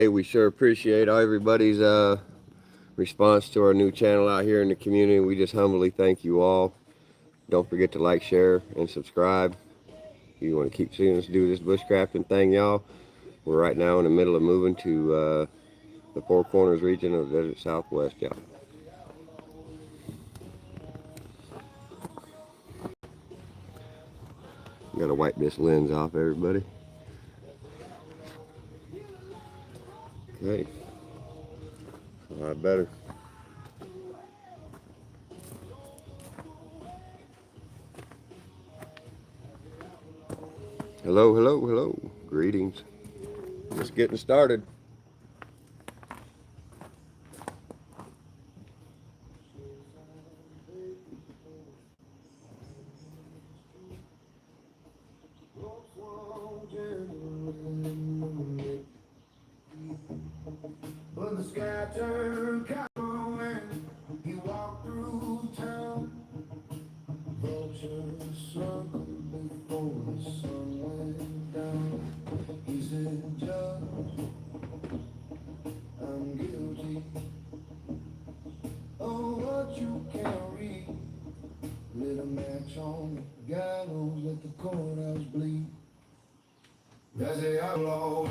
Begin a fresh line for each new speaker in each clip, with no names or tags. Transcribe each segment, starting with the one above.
Hey, we sure appreciate everybody's response to our new channel out here in the community. We just humbly thank you all. Don't forget to like, share, and subscribe. You want to keep seeing us do this bushcrafting thing, y'all. We're right now in the middle of moving to the Four Corners region of the Desert Southwest, y'all. Gotta wipe this lens off, everybody. Okay. A lot better. Hello, hello, hello. Greetings. Just getting started. When the sky turned color and he walked through town, vultures circled before the sun went down. He said, "Judge, I'm guilty of what you can't read. Lit a match on the gallows, let the courthouse bleed. That's the outlaw."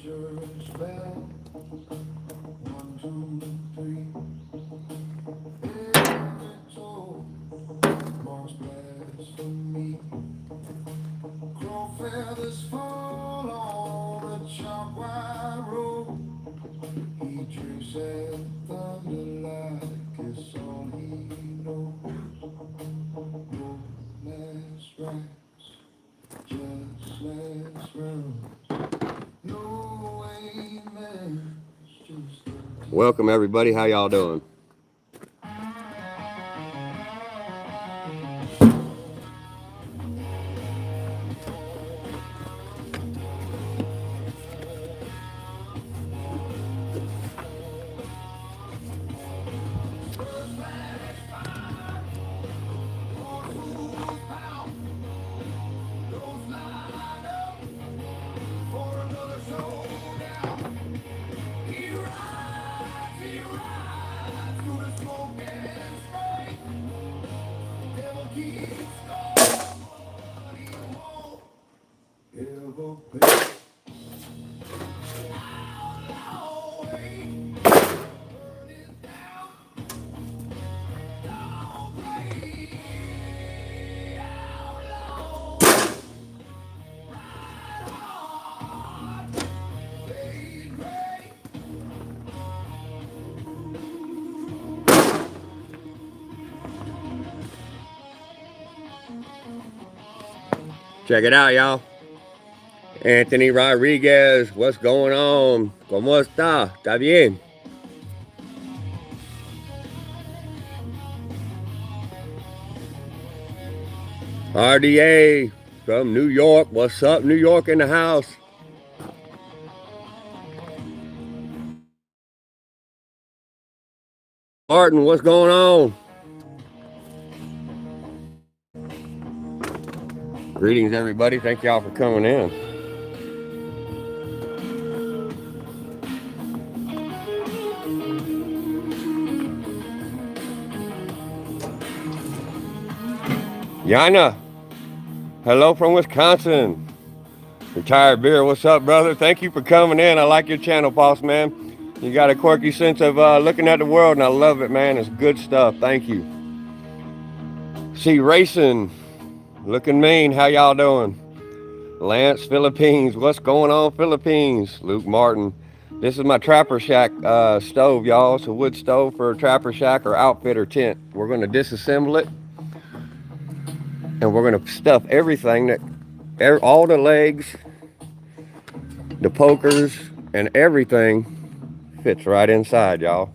Church bell, 1, 2, 3. Every toe marks blasphemy. Crow feathers fall on the chalk white road. He drinks at thunder like it's all he knows. Last rites, just last round. Welcome everybody, how y'all doing? Check it out, y'all. Anthony Rodriguez, what's going on? ¿Cómo está? ¿Está bien? RDA from New York. What's up, New York in the house? Martin, what's going on? Greetings, everybody. Thank y'all for coming in. Yana, hello from Wisconsin. Retired Beer, what's up, brother? Thank you for coming in. I like your channel, boss man. You got a quirky sense of looking at the world, and I love it, man. It's good stuff. Thank you. See, Racing, looking mean. How y'all doing? Lance, Philippines. What's going on, Philippines? Luke Martin. This is my Trapper Shack stove, y'all. It's a wood stove for a Trapper Shack or outfitter tent. We're going to disassemble it, and we're going to stuff everything all the legs, the pokers, and everything Fits right inside, y'all.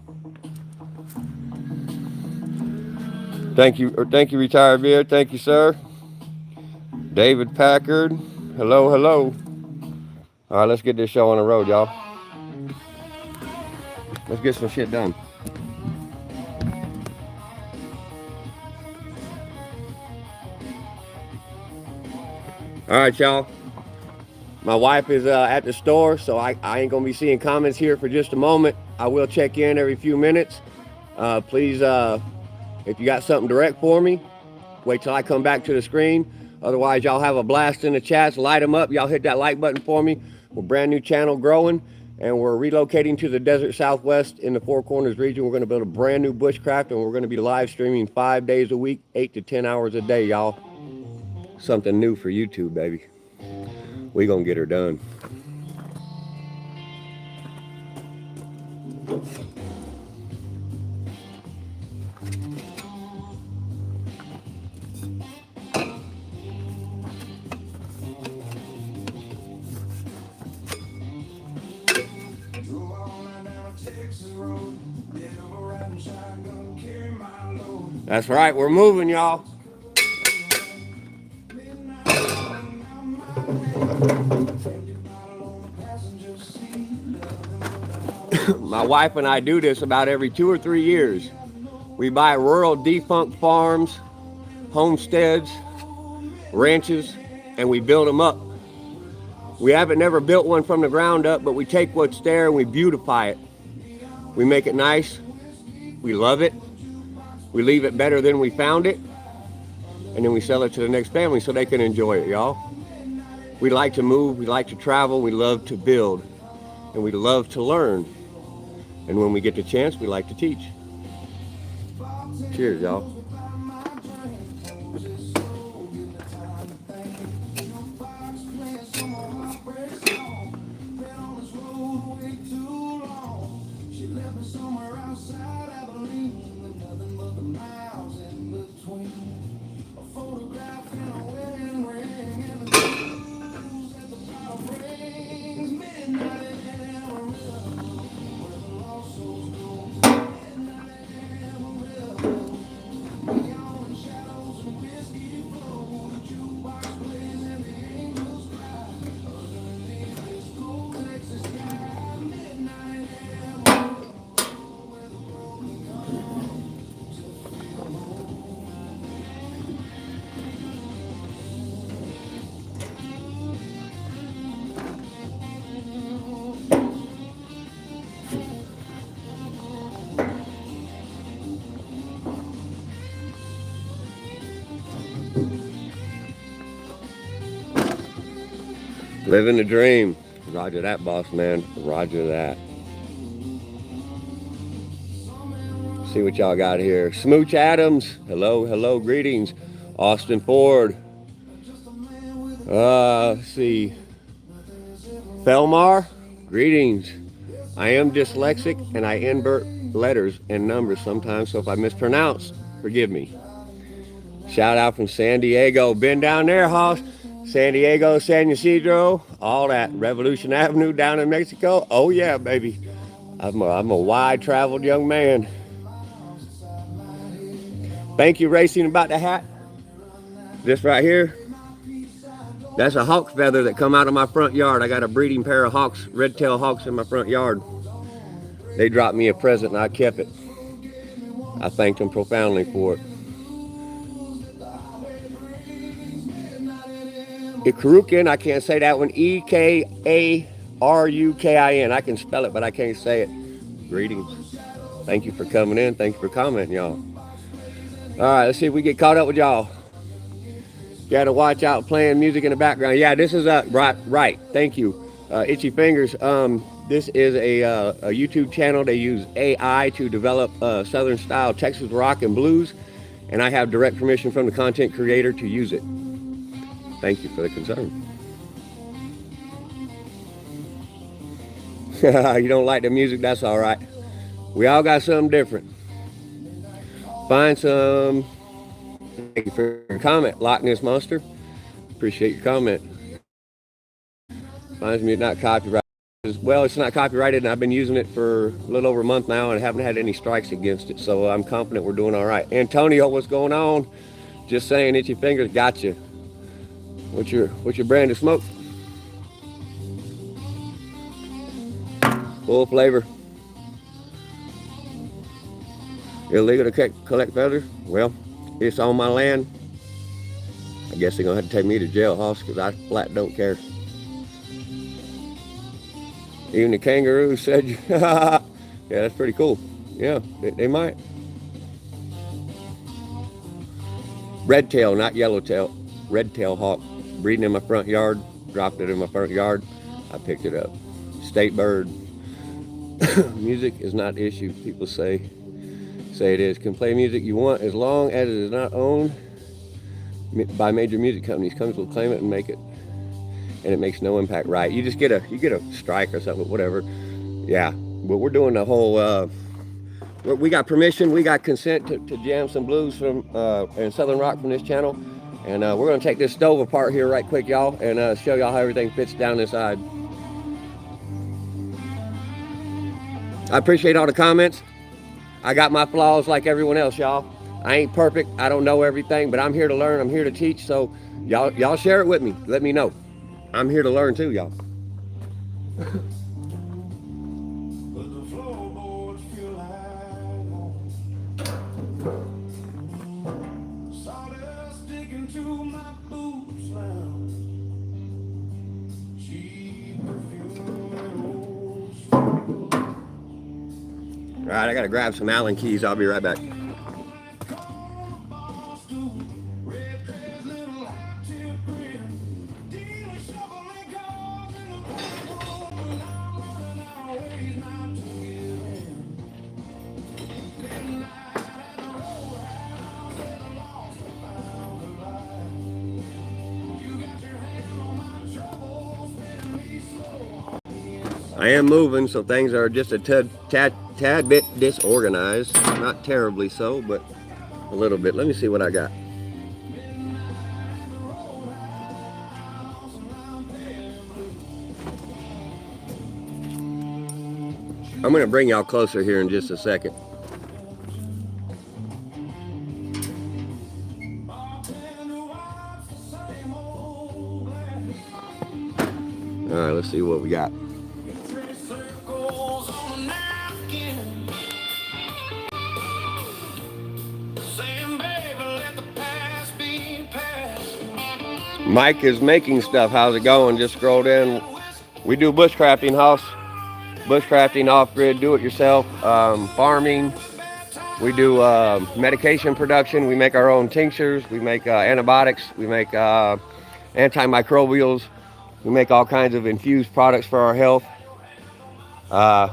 Thank you, Retired Beard. Thank you, sir. David Packard. Hello, hello. All right, let's get this show on the road, y'all. Let's get some shit done. All right, y'all. My wife is at the store, so I ain't gonna be seeing comments here for just a moment. I will check in every few minutes. Please, if you got something direct for me, wait till I come back to the screen. Otherwise, y'all have a blast in the chats. Light them up. Y'all hit that like button for me. We're brand new channel growing, and we're relocating to the desert Southwest in the Four Corners region. We're going to build a brand new bushcraft, and we're going to be live streaming 5 days a week, 8 to 10 hours a day, y'all. Something new for YouTube, baby. We gonna get her done. That's right, we're moving, y'all. My wife and I do this about every 2 or 3 years. We buy rural defunct farms, homesteads, ranches, and we build them up. We haven't never built one from the ground up, but we take what's there and we beautify it. We make it nice. We love it. We leave it better than we found it. And then we sell it to the next family so they can enjoy it, y'all. We like to move. We like to travel. We love to build. And we love to learn. And when we get the chance, we like to teach. Cheers, y'all. Living the dream. Roger that, boss man. Roger that. See what y'all got here. Smooch Adams. Hello, hello, greetings. Austin Ford. Let's see. Felmar. Greetings. I am dyslexic and I invert letters and numbers sometimes, so if I mispronounce, forgive me. Shout out from San Diego. Been down there, Hoss. San Diego, San Ysidro, all that. Revolution Avenue down in Mexico. Oh yeah, baby. I'm a wide traveled young man. Thank you, Racing, about the hat. This right here, that's a hawk's feather that come out of my front yard. I got a breeding pair of hawks, red-tailed hawks in my front yard. They dropped me a present and I kept it. I thanked them profoundly for it. Ikarukin, I can't say that one. Ekarukin. I can spell it, but I can't say it. Greetings. Thank you for coming in. Thank you for commenting, y'all. All right, let's see if we get caught up with y'all. Got to watch out playing music in the background. Yeah, this is right. Thank you, Itchy Fingers. This is a YouTube channel. They use AI to develop Southern style Texas rock and blues, and I have direct permission from the content creator to use it. Thank you for the concern. You don't like the music? That's all right. We all got something different. Find some. Thank you for your comment, Loch Ness Monster. Appreciate your comment. Finds me not copyright. Well, it's not copyrighted, and I've been using it for a little over a month now and haven't had any strikes against it, so I'm confident we're doing all right. Antonio, what's going on? Just saying, itchy fingers, gotcha. What's your brand of smoke? Full flavor. Illegal to collect feathers? Well, it's on my land. I guess they're gonna have to take me to jail, hoss, because I flat don't care. Even the kangaroo said, yeah, that's pretty cool. Yeah, they might. Red tail, not yellow tail. Red tail hawk, breeding in my front yard. Dropped it in my front yard. I picked it up. State bird. Music is not the issue. People say it is. Can play music you want as long as it is not owned by major music companies. Companies will claim it and make it, and it makes no impact. Right? You just get a strike or something, whatever. Yeah, but we're doing the whole. We got permission. We got consent to jam some blues from and Southern rock from this channel, and we're gonna take this stove apart here right quick, y'all, and show y'all how everything fits down inside. I appreciate all the comments. I got my flaws like everyone else, y'all. I ain't perfect. I don't know everything, but I'm here to learn. I'm here to teach. So y'all share it with me. Let me know. I'm here to learn too, y'all. All right, I gotta grab some Allen keys. I'll be right back. I am moving, so things are just a tad bit disorganized. Not terribly so, but a little bit. Let me see what I got. I'm going to bring y'all closer here in just a second. All right, let's see what we got. Mike is making stuff. How's it going? Just scrolled in. We do bushcrafting, house. Bushcrafting, off-grid, do-it-yourself, farming. We do medication production. We make our own tinctures. We make antibiotics. We make antimicrobials. We make all kinds of infused products for our health.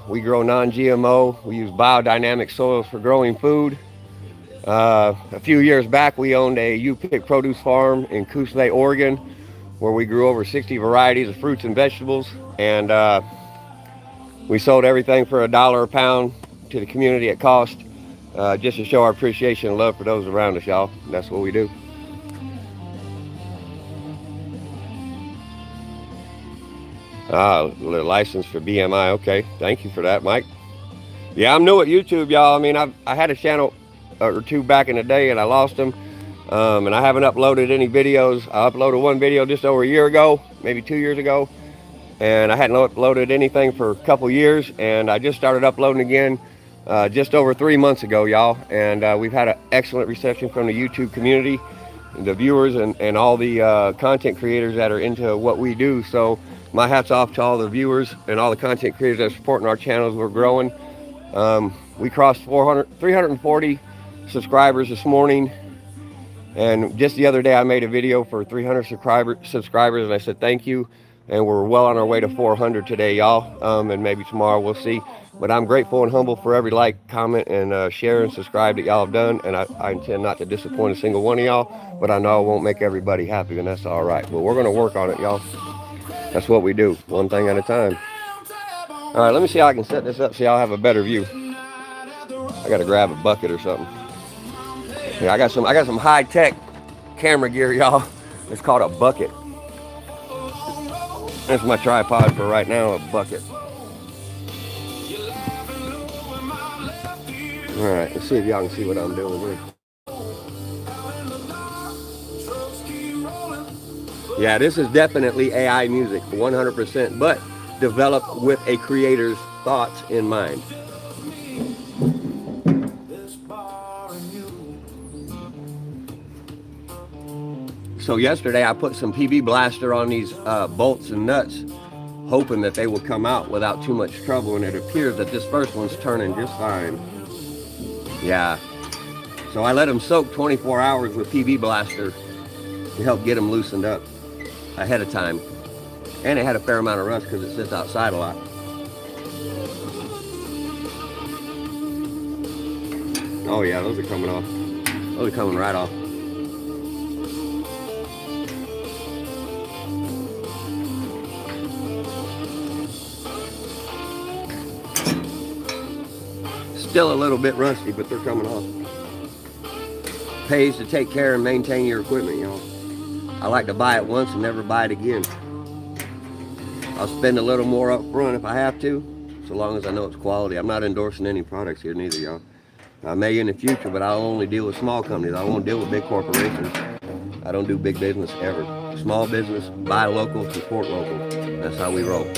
We grow non-GMO. We use biodynamic soils for growing food. A few years back, we owned a U-Pick produce farm in Coos, Oregon, where we grew over 60 varieties of fruits and vegetables. And we sold everything for $1 a pound to the community at cost, just to show our appreciation and love for those around us, y'all. That's what we do. License for BMI. Okay, thank you for that, Mike. Yeah, I'm new at YouTube, y'all. I mean, I had a channel or two back in the day, and I lost them, and I haven't uploaded any videos. I uploaded one video just over a year ago, maybe 2 years ago, and I hadn't uploaded anything for a couple years, and I just started uploading again just over 3 months ago, y'all. And we've had an excellent reception from the YouTube community, the viewers, and all the content creators that are into what we do. So my hat's off to all the viewers and all the content creators that are supporting our channels. We're growing. We crossed 340 subscribers this morning, and just the other day I made a video for 300 subscribers, and I said thank you, and we're well on our way to 400 today, y'all, and maybe tomorrow, we'll see. But I'm grateful and humble for every like, comment, and share and subscribe that y'all have done, and I intend not to disappoint a single one of y'all, but I know I won't make everybody happy, and that's all right. But we're going to work on it, y'all. That's what we do, one thing at a time. All right, let me see how I can set this up so y'all have a better view. I got to grab a bucket or something. Yeah, I got some high-tech camera gear, y'all. It's called a bucket. That's my tripod for right now, a bucket. Alright, let's see if y'all can see what I'm doing here. Yeah, this is definitely AI music, 100%, but developed with a creator's thoughts in mind. So yesterday I put some PB Blaster on these bolts and nuts, hoping that they will come out without too much trouble, and it appears that this first one's turning just fine. Yeah. So I let them soak 24 hours with PB Blaster to help get them loosened up ahead of time. And it had a fair amount of rust because it sits outside a lot. Oh yeah, those are coming off. Those are coming right off. Still a little bit rusty, but they're coming off. Pays to take care and maintain your equipment, y'all. I like to buy it once and never buy it again. I'll spend a little more up front if I have to, so long as I know it's quality. I'm not endorsing any products here neither, y'all. I may in the future, but I'll only deal with small companies. I won't deal with big corporations. I don't do big business ever. Small business, buy local, support local. That's how we roll.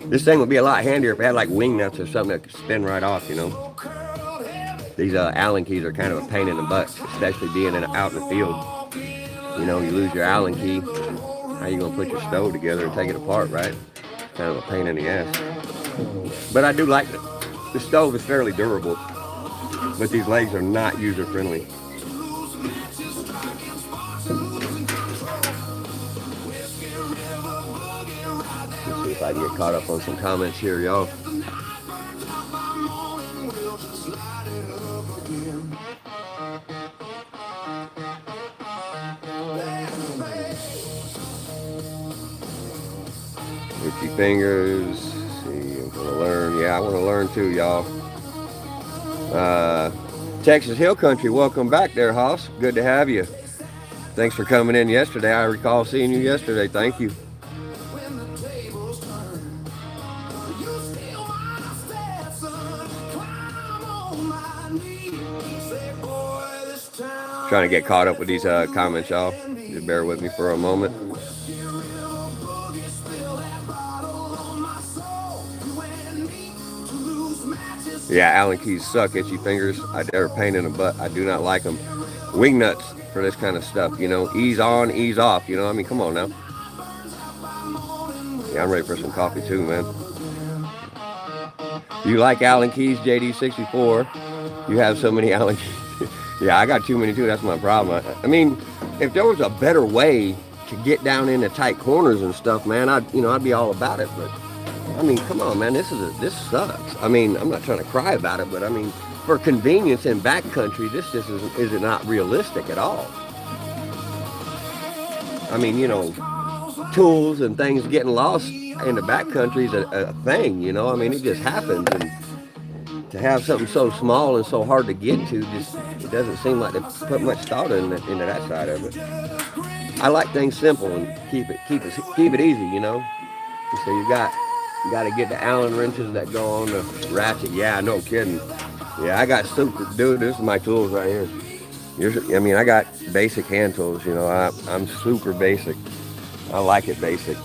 This thing would be a lot handier if it had like wing nuts or something that could spin right off, you know. These Allen keys are kind of a pain in the butt, especially being out in the field. You know, you lose your Allen key. How you gonna put your stove together and take it apart, right? It's kind of a pain in the ass. But I do like it. The stove is fairly durable, but these legs are not user friendly. Let's see if I can get caught up on some comments here, y'all. Itchy fingers. See, I'm gonna learn. Yeah, I want to learn too, y'all. Texas Hill Country, welcome back there, Hoss. Good to have you. Thanks for coming in yesterday. I recall seeing you yesterday. Thank you. Trying to get caught up with these comments, y'all. Just bear with me for a moment. Yeah, Allen keys suck. Itchy fingers. They're a pain in the butt. I do not like them. Wing nuts for this kind of stuff. You know, ease on, ease off. You know, I mean, come on now. Yeah, I'm ready for some coffee too, man. You like Allen keys, JD64? You have so many Allen keys. Yeah, I got too many too. That's my problem. I mean, if there was a better way to get down into tight corners and stuff, man, I'd be all about it. But I mean, come on, man, this sucks. I mean, I'm not trying to cry about it, but I mean, for convenience in backcountry, this just is not realistic at all. I mean, you know, tools and things getting lost in the backcountry is a thing, you know. I mean, it just happens, and to have something so small and so hard to get to, it doesn't seem like they put much thought into that side of it. I like things simple and keep it easy, you know. So you got to get the Allen wrenches that go on the ratchet. Yeah, no kidding. Yeah, I got dude, this is my tools right here. I mean, I got basic hand tools, you know. I'm super basic. I like it basic.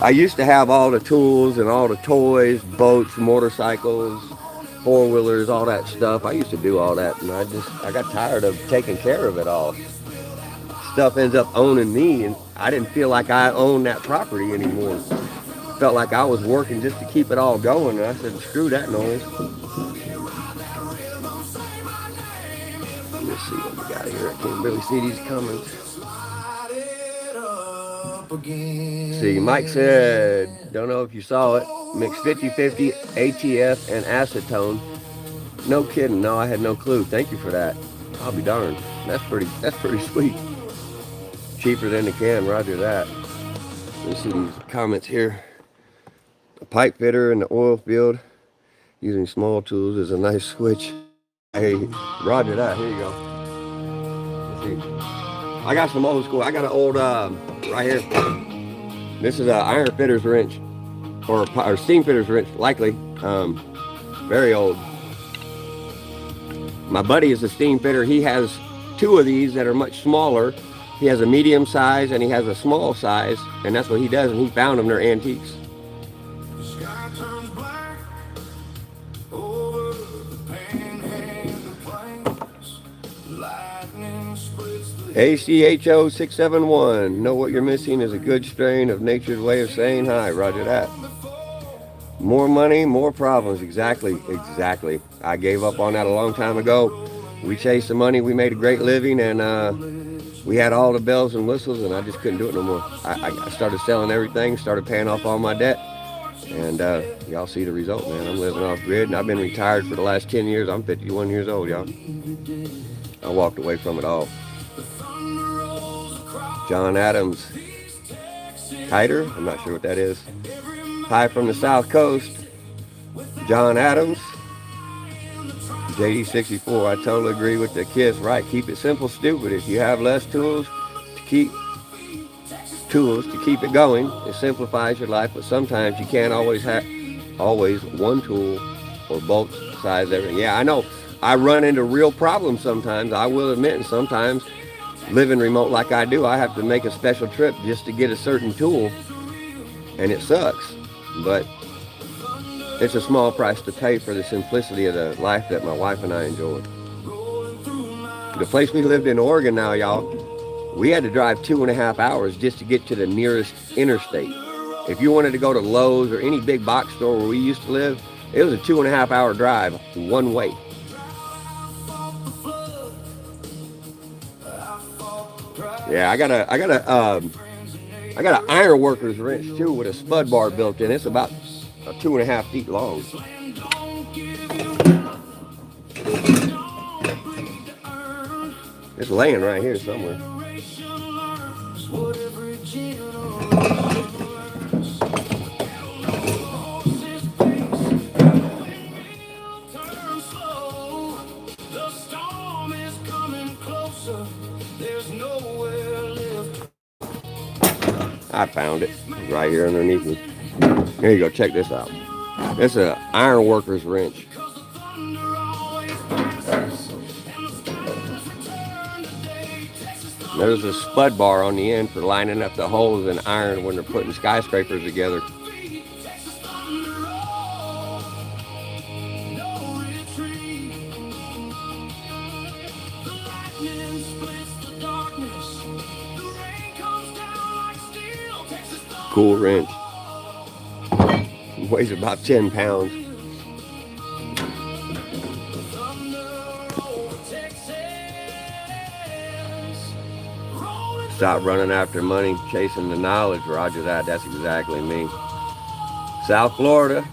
I used to have all the tools and all the toys, boats, motorcycles, four-wheelers, all that stuff. I used to do all that, and I got tired of taking care of it all. Stuff ends up owning me, and I didn't feel like I owned that property anymore. Felt like I was working just to keep it all going, and I said, screw that noise. Let's see what we got here. I can't really see these comments. See, Mike said, don't know if you saw it, mix 50-50 ATF and acetone. No kidding, no, I had no clue. Thank you for that. I'll be darned. That's pretty sweet. cheaper than the can, roger that. Let's see these comments here. The pipe fitter in the oil field using small tools is a nice switch. Hey, roger that, here you go. Let's see. I got some old school, I got an old, right here. This is an iron fitter's wrench, or steam fitter's wrench, likely. Very old. My buddy is a steam fitter. He has two of these that are much smaller. He has a medium size and he has a small size, and that's what he does, and he found them. They're antiques. ACHO 671. Know what you're missing is a good strain of nature's way of saying hi. Roger that. More money, more problems. Exactly. I gave up on that a long time ago. We chased the money. We made a great living, and we had all the bells and whistles, and I just couldn't do it no more. I started selling everything, started paying off all my debt, and y'all see the result, man. I'm living off grid, and I've been retired for the last 10 years. I'm 51 years old, y'all. I walked away from it all. John Adams. Kiter? I'm not sure what that is. Hi from the South Coast. John Adams. JD64. I totally agree with the kiss. Right. Keep it simple, stupid. If you have less tools to keep it going, it simplifies your life. But sometimes you can't always have one tool or both size everything. Yeah, I know. I run into real problems sometimes. I will admit, and sometimes living remote like I do, I have to make a special trip just to get a certain tool, and it sucks. But it's a small price to pay for the simplicity of the life that my wife and I enjoy. The place we lived in Oregon now, y'all, we had to drive 2.5 hours just to get to the nearest interstate. If you wanted to go to Lowe's or any big box store where we used to live, it was a 2.5 hour drive one way. Yeah, I got an iron worker's wrench too with a spud bar built in. It's about 2.5 feet long. It's laying right here somewhere. I found it right here underneath me. Here you go, check this out. It's an iron worker's wrench. There's a spud bar on the end for lining up the holes in iron when they're putting skyscrapers together. Cool wrench. Weighs about 10 pounds. Stop running after money, chasing the knowledge. Roger that. That's exactly me. South Florida.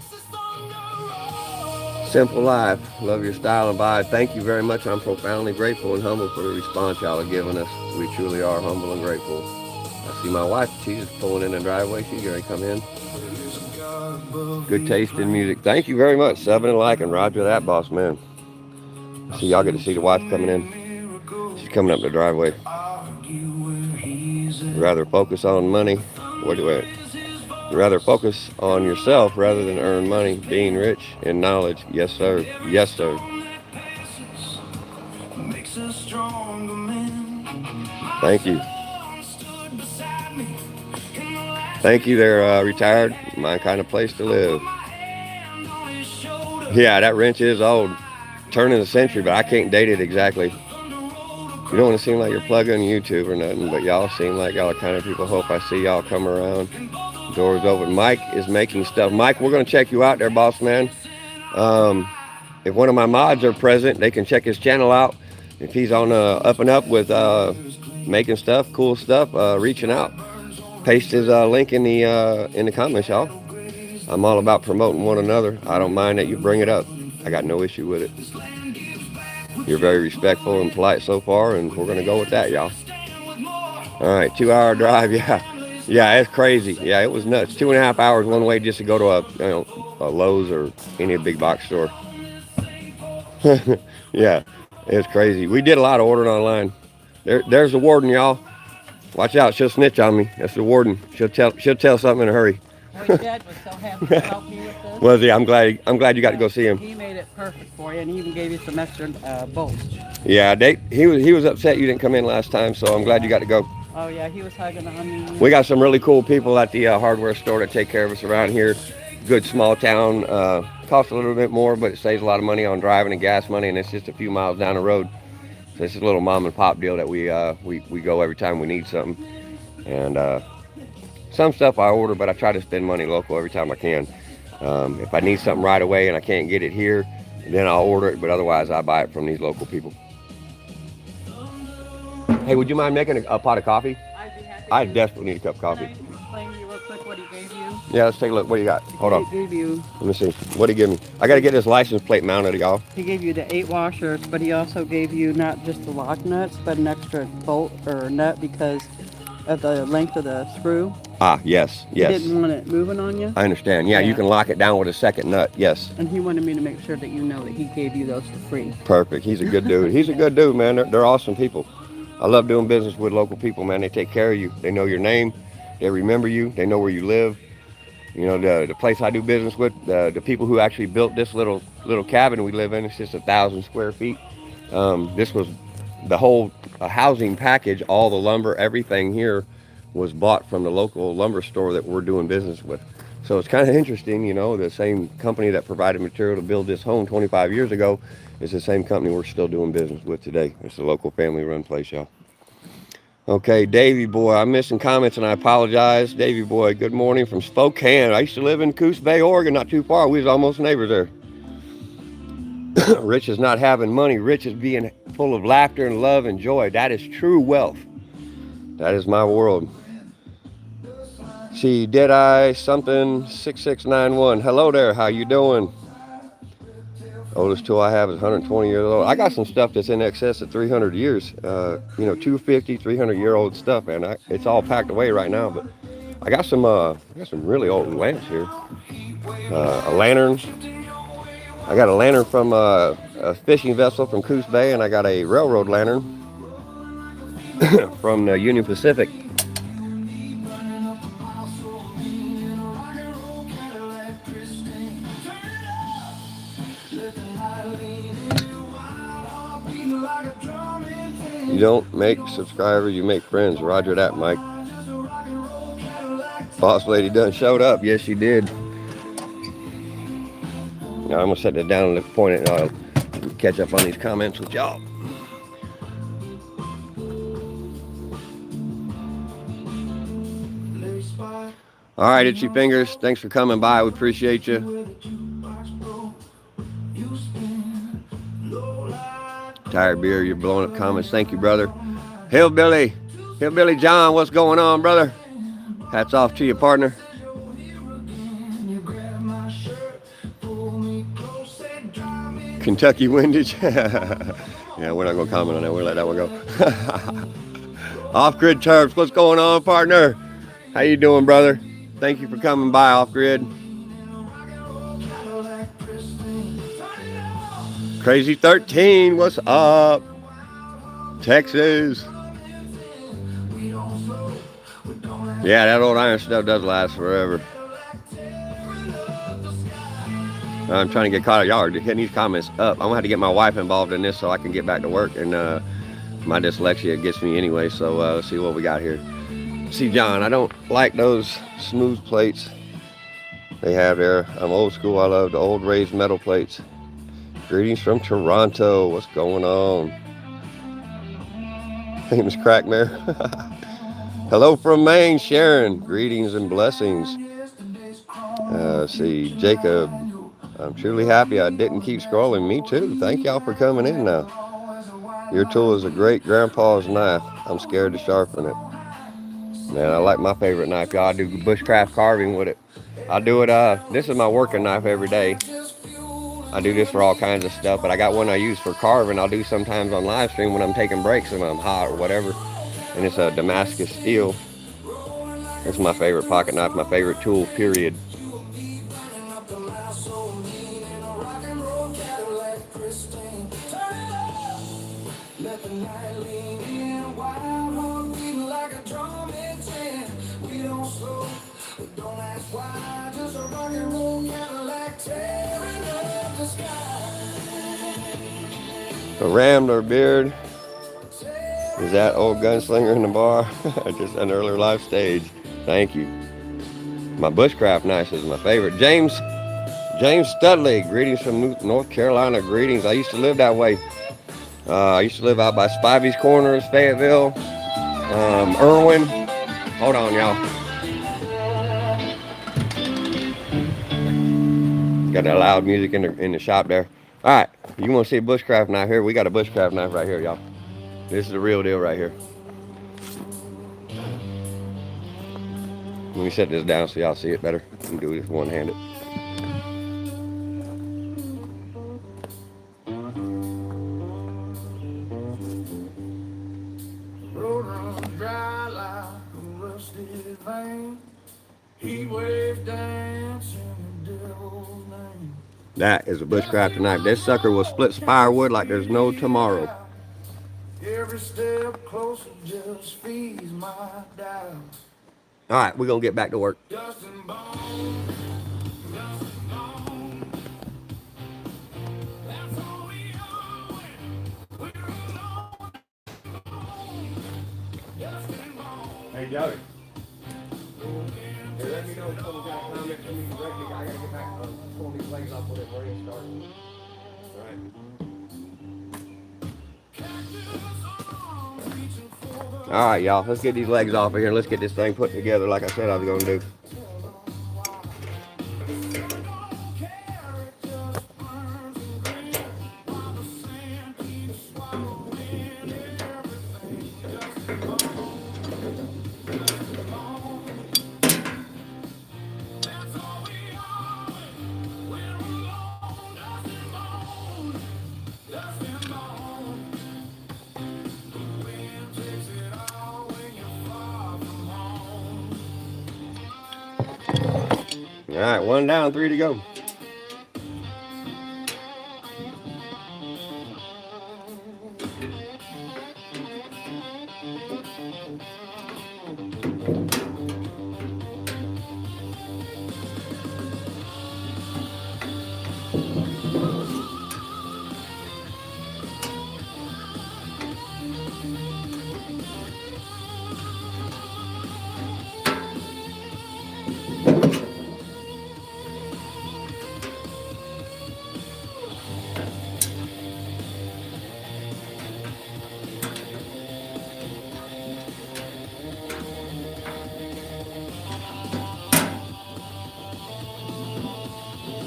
Simple life. Love your style and vibe. Thank you very much. I'm profoundly grateful and humble for the response y'all are giving us. We truly are humble and grateful. I see my wife. She's just pulling in the driveway. She's going to come in. Good taste in music. Thank you very much. Subbing and liking. Roger that, boss man. See, y'all get to see the wife coming in. She's coming up the driveway. Rather focus on money. Rather focus on yourself rather than earn money. Being rich in knowledge. Yes, sir. Yes, sir. Thank you. Thank you. They're retired. My kind of place to live. Yeah, that wrench is old. Turn of the century, but I can't date it exactly. You don't want to seem like you're plugging YouTube or nothing, but y'all seem like y'all are kind of people. Hope I see y'all come around. Doors open. Mike is making stuff. Mike, we're going to check you out there, boss man. If one of my mods are present, they can check his channel out. If he's on up and up with making stuff, cool stuff, reaching out. Paste his link in the comments, y'all. I'm all about promoting one another. I don't mind that you bring it up. I got no issue with it. You're very respectful and polite so far, and we're going to go with that, y'all. All right, 2 hour drive. Yeah, yeah, it's crazy. Yeah, it was nuts. 2.5 hours one way just to go to a Lowe's or any big box store. Yeah, it's crazy. We did a lot of ordering online. There's the warden, y'all. Watch out, she'll snitch on me. That's the warden. She'll tell something in a hurry.
Well, your dad was so happy to help me with this.
Was he? I'm glad you got to go see him.
He made it perfect for you, and he even gave you some extra bolts.
Yeah, he was upset you didn't come in last time, so I'm glad you got to go.
Oh yeah, he was hugging on me.
We got some really cool people at the hardware store that take care of us around here. Good small town. Costs a little bit more, but it saves a lot of money on driving and gas money, and it's just a few miles down the road. So it's a little mom and pop deal that we go every time we need something. And some stuff I order, but I try to spend money local every time I can. If I need something right away and I can't get it here, then I'll order it, but otherwise I buy it from these local people. Hey, would you mind making a pot of coffee?
I'd be happy.
I desperately need a cup of
Can
coffee.
I explain to you real quick what he gave you?
Yeah, let's take a look. What do you got? Hold on.
He gave you.
Let me see. What did he give me? I got to get this license plate mounted, y'all.
He gave you the 8 washers, but he also gave you not just the lock nuts, but an extra bolt or nut because of the length of the screw.
Ah, yes, yes.
He didn't want it moving on you.
I understand. Yeah, you
Yeah.
can lock it down with a second nut. Yes.
And he wanted me to make sure that you know that he gave you those for free.
Perfect. He's a good dude. He's a good dude, man. They're awesome people. I love doing business with local people, man. They take care of you. They know your name. They remember you. They know where you live. You know, the place I do business with, the people who actually built this little cabin we live in, it's just 1,000 square feet. This was the whole housing package, all the lumber, everything here was bought from the local lumber store that we're doing business with. So it's kind of interesting, you know, the same company that provided material to build this home 25 years ago is the same company we're still doing business with today. It's a local family run place, y'all. Okay, Davy boy, I'm missing comments and I apologize. Davy boy, good morning from Spokane. I used to live in Coos Bay, Oregon, not too far. We was almost neighbors there. Rich is not having money. Rich is being full of laughter and love and joy. That is true wealth. That is my world. See, did I something 6691. Hello there, how you doing? Oldest tool I have is 120 years old. I got some stuff that's in excess of 300 years. You know, 250, 300-year-old stuff, and it's all packed away right now. But I got some really old lamps here. A lantern. I got a lantern from a fishing vessel from Coos Bay, and I got a railroad lantern from the Union Pacific. You don't make subscribers, you make friends. Roger that, Mike. Boss lady done showed up. Yes, she did. Now I'm gonna set that down and point it, and I'll catch up on these comments with y'all. All right, Itchy Fingers, thanks for coming by. We appreciate you. Tired Beer, you're blowing up comments. Thank you, brother. Hillbilly John, what's going on, brother? Hats off to you, partner. Kentucky windage. Yeah, we're not gonna comment on that. We'll let that one go. Offgrid Terps, what's going on, partner? How you doing, brother? Thank you for coming by, Offgrid. Crazy 13, what's up? Texas. Yeah, that old iron stuff does last forever. I'm trying to get caught up. Y'all are getting these comments up. I'm gonna have to get my wife involved in this so I can get back to work. And my dyslexia gets me anyway. So let's see what we got here. See, John, I don't like those smooth plates they have there. I'm old school. I love the old raised metal plates. Greetings from Toronto. What's going on? Famous Crackmare. Hello from Maine, Sharon. Greetings and blessings. See, Jacob. I'm truly happy I didn't keep scrolling. Me too. Thank y'all for coming in now. Your tool is a great grandpa's knife. I'm scared to sharpen it. Man, I like my favorite knife, y'all. I do bushcraft carving with it. I do it, this is my working knife every day. I do this for all kinds of stuff, but I got one I use for carving. I'll do sometimes on live stream when I'm taking breaks and I'm hot or whatever. and it's a Damascus steel. It's my favorite pocket knife, my favorite tool, period. The Rambler beard is that old gunslinger in the bar. Just an earlier life stage. Thank you. My Bushcraft knife is my favorite. James Studley, greetings from North Carolina. Greetings. I used to live that way. I used to live out by Spivey's Corners, Fayetteville, Irwin. Hold on, y'all. Got that loud music in the shop there. All right, you want to see a Bushcraft knife here? We got a Bushcraft knife right here, y'all. This is the real deal right here. Let me set this down so y'all see it better. Let me do this one-handed. That is a Bushcraft knife. This sucker will split firewood like there's no tomorrow. Every step closer just feeds my doubts. All right, we're gonna get back to work. Hey, Joey. Hey, let me know if someone's got a comment for me directly. I gotta get back pulling these legs off when it rain starts. All right. All right, y'all. Let's get these legs off of here and let's get this thing put together like I said I was gonna do. All right, 1 down, 3 to go.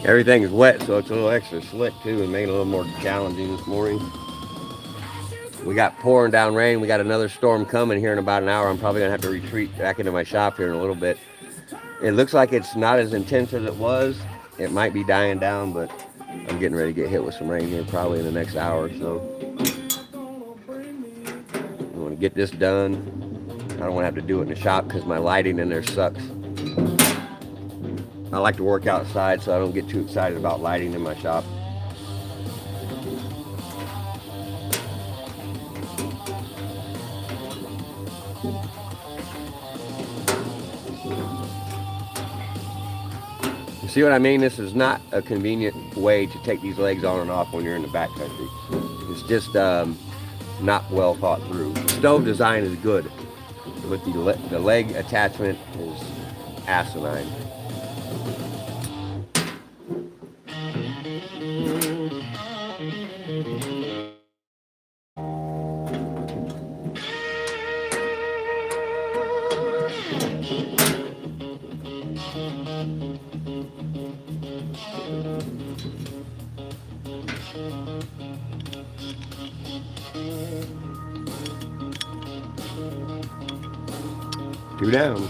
Everything is wet, so it's a little extra slick too, and made it a little more challenging this morning. We got pouring down rain. We got another storm coming here in about an hour. I'm probably gonna have to retreat back into my shop here in a little bit. It looks like it's not as intense as it was. It might be dying down, but I'm getting ready to get hit with some rain here probably in the next hour or so. I want to get this done. I don't want to have to do it in the shop because my lighting in there sucks. I like to work outside, so I don't get too excited about lighting in my shop. You see what I mean? This is not a convenient way to take these legs on and off when you're in the backcountry. It's just not well thought through. Stove design is good, but the leg attachment is asinine. Two down.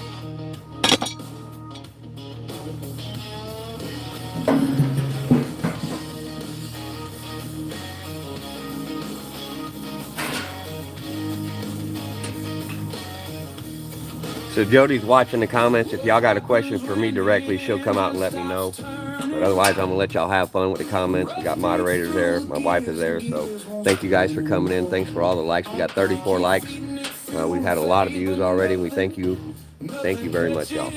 So Jody's watching the comments. If y'all got a question for me directly, she'll come out and let me know. But otherwise, I'm gonna let y'all have fun with the comments. We got moderators there. My wife is there. So thank you guys for coming in. Thanks for all the likes. We got 34 likes. We've had a lot of views already. We thank you. Thank you very much, y'all.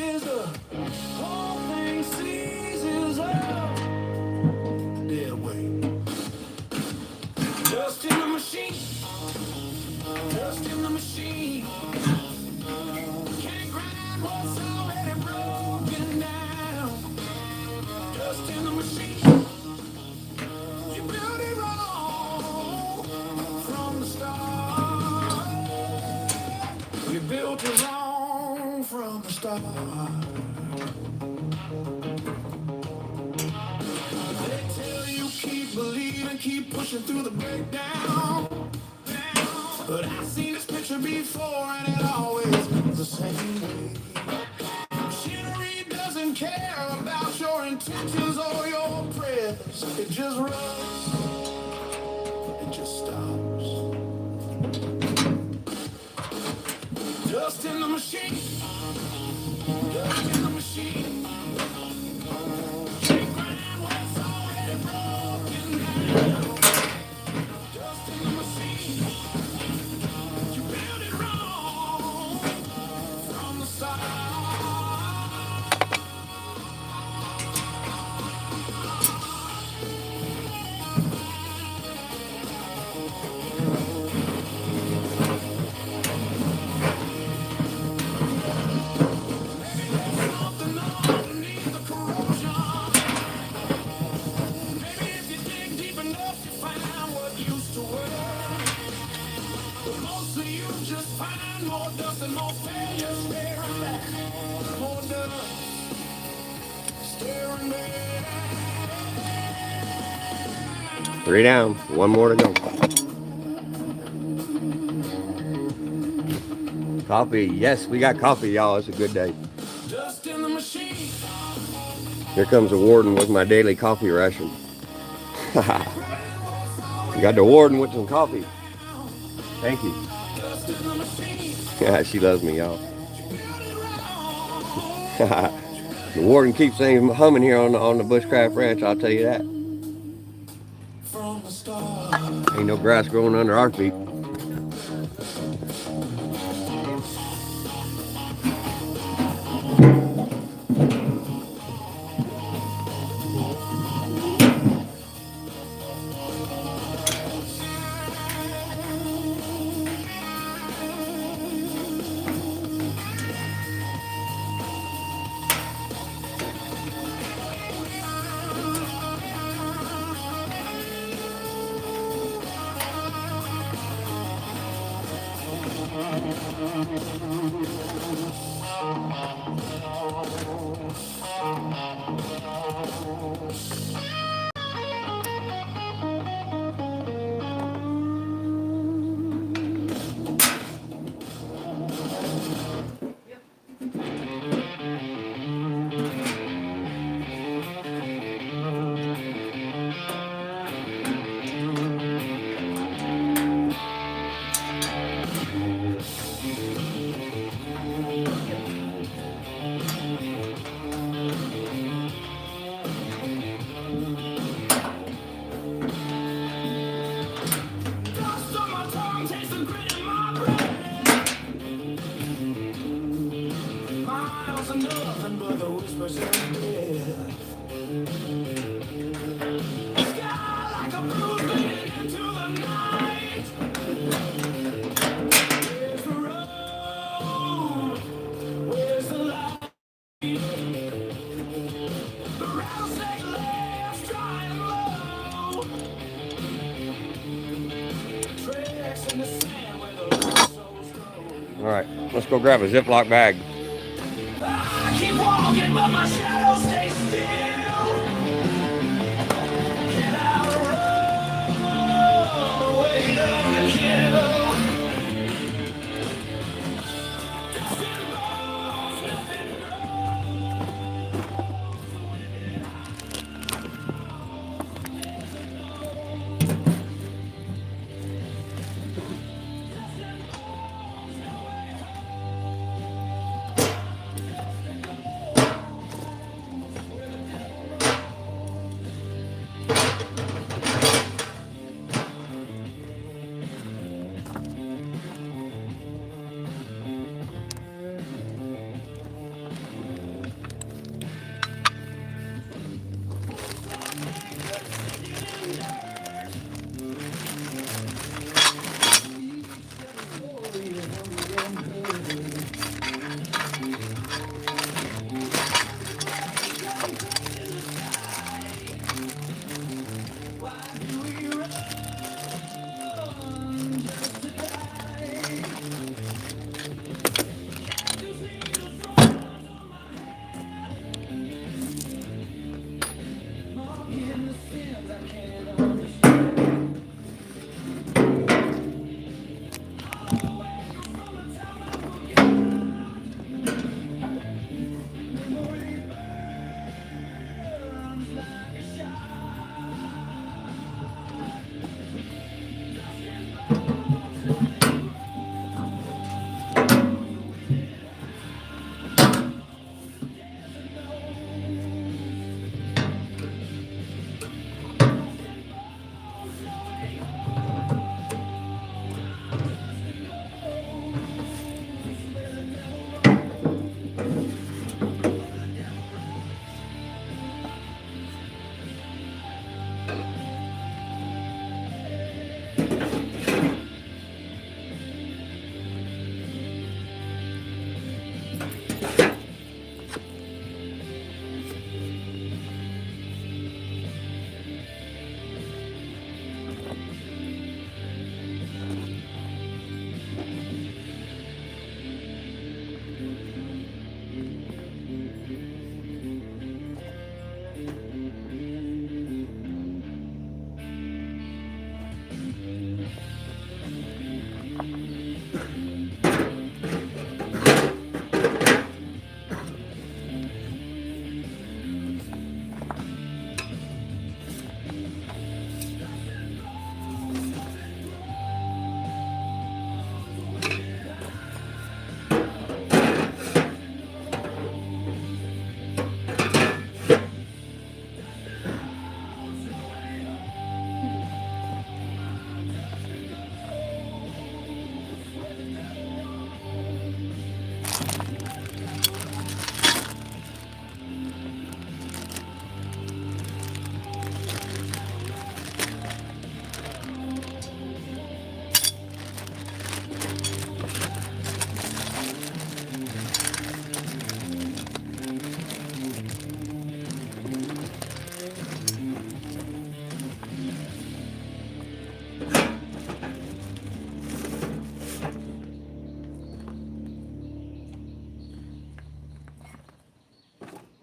Built it wrong from the start. They tell you keep believing, keep pushing through the breakdown. But I've seen this picture before and it always is the same way. Machinery doesn't care about your intentions or your prayers. It just runs, it just stops. Dust in the machine. Dust in the machine. Can't grind what's already broken down. Dust in the machine. You built it wrong from the start.
Three down, one more to go. Coffee, yes, we got coffee, y'all. It's a good day. Here comes the warden with my daily coffee ration. Got the warden with some coffee. Thank you. Yeah, she loves me, y'all. The warden keeps things humming here on the Bushcraft Ranch, I'll tell you that. Ain't no grass growing under our feet. All right, let's go grab a Ziploc bag.
I keep walking, but my shadow stays still. Can I run away to the kill?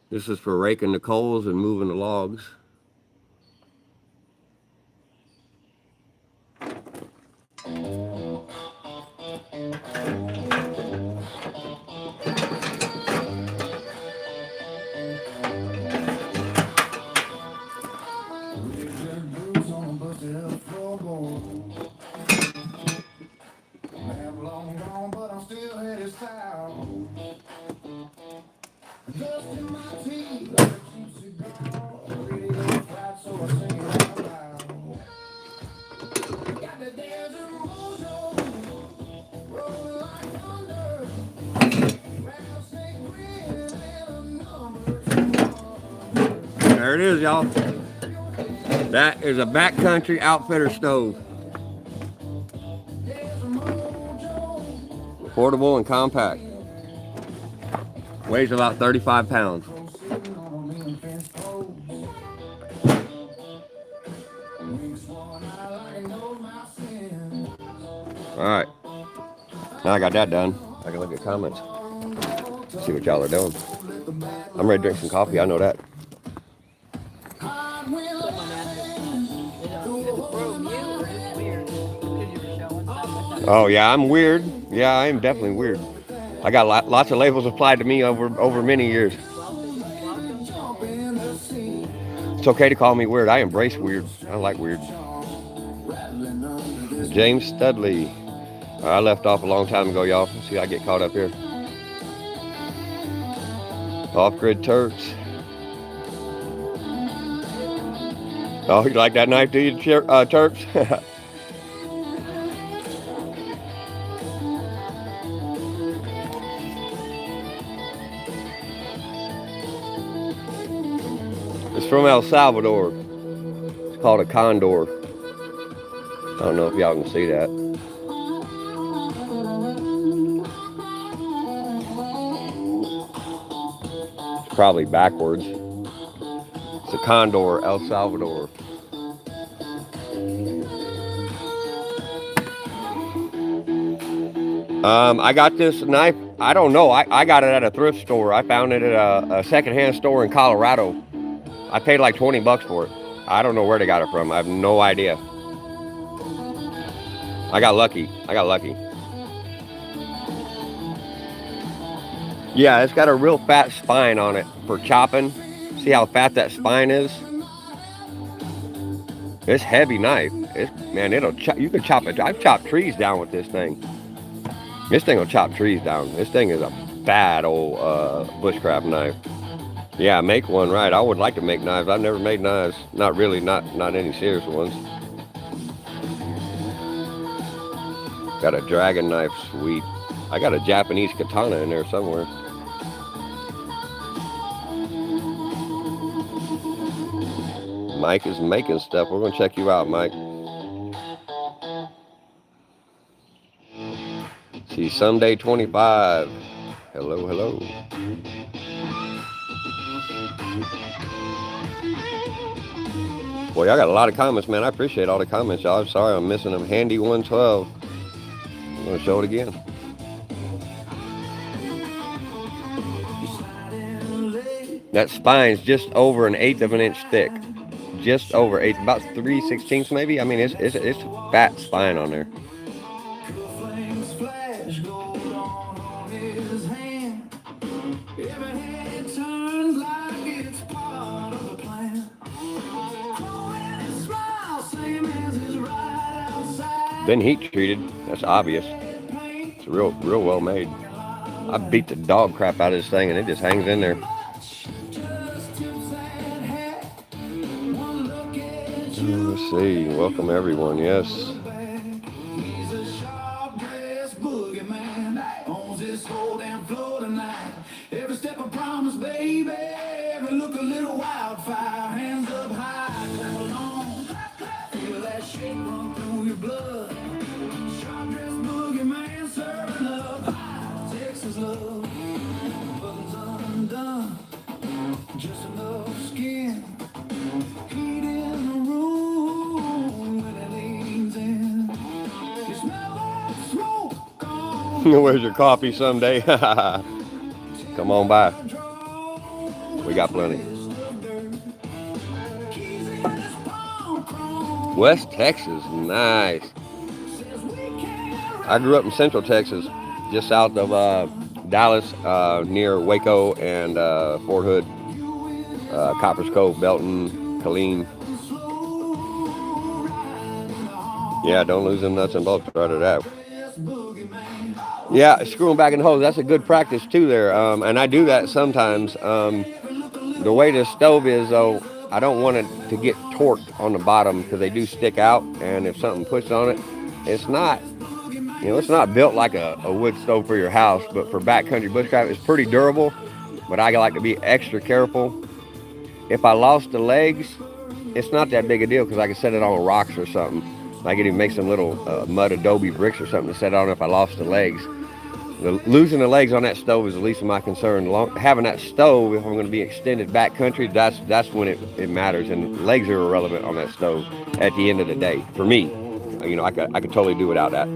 This is for raking the coals and moving the logs. There it is, y'all. That is a backcountry outfitter stove. Portable and compact. Weighs about 35 pounds. Alright. Now I got that done. I can look at comments. See what y'all are doing. I'm ready to drink some coffee, I know that. Oh yeah, I'm weird. Yeah, I am definitely weird. I got lots of labels applied to me over many years. It's okay to call me weird. I embrace weird. I like weird. James Studley. I left off a long time ago, y'all. See, I get caught up here. Offgrid Turks. Oh, you like that knife, do you, Turks? It's from El Salvador. It's called a condor. I don't know if y'all can see that. It's probably backwards. It's a condor, El Salvador. I got this knife. I don't know. I got it at a thrift store. I found it at a secondhand store in Colorado. I paid like 20 bucks for it. I don't know where they got it from. I have no idea. I got lucky. Yeah, it's got a real fat spine on it for chopping. See how fat that spine is? It's heavy knife. Man, you can chop it. I've chopped trees down with this thing. This thing will chop trees down. This thing is a bad old bushcraft knife. Yeah, make one, right. I would like to make knives. I've never made knives. Not really, not any serious ones. Got a dragon knife, sweet. I got a Japanese katana in there somewhere. Mike is making stuff. We're gonna check you out, Mike. See, Sunday 25. Hello, hello. Boy, I got a lot of comments, man. I appreciate all the comments, y'all. I'm sorry I'm missing them. Handy 112. I'm gonna show it again. That spine's just over an eighth of an inch thick. Just over eighth, about 3/16 maybe. I mean, it's fat spine on there.
Flames flash, gold on his hand. Every head turns like it's part of the plan. When he smiles, same as his right outside.
Been heat treated. That's obvious. It's real well made. I beat the dog crap out of this thing, and it just hangs in there. Let's see. Welcome everyone. Yes.
He's a sharp-dressed boogeyman. Owns this whole damn floor tonight. Every step I promise, baby. Every look a little wildfire. Hands up high, clap along. Feel that shake run through your blood. Sharp-dressed boogeyman serving up high Texas love. Buttons undone, just enough skin. Heat in the room when it leans in. You smell like smoke gone.
Where's your coffee someday? Come on by. We got plenty. West Texas, nice. I grew up in Central Texas, just south of Dallas, near Waco and Fort Hood, Coppers Cove, Belton, Killeen. Yeah, don't lose them nuts and bolts right of that. Yeah, screwing back in the hose, that's a good practice too there. And I do that sometimes. The way the stove is though, I don't want it to get torqued on the bottom because they do stick out, and if something pushes on it, it's not, it's not built like a wood stove for your house, but for backcountry bushcraft, it's pretty durable. But I like to be extra careful. If I lost the legs, it's not that big a deal because I can set it on rocks or something. I can even make some little mud adobe bricks or something to set on if I lost the legs. Losing the legs on that stove is the least of my concern. Having that stove, if I'm going to be extended backcountry, that's when it matters. And legs are irrelevant on that stove at the end of the day. For me, I could totally do without that.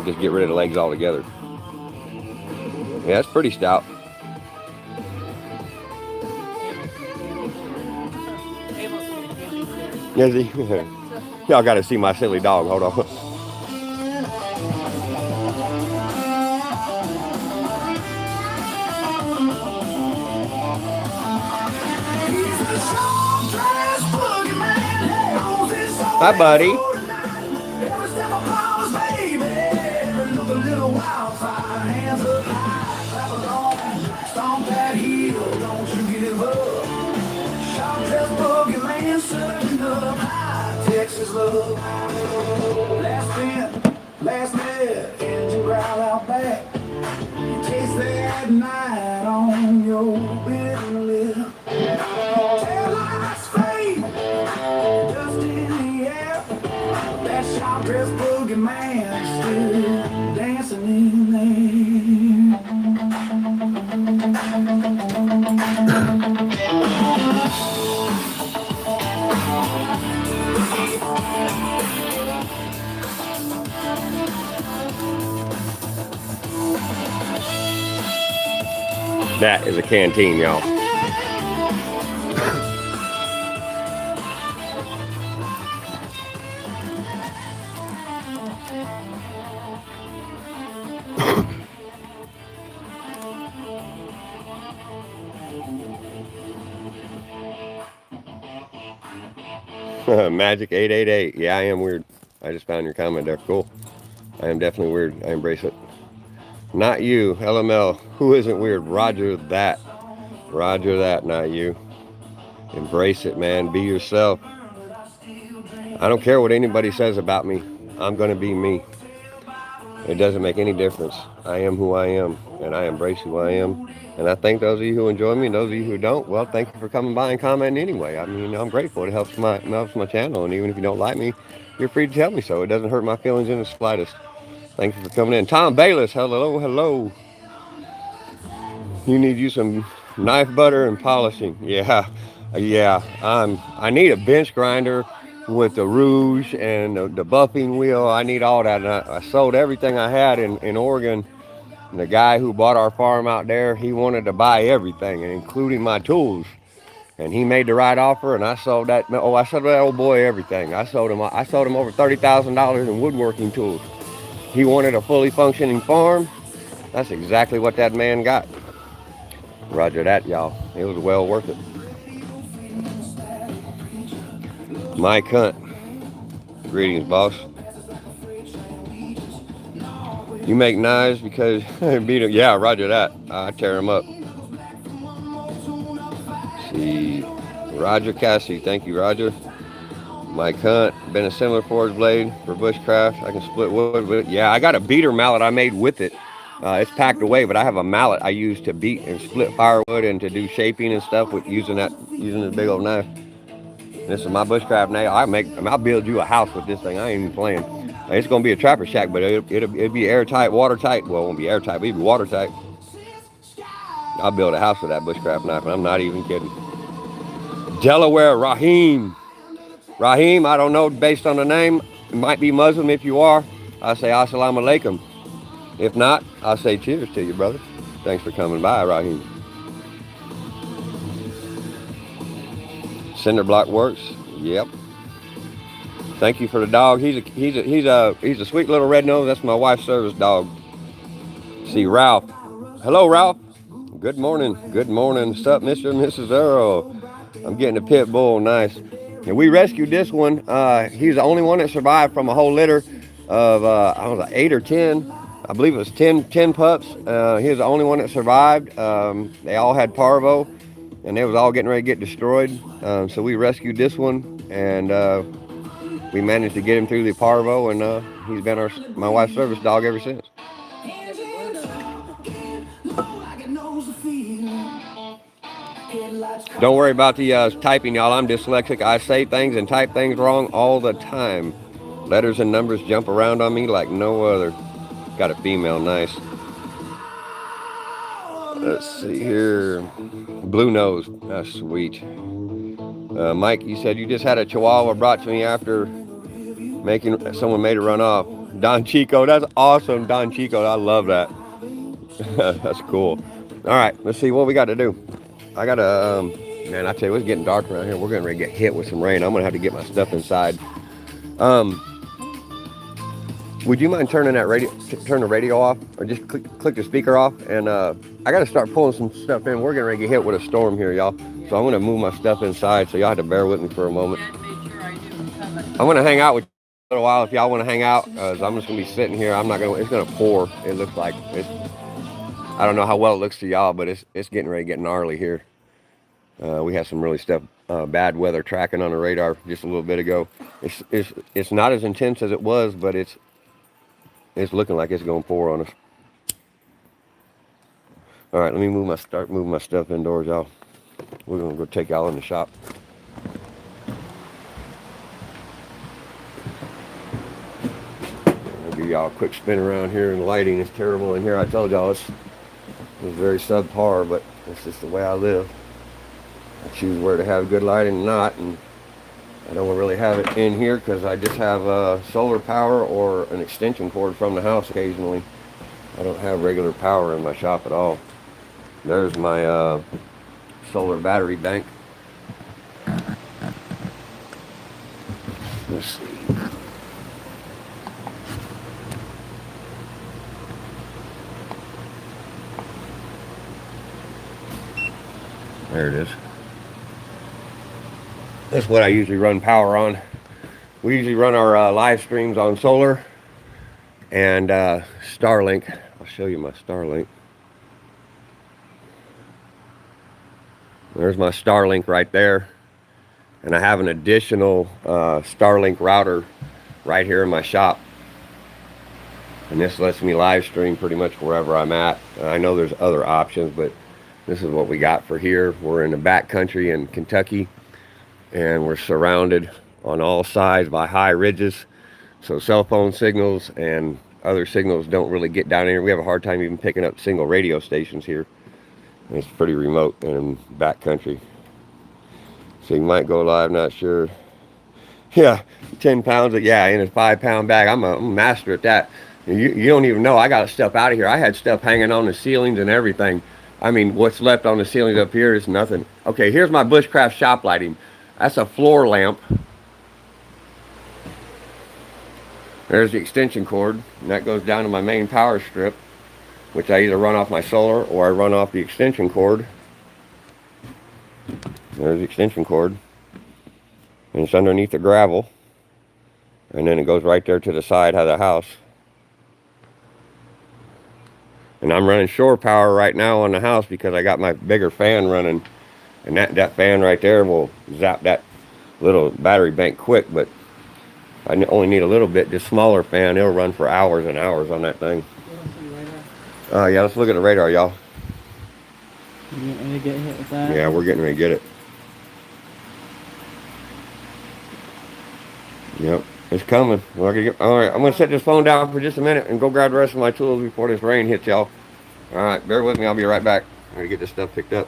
Just get rid of the legs altogether. Yeah, it's pretty stout. Is he? Y'all got to see my silly dog. Hold on. Hi, buddy.
Texas love. Last minute, engine growl out back. You taste that night on your bitter lip. Taillights fade, dust in the air. That sharp-dressed boogeyman still dancing in
That is a canteen, y'all. Magic 888. Yeah, I am weird. I just found your comment there. Cool. I am definitely weird. I embrace it. Not you, LML. Who isn't weird? Roger that. Roger that, not you. Embrace it, man. Be yourself. I don't care what anybody says about me. I'm going to be me. It doesn't make any difference. I am who I am, and I embrace who I am. And I thank those of you who enjoy me, and those of you who don't, well, thank you for coming by and commenting anyway. I mean, I'm grateful. It helps my channel, and even if you don't like me, you're free to tell me so. It doesn't hurt my feelings in the slightest. Thank you for coming in. Tom Bayless, hello. You need you some knife butter and polishing. Yeah. I need a bench grinder with the rouge and the buffing wheel. I need all that. And I sold everything I had in Oregon And the guy who bought our farm out there, he wanted to buy everything, including my tools. And he made the right offer, and I sold that. Oh, I sold that old boy everything. I sold him over $30,000 in woodworking tools. He wanted a fully functioning farm. That's exactly what that man got. Roger that, y'all. It was well worth it. Mike Hunt. Greetings, boss. You make knives because beat them. Yeah, Roger that. I tear them up. See, Roger Cassie. Thank you, Roger. Mike Hunt. Been a similar forged blade for bushcraft. I can split wood with it. Yeah, I got a beater mallet I made with it. It's packed away, but I have a mallet I use to beat and split firewood and to do shaping and stuff with using this big old knife. This is my bushcraft nail. I'll build you a house with this thing. I ain't even playing. It's gonna be a trapper shack, but it'll be airtight, watertight. Well, it won't be airtight, but it'll be watertight. I'll build a house with that bushcraft knife, and I'm not even kidding. Delaware, Raheem. Raheem, I don't know, based on the name, it might be Muslim. If you are, I say assalamu alaikum. If not, I'll say cheers to you, brother. Thanks for coming by, Raheem. Cinder block works. Yep. Thank you for the dog. He's a sweet little red nose. That's my wife's service dog. See Ralph. Hello, Ralph. Good morning. Good morning. What's up, Mr. and Mrs. Earl? I'm getting a pit bull. Nice. And we rescued this one. He's the only one that survived from a whole litter of I don't know, 8 or 10. I believe it was 10 pups. He was the only one that survived. They all had parvo, and they was all getting ready to get destroyed. So we rescued this one, and we managed to get him through the parvo, and he's been my wife's service dog ever since. Don't worry about the typing, y'all. I'm dyslexic. I say things and type things wrong all the time. Letters and numbers jump around on me like no other. Got a female, nice. Let's see here. Blue nose, that's sweet. Mike, you said you just had a Chihuahua brought to me after someone made it run off. Don Chico, that's awesome, Don Chico. I love that. That's cool. All right, let's see what we got to do. I got to, man, I tell you, it's getting dark around here. We're getting ready to get hit with some rain. I'm going to have to get my stuff inside. Would you mind turning turn the radio off, or just click the speaker off? And I got to start pulling some stuff in. We're getting ready to get hit with a storm here, y'all. So I'm going to move my stuff inside, so y'all have to bear with me for a moment. I'm going to hang out with you a little while if y'all want to hang out. I'm just going to be sitting here. It's going to pour. It looks like I don't know how well it looks to y'all, but it's getting ready to get gnarly here. We had some really bad weather tracking on the radar just a little bit ago. It's not as intense as it was, but it's looking like it's going to pour on us. All right, let me start moving my stuff indoors, y'all. We're going to go take y'all in the shop. I'll give y'all a quick spin around here, and the lighting is terrible in here. I told y'all it's very subpar, but it's just the way I live. I choose where to have good lighting and not, and I don't really have it in here because I just have solar power or an extension cord from the house occasionally. I don't have regular power in my shop at all. There's my solar battery bank. Let's see. There it is. That's what I usually run power on. We usually run our live streams on solar and Starlink. I'll show you my Starlink. There's my Starlink right there. And I have an additional Starlink router right here in my shop. And this lets me live stream pretty much wherever I'm at. I know there's other options, but this is what we got for here. We're in the back country in Kentucky, and we're surrounded on all sides by high ridges. So cell phone signals and other signals don't really get down here. We have a hard time even picking up single radio stations here. And it's pretty remote and back country. So you might go live, not sure. Yeah, 10 pounds, yeah, in a 5-pound bag. I'm a master at that. You don't even know. I got stuff out of here. I had stuff hanging on the ceilings and everything. I mean, what's left on the ceilings up here is nothing. Okay, here's my Bushcraft shop lighting. That's a floor lamp. There's the extension cord, and that goes down to my main power strip, which I either run off my solar or I run off the extension cord. There's the extension cord. And it's underneath the gravel. And then it goes right there to the side of the house. And I'm running shore power right now on the house because I got my bigger fan running. And that fan right there will zap that little battery bank quick. But I only need a little bit. This smaller fan, it'll run for hours and hours on that thing. Yeah, let's look at the radar, y'all.
You getting ready to get hit with that?
Yeah, we're getting ready to get it. Yep, it's coming. All right, I'm going to set this phone down for just a minute and go grab the rest of my tools before this rain hits, y'all. All right, bear with me. I'll be right back. I'm going to get this stuff picked up.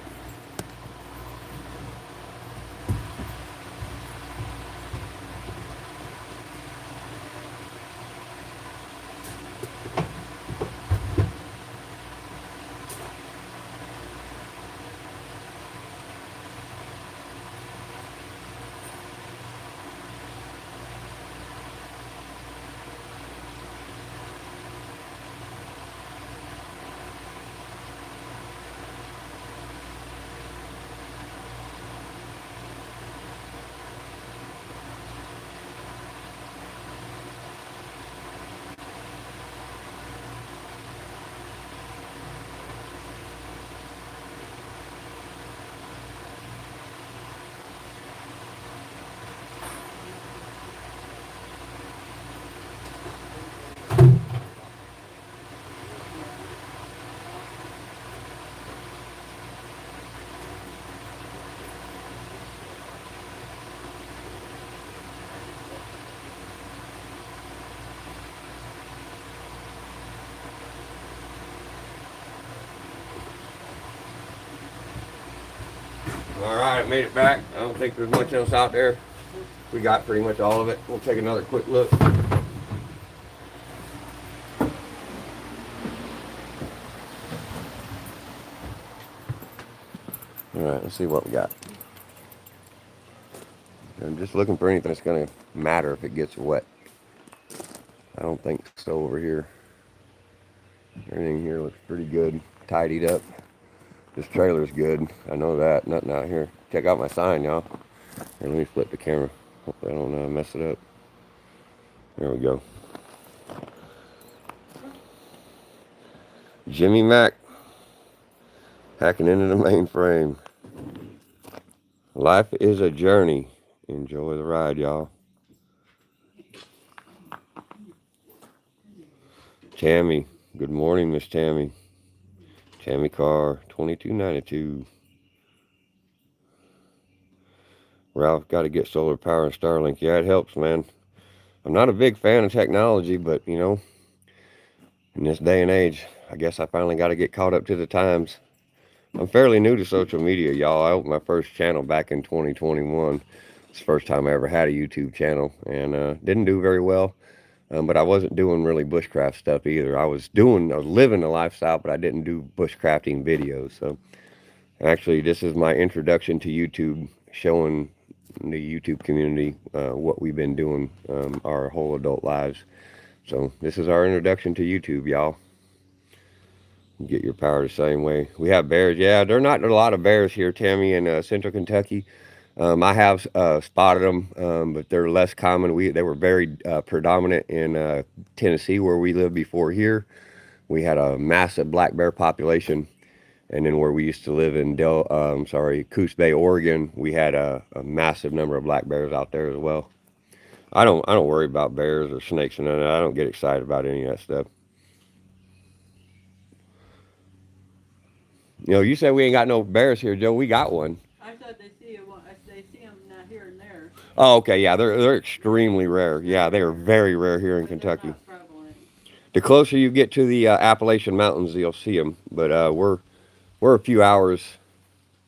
All right, I made it back. I don't think there's much else out there. We got pretty much all of it. We'll take another quick look. All right, let's see what we got. I'm just looking for anything that's going to matter if it gets wet. I don't think so over here. Everything here looks pretty good, tidied up. This trailer's good. I know that. Nothing out here. Check out my sign, y'all. Here, let me flip the camera. Hopefully I don't mess it up. There we go. Jimmy Mac hacking into the mainframe. Life is a journey. Enjoy the ride, y'all. Tammy. Good morning, Miss Tammy. Tammy Carr, 2292. Ralph, got to get solar power and Starlink. Yeah, it helps, man. I'm not a big fan of technology, but, you know, in this day and age, I guess I finally got to get caught up to the times. I'm fairly new to social media, y'all. I opened my first channel back in 2021. It's the first time I ever had a YouTube channel, and didn't do very well. But I wasn't doing really bushcraft stuff either. I was living the lifestyle, but I didn't do bushcrafting videos. So actually, this is my introduction to YouTube, showing the YouTube community what we've been doing our whole adult lives. So this is our introduction to YouTube, y'all. Get your power the same way. We have bears. Yeah, there are not a lot of bears here, Tammy, in central Kentucky. I have spotted them, but they're less common. They were very predominant in Tennessee, where we lived before here. We had a massive black bear population. And then where we used to live in Coos Bay, Oregon, we had a massive number of black bears out there as well. I don't worry about bears or snakes and none of that. I don't get excited about any of that stuff. You know, you said we ain't got no bears here, Joe. We got one.
I said they see them not here and there.
Oh, okay, yeah, they're extremely rare. Yeah, they are very rare here in Kentucky. The closer you get to the Appalachian Mountains, you'll see them. But we're a few hours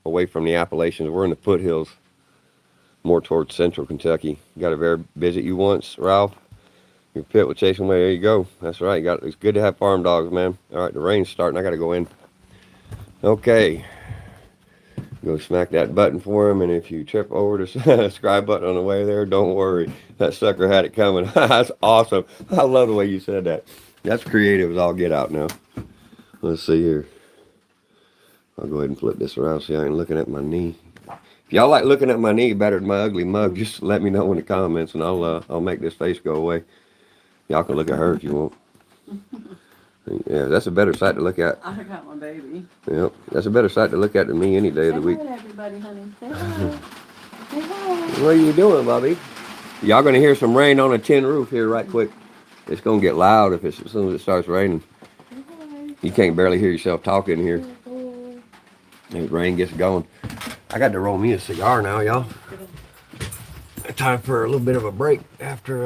away from the Appalachians. We're in the foothills, more towards central Kentucky. Got a bear visit you once, Ralph? Your pit will chase them away. There you go. That's right. It's good to have farm dogs, man. All right, the rain's starting. I got to go in. Okay. Go smack that button for him, and if you trip over the subscribe button on the way there, don't worry. That sucker had it coming. That's awesome. I love the way you said that. That's creative as all get out now. Let's see here. I'll go ahead and flip this around so I ain't looking at my knee. If y'all like looking at my knee better than my ugly mug, just let me know in the comments, and I'll make this face go away. Y'all can look at her if you want. Yeah, that's a better sight to look at.
I got my baby.
Yep, that's a better sight to look at than me any day of the week.
Say hi to everybody, honey. Say hi. Say hi.
What are you doing, Bobby? Y'all gonna hear some rain on a tin roof here right quick. It's gonna get loud as soon as it starts raining. You can't barely hear yourself talking here. The rain gets going. I got to roll me a cigar now, y'all. Time for a little bit of a break after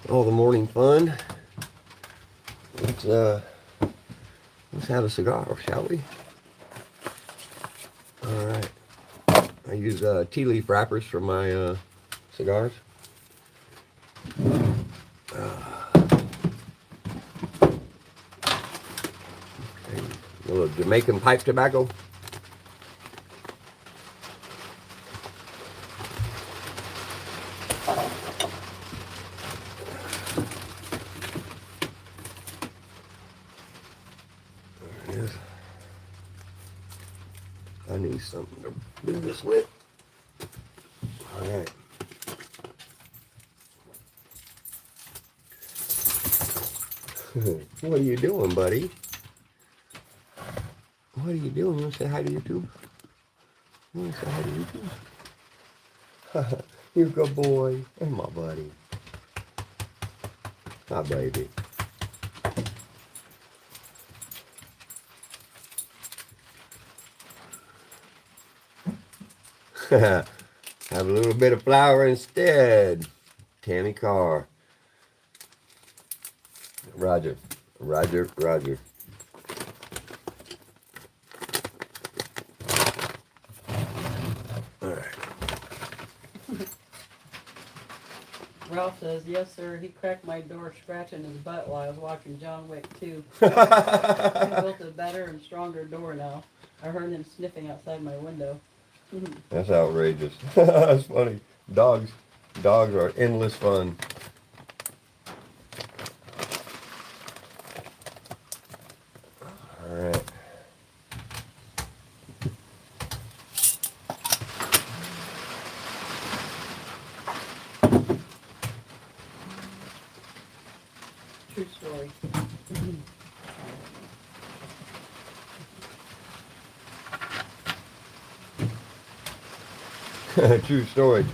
all the morning fun. Let's have a cigar, shall we? All right. I use tea leaf wrappers for my cigars. Okay. A little Jamaican pipe tobacco. There it is. I need something to do this with. All right. What are you doing, buddy? What are you doing? You want to say hi to YouTube? You want to say hi to YouTube? You good boy. Hey, my buddy. My baby. Have a little bit of flour instead. Tammy Carr. Roger. Roger, Roger. All right.
Ralph says, yes, sir. He cracked my door scratching his butt while I was watching John Wick 2. He built a better and stronger door now. I heard him sniffing outside my window.
That's outrageous. That's funny. Dogs are endless fun. All right.
True story.
True story.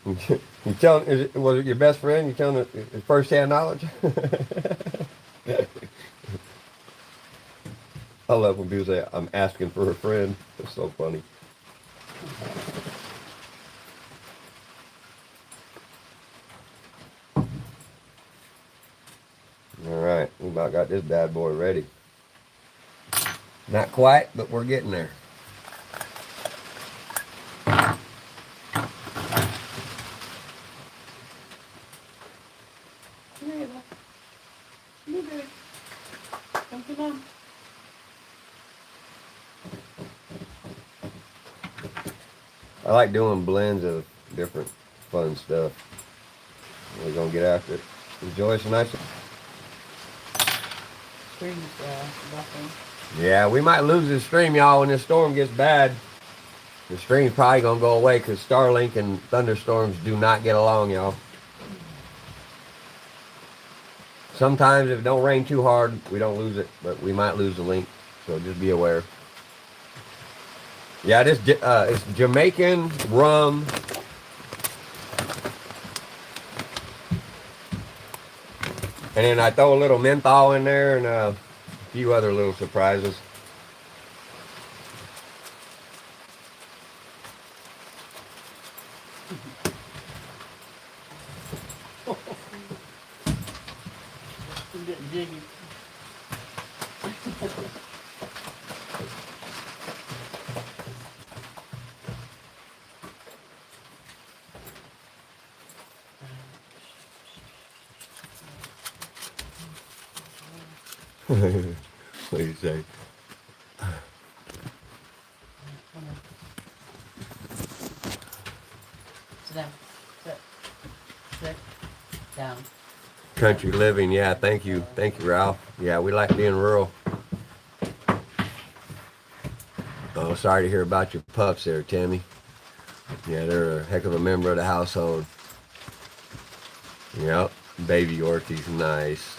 You telling? Was it your best friend? You telling it first-hand knowledge? I love when people say, "I'm asking for a friend." It's so funny. All right, we about got this bad boy ready. Not quite, but we're getting there. I like doing blends of different fun stuff. We're gonna get after it. Enjoy some nice.
Stream's buffing.
Yeah, we might lose this stream, y'all, when this storm gets bad. The stream's probably gonna go away because Starlink and thunderstorms do not get along, y'all. Sometimes if it don't rain too hard, we don't lose it, but we might lose the link. So just be aware. Yeah, it's Jamaican rum. And then I throw a little menthol in there and a few other little surprises.
I'm getting jiggy.
What do you say?
Come on. Sit down. Sit. Sit. Down.
Country living, yeah, thank you, Ralph. Yeah, we like being rural. Oh, sorry to hear about your pups there, Tammy. Yeah, they're a heck of a member of the household. Yep, baby Yorkie's nice.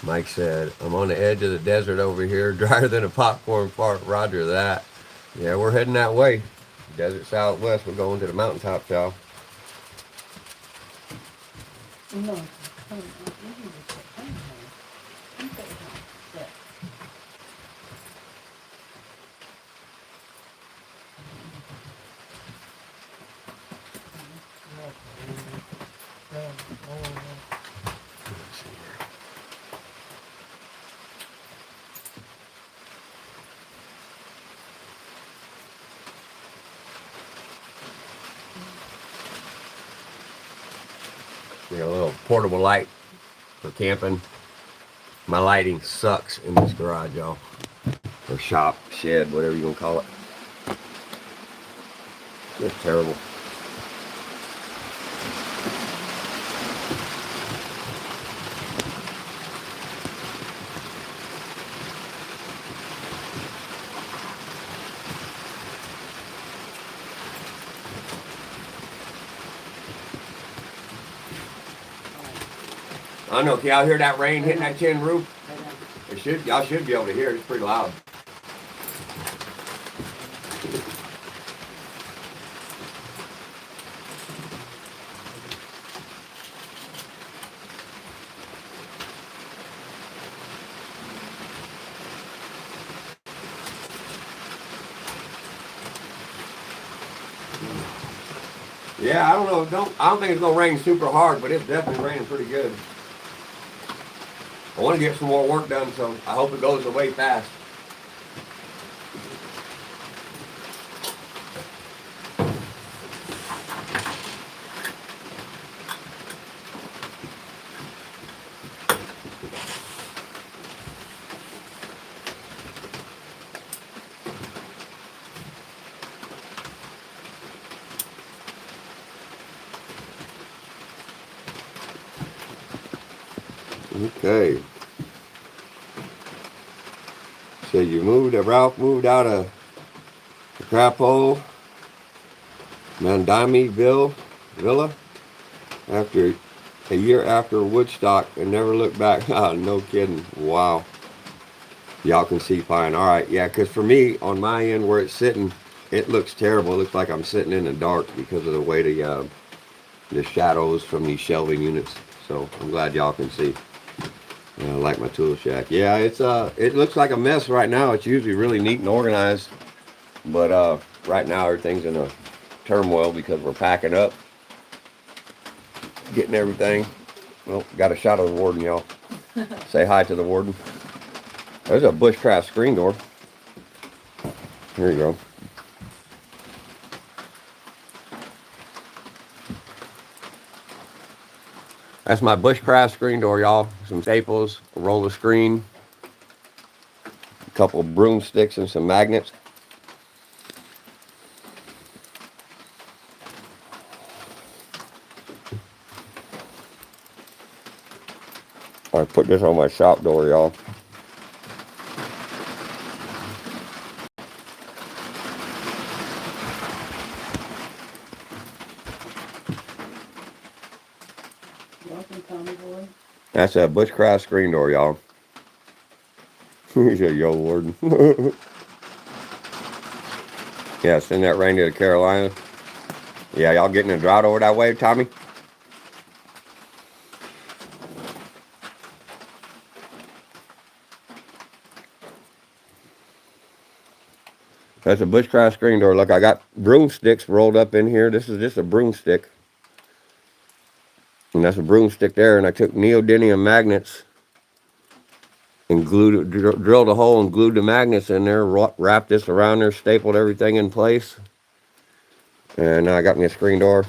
Mike said, I'm on the edge of the desert over here, drier than a popcorn fart. Roger that. Yeah, we're heading that way. Desert Southwest, we're going to the mountaintop, y'all.
No. Come on. You can just sit. Come on. Come sit down. Sit.
You know, a little portable light for camping. My lighting sucks in this garage, y'all. Or shop, shed, whatever you gonna call it. It's terrible. I don't know, can y'all hear that rain hitting that tin roof? Y'all should be able to hear it. It's pretty loud. Yeah, I don't know. I don't think it's gonna rain super hard, but it's definitely raining pretty good. I want to get some more work done, so I hope it goes away fast. Okay. So Ralph moved out of the crap hole, Mandami Villa, after a year after Woodstock and never looked back. Oh, no kidding. Wow. Y'all can see fine. All right. Yeah, because for me, on my end where it's sitting, it looks terrible. It looks like I'm sitting in the dark because of the way the shadows from these shelving units. So I'm glad y'all can see. I like my tool shack. Yeah, it looks like a mess right now. It's usually really neat and organized, but right now everything's in a turmoil because we're packing up, getting everything. Well, got a shot of the warden, y'all. Say hi to the warden. There's a Bushcraft screen door. Here you go. That's my Bushcraft screen door, y'all. Some staples, a roll of screen, a couple of broomsticks, and some magnets. I put this on my shop door, y'all.
Welcome, Tommy boy.
That's a Bushcraft screen door, y'all. He said, yo, warden. Yeah, send that rain to the Carolinas. Yeah, y'all getting a drought over that way, Tommy? That's a Bushcraft screen door. Look, I got broomsticks rolled up in here. This is just a broomstick. And that's a broomstick there. And I took neodymium magnets and drilled a hole and glued the magnets in there, wrapped this around there, stapled everything in place. And now I got me a screen door.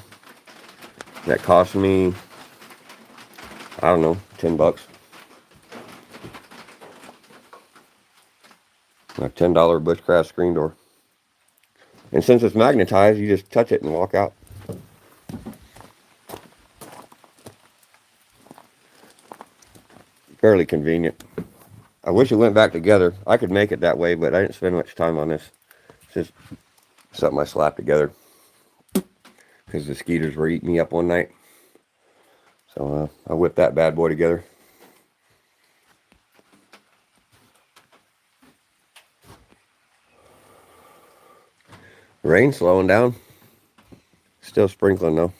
That cost me I don't know, $10. A $10 Bushcraft screen door. And since it's magnetized, you just touch it and walk out. Fairly convenient. I wish it went back together. I could make it that way, but I didn't spend much time on this. It's just something I slapped together because the skeeters were eating me up one night. So I whipped that bad boy together. Rain slowing down. Still sprinkling though,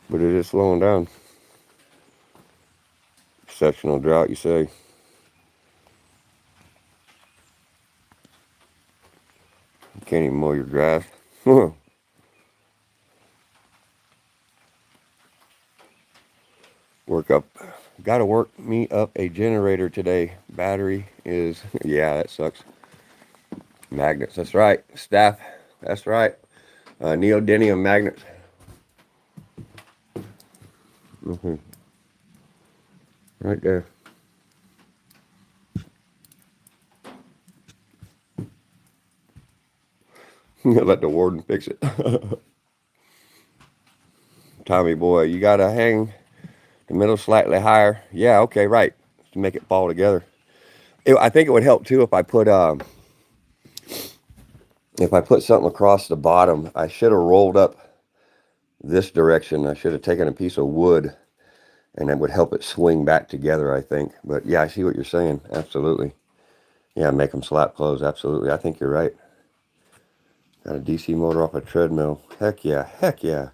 but it is slowing down. Exceptional drought, you say? You can't even mow your grass. Gotta work me up a generator today. Battery is, yeah, that sucks. Magnets, that's right. Staff, that's right. Neodymium magnets. Right there. Let the warden fix it. Tommy boy, you gotta hang the middle slightly higher. Yeah, okay, right. To make it fall together. I think it would help too if I put something across the bottom. I should have rolled up this direction. I should have taken a piece of wood, and that would help it swing back together, I think. But yeah, I see what you're saying. Absolutely. Yeah, make them slap close. Absolutely. I think you're right. Got a DC motor off a treadmill. Heck yeah. Heck yeah.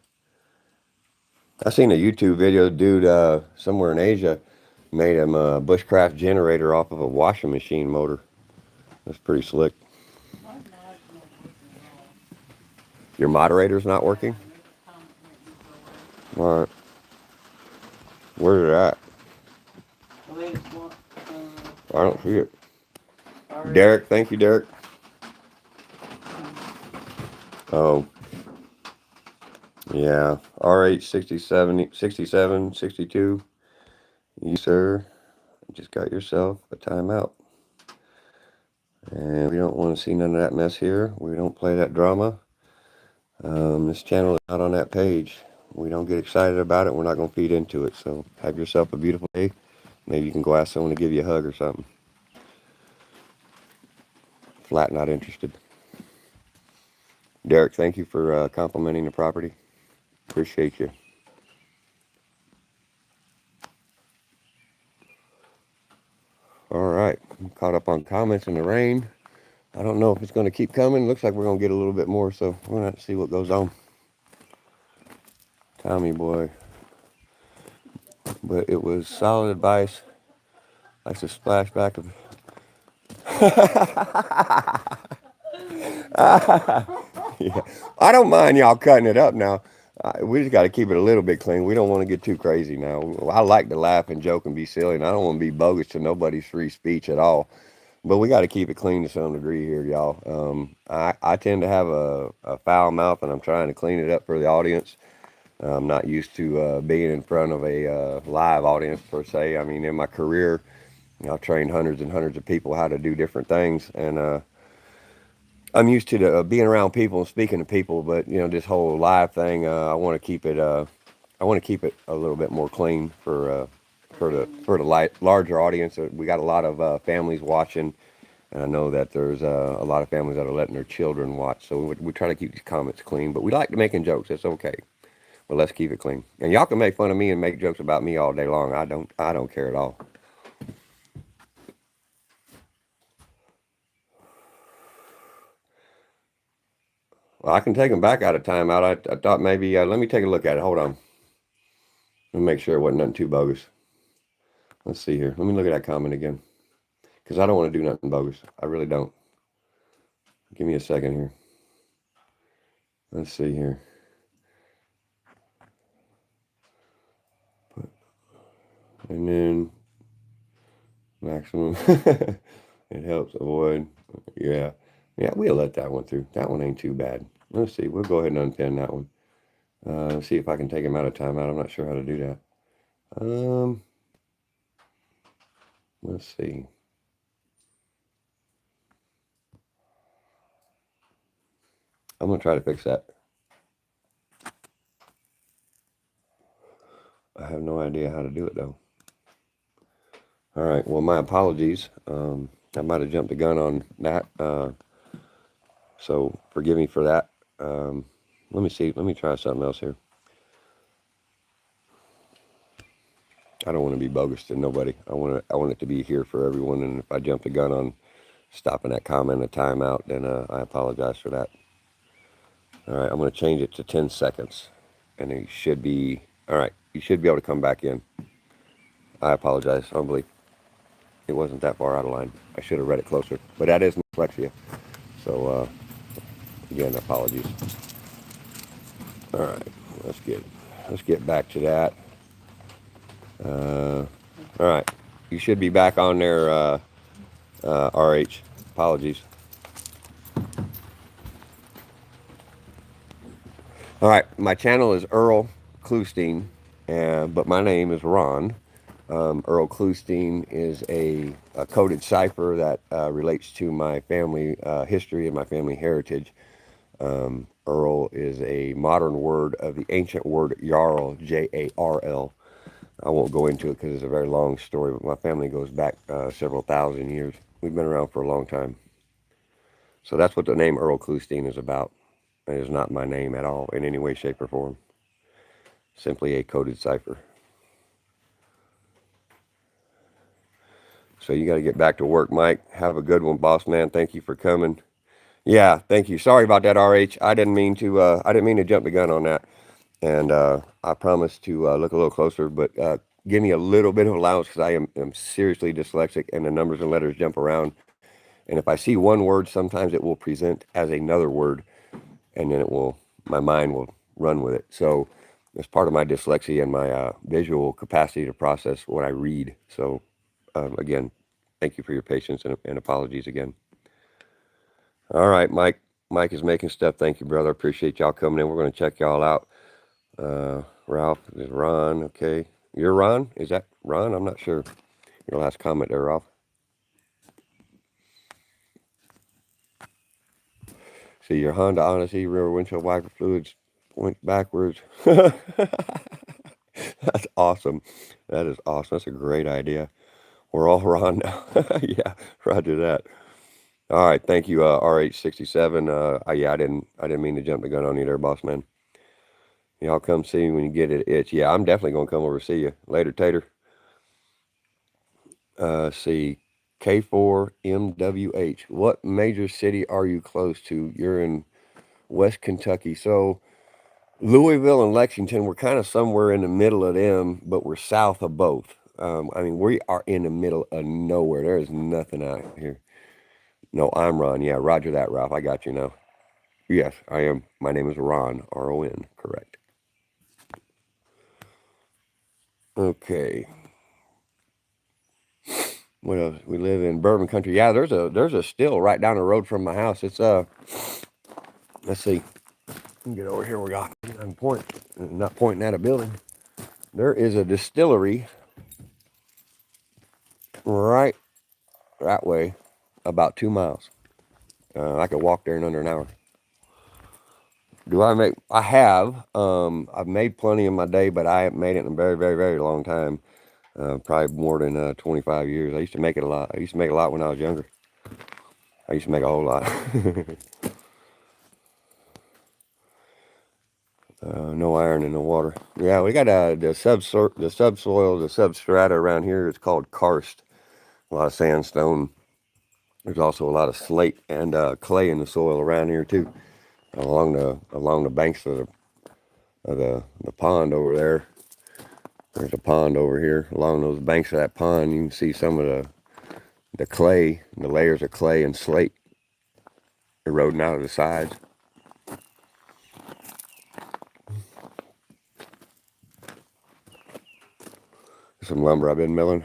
I seen a YouTube video, dude, somewhere in Asia made him a Bushcraft generator off of a washing machine motor. That's pretty slick. Your moderator's not working? All right. Where's it at? I don't see it. Derek, thank you, Derek. Oh. Yeah. RH 67, 67, 62. You, sir, just got yourself a timeout. And we don't want to see none of that mess here. We don't play that drama. This channel is not on that page. We don't get excited about it. We're not going to feed into it. So have yourself a beautiful day. Maybe you can go ask someone to give you a hug or something. Flat not interested. Derek, thank you for complimenting the property. Appreciate you. All right. I'm caught up on comments in the rain. I don't know if it's going to keep coming. Looks like we're going to get a little bit more, so we're going to have to see what goes on. Tommy boy. But it was solid advice. Likes to splash back of... Yeah. I don't mind y'all cutting it up now. We just got to keep it a little bit clean. We don't want to get too crazy now. I like to laugh and joke and be silly, and I don't want to be bogus to nobody's free speech at all. But we got to keep it clean to some degree here, y'all. I tend to have a foul mouth, and I'm trying to clean it up for the audience. I'm not used to being in front of a live audience, per se. I mean, in my career, I've trained hundreds and hundreds of people how to do different things, and I'm used to being around people and speaking to people. But you know, this whole live thing, I want to keep it. I want to keep it a little bit more clean for the larger audience. We got a lot of families watching, and I know that there's a lot of families that are letting their children watch. So we try to keep these comments clean, but we like to making jokes. It's okay, but let's keep it clean. And y'all can make fun of me and make jokes about me all day long. I don't care at all. Well, I can take them back out of timeout. I thought maybe, let me take a look at it. Hold on. Let me make sure it wasn't nothing too bogus. Let's see here. Let me look at that comment again. Because I don't want to do nothing bogus. I really don't. Give me a second here. Let's see here. And then maximum. It helps avoid. Yeah. Yeah, we'll let that one through. That one ain't too bad. Let's see. We'll go ahead and unpin that one. See if I can take him out of timeout. I'm not sure how to do that. Let's see. I'm gonna try to fix that. I have no idea how to do it though. All right. Well, my apologies. I might have jumped the gun on that. So forgive me for that. Let me see. Let me try something else here. I don't want to be bogus to nobody. I want it to be here for everyone. And if I jump the gun on stopping that comment a timeout, then I apologize for that. All right. I'm going to change it to 10 seconds, and it should be all right. You should be able to come back in. I apologize humbly. It wasn't that far out of line. I should have read it closer, but that is dyslexia. So again, apologies. All right, let's get back to that. All right, you should be back on there, RH. Apologies. All right, my channel is Earl Klustein, but my name is Ron. Earl Klustein is a coded cipher that relates to my family history and my family heritage. Earl is a modern word of the ancient word Jarl, Jarl. I won't go into it because it's a very long story, but my family goes back several thousand years. We've been around for a long time. So that's what the name Earl Klustein is about. It is not my name at all in any way, shape, or form. Simply a coded cipher. So you got to get back to work, Mike. Have a good one, boss man. Thank you for coming. Yeah, thank you. Sorry about that, RH. I didn't mean to jump the gun on that. And I promise to look a little closer, but give me a little bit of allowance because I am seriously dyslexic and the numbers and letters jump around. And if I see one word, sometimes it will present as another word, and then my mind will run with it. So it's part of my dyslexia and my visual capacity to process what I read. So again, thank you for your patience and apologies again. All right, Mike. Mike is making stuff. Thank you, brother. Appreciate y'all coming in. We're going to check y'all out. Ralph is Ron. Okay. You're Ron? Is that Ron? I'm not sure. Your last comment there, Ralph. See, your Honda Odyssey rear windshield wiper fluids point backwards. That's awesome. That is awesome. That's a great idea. We're all Ron now. Yeah, roger that. All right. Thank you, RH67. Yeah, I didn't mean to jump the gun on you there, boss man. Y'all come see me when you get it itch. Yeah, I'm definitely going to come over to see you. Later, Tater. See, K4MWH. What major city are you close to? You're in West Kentucky. So Louisville and Lexington, we're kind of somewhere in the middle of them, but we're south of both. I mean, we are in the middle of nowhere. There is nothing out here. No, I'm Ron. Yeah, roger that, Ralph. I got you now. Yes, I am. My name is Ron, R-O-N. Correct. Okay. What else? We live in Bourbon Country. Yeah, there's a still right down the road from my house. It's let's see. Get over here. I'm not pointing at a building. There is a distillery right that way, about 2 miles. I could walk there in under an hour. Do I make? I have. I've made plenty in my day, but I haven't made it in a very, very, very long time. Probably more than 25 years. I used to make it a lot. I used to make a lot when I was younger. I used to make a whole lot. No iron in the water. Yeah, we got the subsoil, the substrata around here is called karst. A lot of sandstone. There's also a lot of slate and clay in the soil around here too, along the banks of the pond over there. There's a pond over here. Along those banks of that pond, you can see some of the clay, the layers of clay and slate eroding out of the sides. Some lumber I've been milling.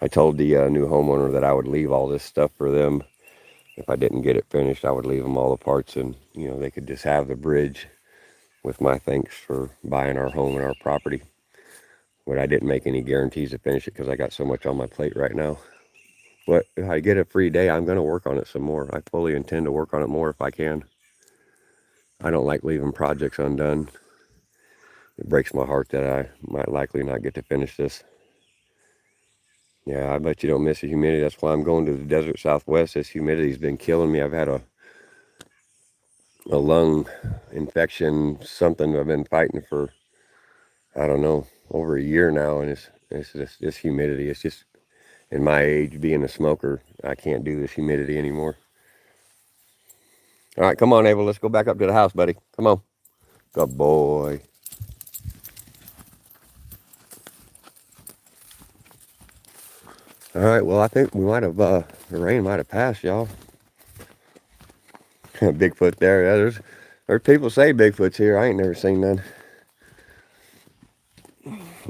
I told the new homeowner that I would leave all this stuff for them. If I didn't get it finished, I would leave them all the parts, and you know, they could just have the bridge with my thanks for buying our home and our property. But I didn't make any guarantees to finish it because I got so much on my plate right now. But if I get a free day, I'm going to work on it some more. I fully intend to work on it more if I can. I don't like leaving projects undone. It breaks my heart that I might likely not get to finish this. Yeah, I bet you don't miss the humidity. That's why I'm going to the desert Southwest. This humidity's been killing me. I've had a lung infection, something I've been fighting for, I don't know, over a year now. And it's just this humidity. It's just, in my age, being a smoker, I can't do this humidity anymore. All right, come on, Abel. Let's go back up to the house, buddy. Come on. Good boy. All right, well, I think we might have, the rain might have passed, y'all. Bigfoot there. Yeah, there's people say Bigfoot's here. I ain't never seen none.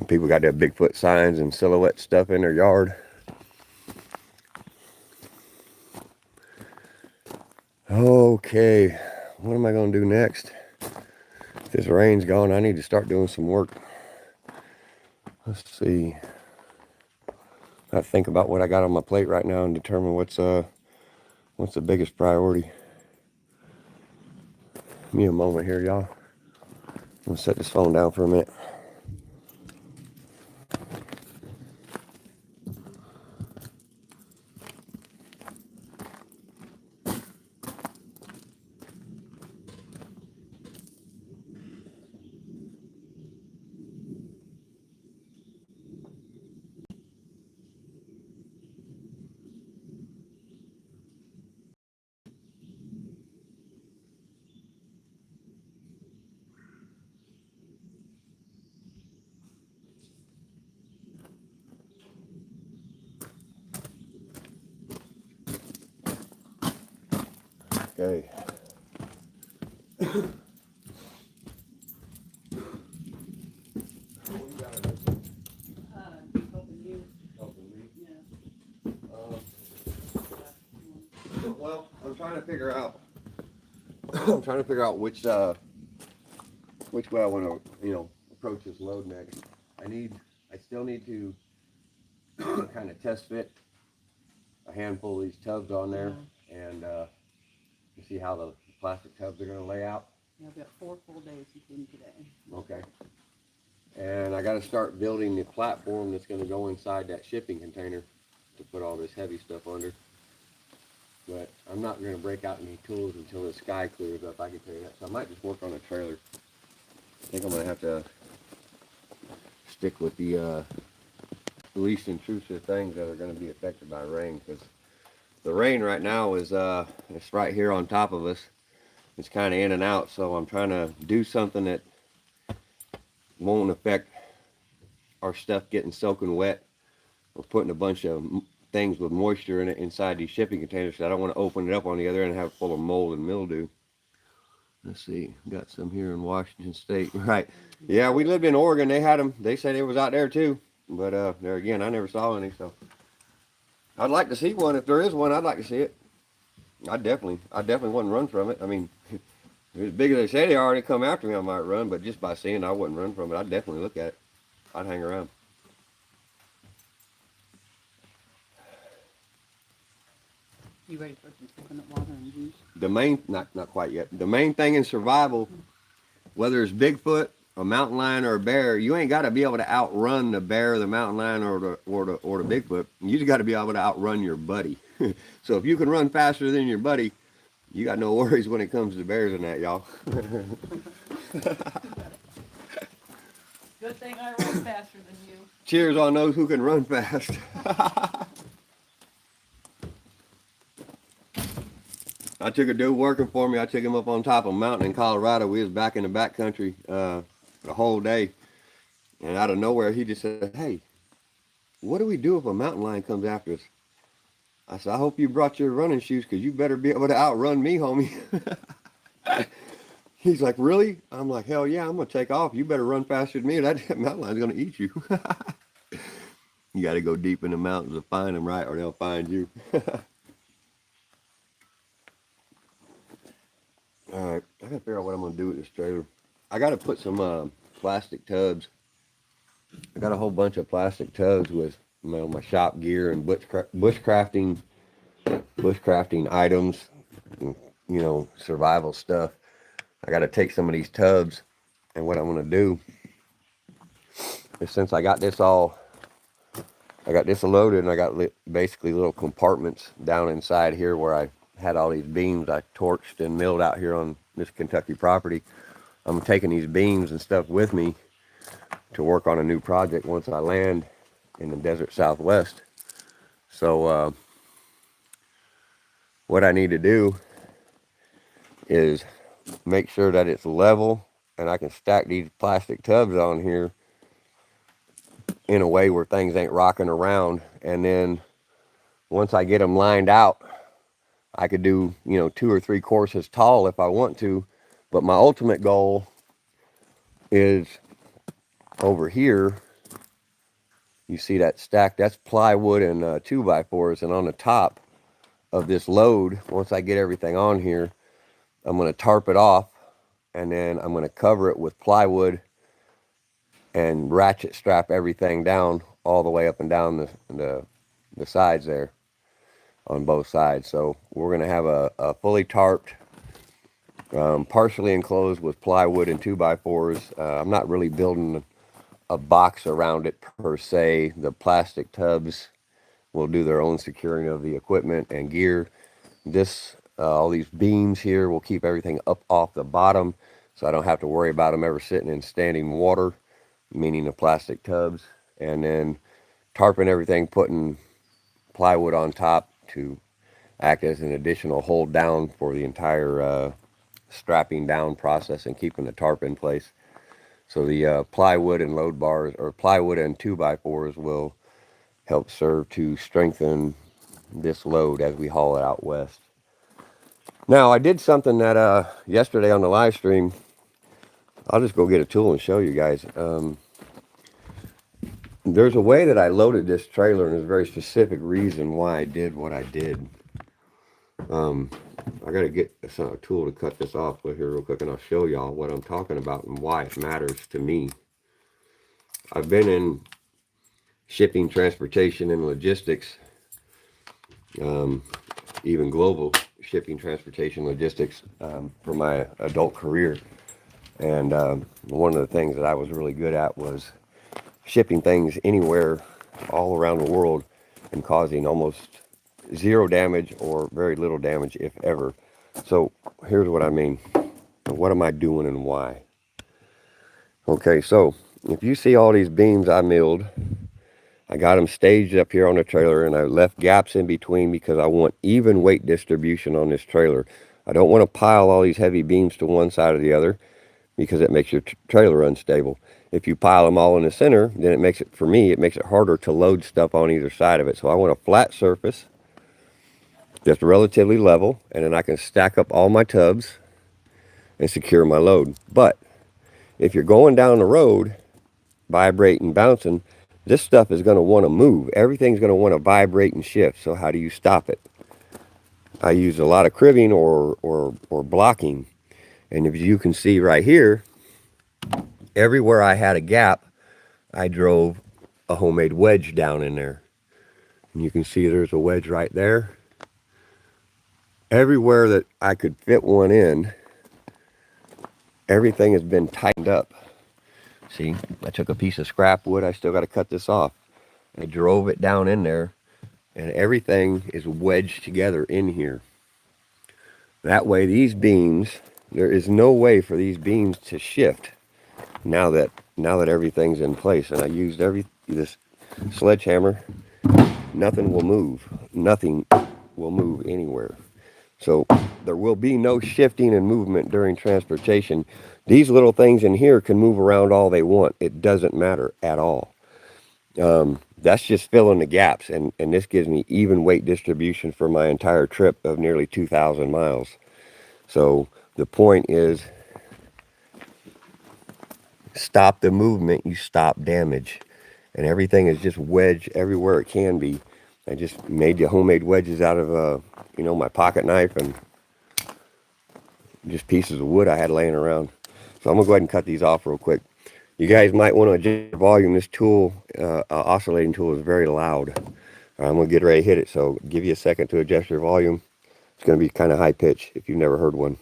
People got their Bigfoot signs and silhouette stuff in their yard. Okay, what am I going to do next? If this rain's gone, I need to start doing some work. Let's see. I think about what I got on my plate right now and determine what's the biggest priority. Give me a moment here, y'all. I'm gonna set this phone down for a minute. Okay. Well, I'm trying to figure out. I'm trying to figure out which way I want to, approach this load next. I still need to kind of test fit a handful of these tubs on there, and see how the plastic tubs are going to lay out.
Yeah, I've got 4 full days including today.
Okay. And I got to start building the platform that's going to go inside that shipping container to put all this heavy stuff under. But I'm not going to break out any tools until the sky clears up, I can tell you that. So I might just work on a trailer. I think I'm going to have to stick with the least intrusive things that are going to be affected by rain, because the rain right now is it's right here on top of us. It's kind of in and out, so I'm trying to do something that won't affect our stuff getting soaking wet. We're putting a bunch of things with moisture in it inside these shipping containers, so I don't want to open it up on the other end and have it full of mold and mildew. Let's see, got some here in Washington State. Right. Yeah, we lived in Oregon. They had them. They said it was out there too. But there again, I never saw any, so I'd like to see one. If there is one, I'd like to see it. I definitely wouldn't run from it. I mean, if it's as big as they say they are, they come after me, I might run, but just by seeing it, I wouldn't run from it. I'd definitely look at it. I'd hang around.
You ready for some coconut water and juice?
The main, not quite yet. The main thing in survival, whether it's Bigfoot, a mountain lion, or a bear, you ain't got to be able to outrun the bear, the mountain lion, or the Bigfoot. You just got to be able to outrun your buddy. So if you can run faster than your buddy, you got no worries when it comes to bears and that, y'all.
Good thing I run faster than you.
Cheers on those who can run fast. I took a dude working for me. I took him up on top of a mountain in Colorado. We was back in the backcountry the whole day. And out of nowhere, he just said, "Hey, what do we do if a mountain lion comes after us?" I said, "I hope you brought your running shoes, because you better be able to outrun me, homie." He's like, "Really?" I'm like, "Hell yeah, I'm going to take off. You better run faster than me. That mountain lion's going to eat you." You got to go deep in the mountains to find them, right? Or they'll find you. All right, I got to figure out what I'm going to do with this trailer. I got to put some plastic tubs. I got a whole bunch of plastic tubs with my shop gear and bushcrafting items, survival stuff. I got to take some of these tubs, and what I'm going to do is, since I got this loaded, and I got basically little compartments down inside here where I had all these beams I torched and milled out here on this Kentucky property. I'm taking these beams and stuff with me to work on a new project once I land in the desert Southwest. So what I need to do is make sure that it's level and I can stack these plastic tubs on here in a way where things ain't rocking around. And then once I get them lined out, I could do 2 or 3 courses tall if I want to. But my ultimate goal is over here. You see that stack, that's plywood and 2x4s, and on the top of this load, once I get everything on here, I'm going to tarp it off, and then I'm going to cover it with plywood and ratchet strap everything down all the way up and down the sides there on both sides. So we're going to have a fully tarped, partially enclosed with plywood and 2x4s. I'm not really building a box around it per se. The plastic tubs will do their own securing of the equipment and gear. All these beams here will keep everything up off the bottom, so I don't have to worry about them ever sitting in standing water, meaning the plastic tubs. And then tarping everything, putting plywood on top to act as an additional hold down for the entire strapping down process and keeping the tarp in place. So the plywood and load bars, or plywood and 2x4s, will help serve to strengthen this load as we haul it out west. Now, I did something that yesterday on the live stream. I'll just go get a tool and show you guys. There's a way that I loaded this trailer, and there's a very specific reason why I did what I did. I got to get a tool to cut this off with here real quick, and I'll show y'all what I'm talking about and why it matters to me. I've been in shipping, transportation, and logistics, even global shipping, transportation, logistics, for my adult career. And one of the things that I was really good at was shipping things anywhere, all around the world, and causing almost zero damage or very little damage, if ever. So here's what I mean. What am I doing and why? Okay, so if you see all these beams I milled, I got them staged up here on the trailer, and I left gaps in between because I want even weight distribution on this trailer. I don't want to pile all these heavy beams to one side or the other, because it makes your trailer unstable. If you pile them all in the center, then it makes it harder to load stuff on either side of it. So I want a flat surface, just relatively level, and then I can stack up all my tubs and secure my load. But if you're going down the road, vibrating, bouncing, this stuff is going to want to move. Everything's going to want to vibrate and shift. So how do you stop it? I use a lot of cribbing or blocking. And if you can see right here, everywhere I had a gap, I drove a homemade wedge down in there. And you can see there's a wedge right there. Everywhere that I could fit one in, everything has been tightened up. See, I took a piece of scrap wood. I still got to cut this off. I drove it down in there, and everything is wedged together in here. That way, these beams, there is no way for these beams to shift now that everything's in place. And I used this sledgehammer. Nothing will move. Nothing will move anywhere. So there will be no shifting and movement during transportation. These little things in here can move around all they want. It doesn't matter at all. That's just filling the gaps, and this gives me even weight distribution for my entire trip of nearly 2,000 miles. So the point is, stop the movement, you stop damage. and everything is just wedged everywhere it can be. I just made the homemade wedges out of, you know, my pocket knife and just pieces of wood I had laying around. So I'm gonna go ahead and cut these off real quick. You guys might want to adjust your volume. This tool, oscillating tool, is very loud. I'm gonna get ready to hit it, so give you a second to adjust your volume. It's gonna be kind of high pitch if you've never heard one.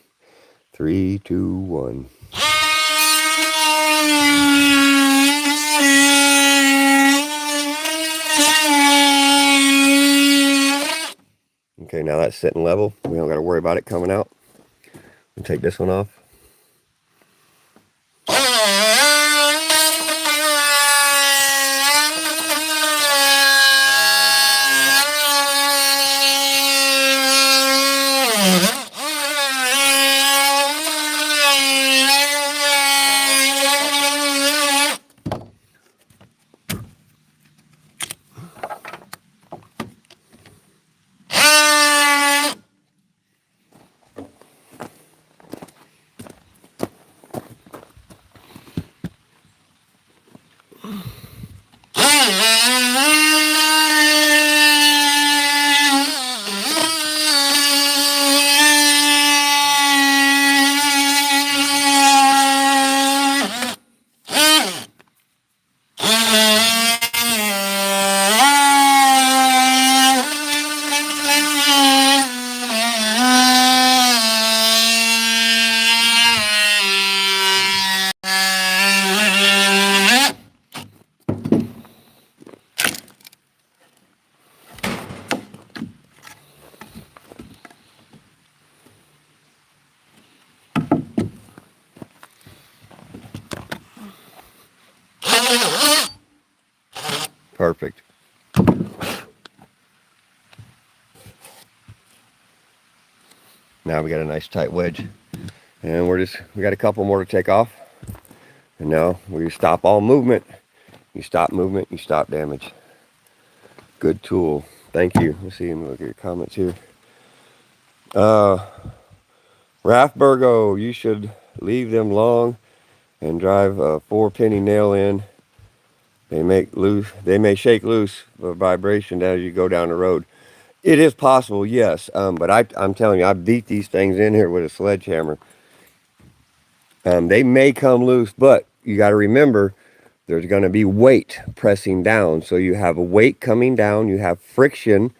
3, 2, 1. Okay, now that's sitting level. We don't got to worry about it coming out. We'll take this one off. Perfect. Now we got a nice tight wedge, and we got a couple more to take off. And now we stop all movement. You stop movement, you stop damage. Good tool. Thank you. Let's see, look at your comments here. Rathburgo, you should leave them long and drive a 4-penny nail in. They may shake loose the vibration as you go down the road. It is possible, yes. But I'm telling you, I beat these things in here with a sledgehammer. They may come loose, but you got to remember there's going to be weight pressing down. So you have a weight coming down, you have friction,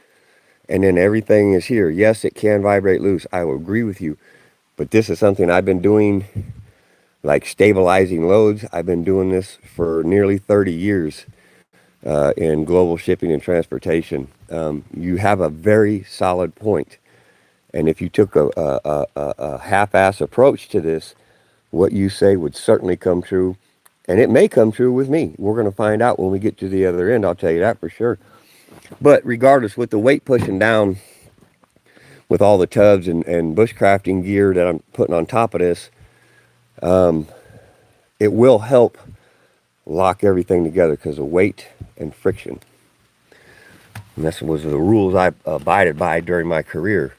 and then everything is here. Yes, it can vibrate loose. I will agree with you. But this is something I've been doing, like stabilizing loads. I've been doing this for nearly 30 years in global shipping and transportation. You have a very solid point. And if you took a half-ass approach to this, what you say would certainly come true. And it may come true with me. We're going to find out when we get to the other end. I'll tell you that for sure. But regardless, with the weight pushing down, with all the tubs and bushcrafting gear that I'm putting on top of this, it will help lock everything together because of weight and friction. And that was the rules I abided by during my career.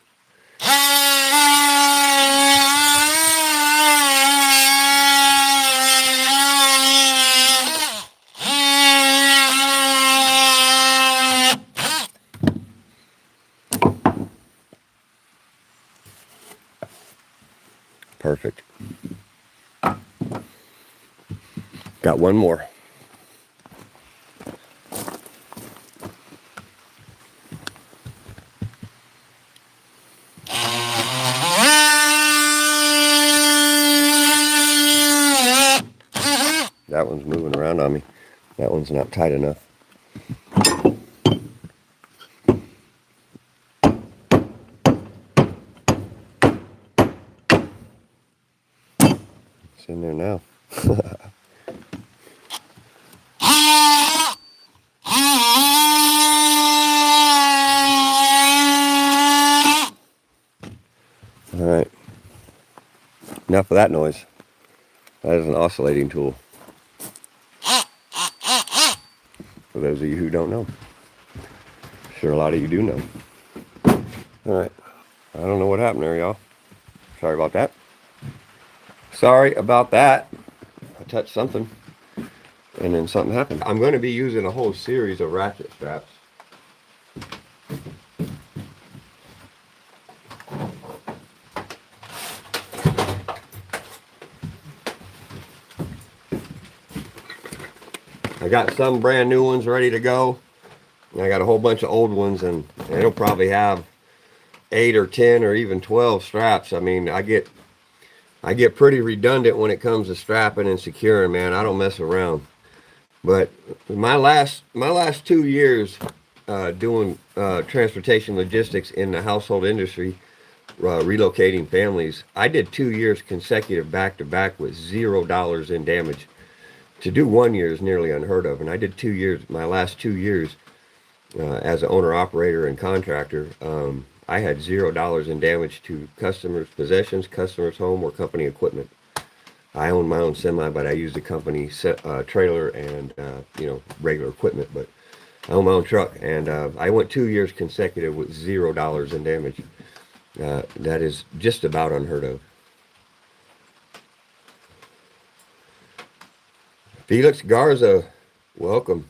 Perfect. Got one more. That one's moving around on me. That one's not tight enough. It's in there now. All right. Enough of that noise. That is an oscillating tool. For those of you who don't know. Sure, a lot of you do know. All right. I don't know what happened there, y'all. Sorry about that. Sorry about that. I touched something. and then something happened. I'm going to be using a whole series of ratchet straps. I got some brand new ones ready to go. I got a whole bunch of old ones, and it'll probably have 8 or 10 or even 12 straps. I mean, I get pretty redundant when it comes to strapping and securing, man. I don't mess around. But my last 2 years doing transportation logistics in the household industry, relocating families, I did 2 years consecutive back to back with $0 in damage. To do 1 year is nearly unheard of, and I did 2 years. My last 2 years as an owner operator and contractor, I had $0 in damage to customers' possessions, customers' home, or company equipment. I own my own semi, but I use the company trailer and regular equipment. But I own my own truck, and I went 2 years consecutive with $0 in damage. That is just about unheard of. Felix Garza, welcome.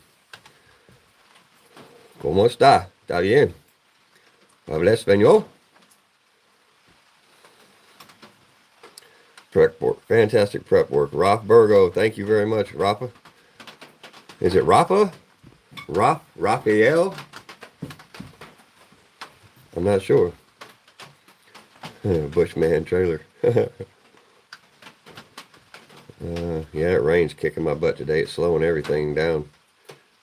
¿Cómo está? ¿Está bien? ¿Habla español? Prep work, fantastic prep work. Raf Burgo, thank you very much, Rafa. Is it Rafa? Raphael? I'm not sure. Bushman trailer. Yeah, it rain's kicking my butt today. It's slowing everything down.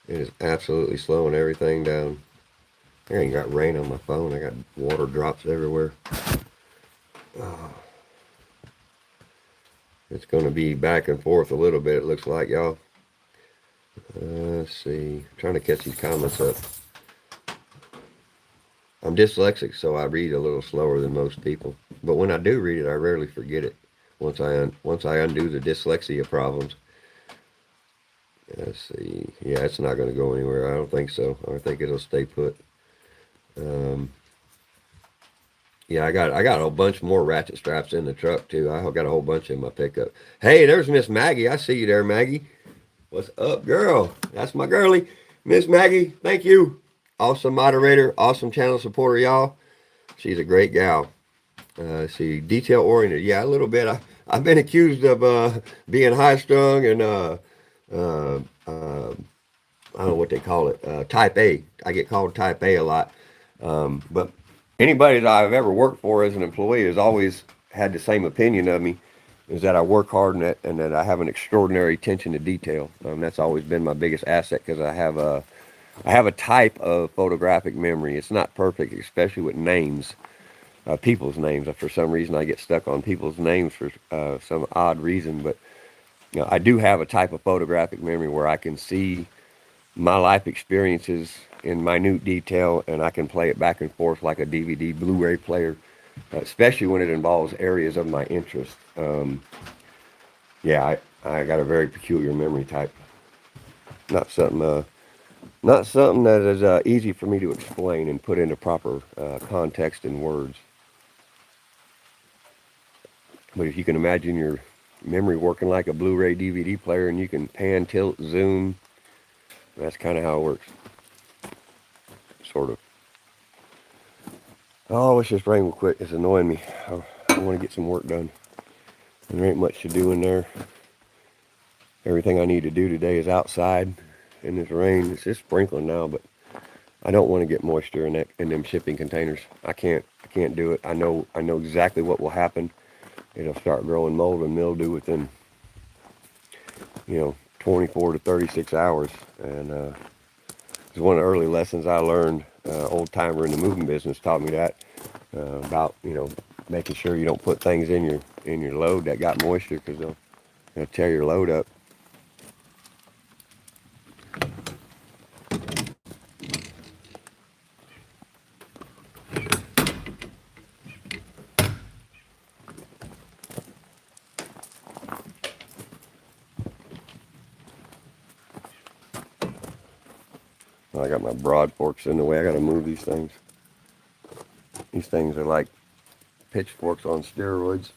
It is absolutely slowing everything down. I ain't got rain on my phone. I got water drops everywhere. Oh. It's going to be back and forth a little bit, it looks like, y'all. Let's see. I'm trying to catch these comments up. I'm dyslexic, so I read a little slower than most people. But when I do read it, I rarely forget it. Once I undo the dyslexia problems. Let's see. Yeah, it's not going to go anywhere. I don't think so. I think it'll stay put. Yeah, I got a whole bunch more ratchet straps in the truck too. I got a whole bunch in my pickup. Hey, there's Miss Maggie. I see you there, Maggie. What's up, girl? That's my girlie, Miss Maggie. Thank you. Awesome moderator, awesome channel supporter, y'all. She's a great gal. See, detail oriented. Yeah, a little bit. I've been accused of being high strung and I don't know what they call it. Type A. I get called Type A a lot. But anybody that I've ever worked for as an employee has always had the same opinion of me, is that I work hard and that I have an extraordinary attention to detail. That's always been my biggest asset, because I have a type of photographic memory. It's not perfect, especially with names, people's names. For some reason, I get stuck on people's names for some odd reason. But I do have a type of photographic memory where I can see my life experiences in minute detail, and I can play it back and forth like a DVD Blu-ray player, especially when it involves areas of my interest. Yeah, I got a very peculiar memory type. Not something that is easy for me to explain and put into proper context and words. But if you can imagine your memory working like a Blu-ray DVD player, and you can pan, tilt, zoom, that's kind of how it works. Sort of. Oh, I wish this rain would quit. It's annoying me. I want to get some work done. And there ain't much to do in there. Everything I need to do today is outside in this rain. It's just sprinkling now, but I don't want to get moisture in them shipping containers. I can't do it. I know exactly what will happen. It'll start growing mold and mildew within 24 to 36 hours. And it's one of the early lessons I learned. Old timer in the moving business taught me that about making sure you don't put things in your load that got moisture, because they'll tear your load up. I got my broad forks in the way. I got to move these things. These things are like pitchforks on steroids.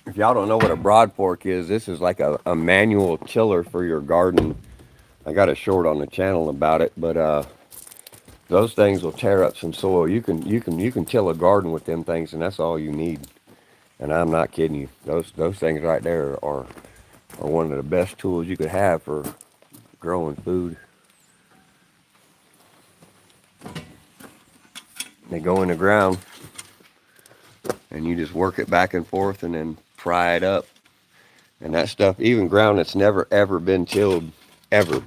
If y'all don't know what a broad fork is, this is like a manual tiller for your garden. I got a short on the channel about it, but those things will tear up some soil. You can till a garden with them things, and that's all you need. And I'm not kidding you. Those things right there are one of the best tools you could have for growing food. They go in the ground, and you just work it back and forth, and then pry it up. And that stuff, even ground that's never ever been tilled, ever.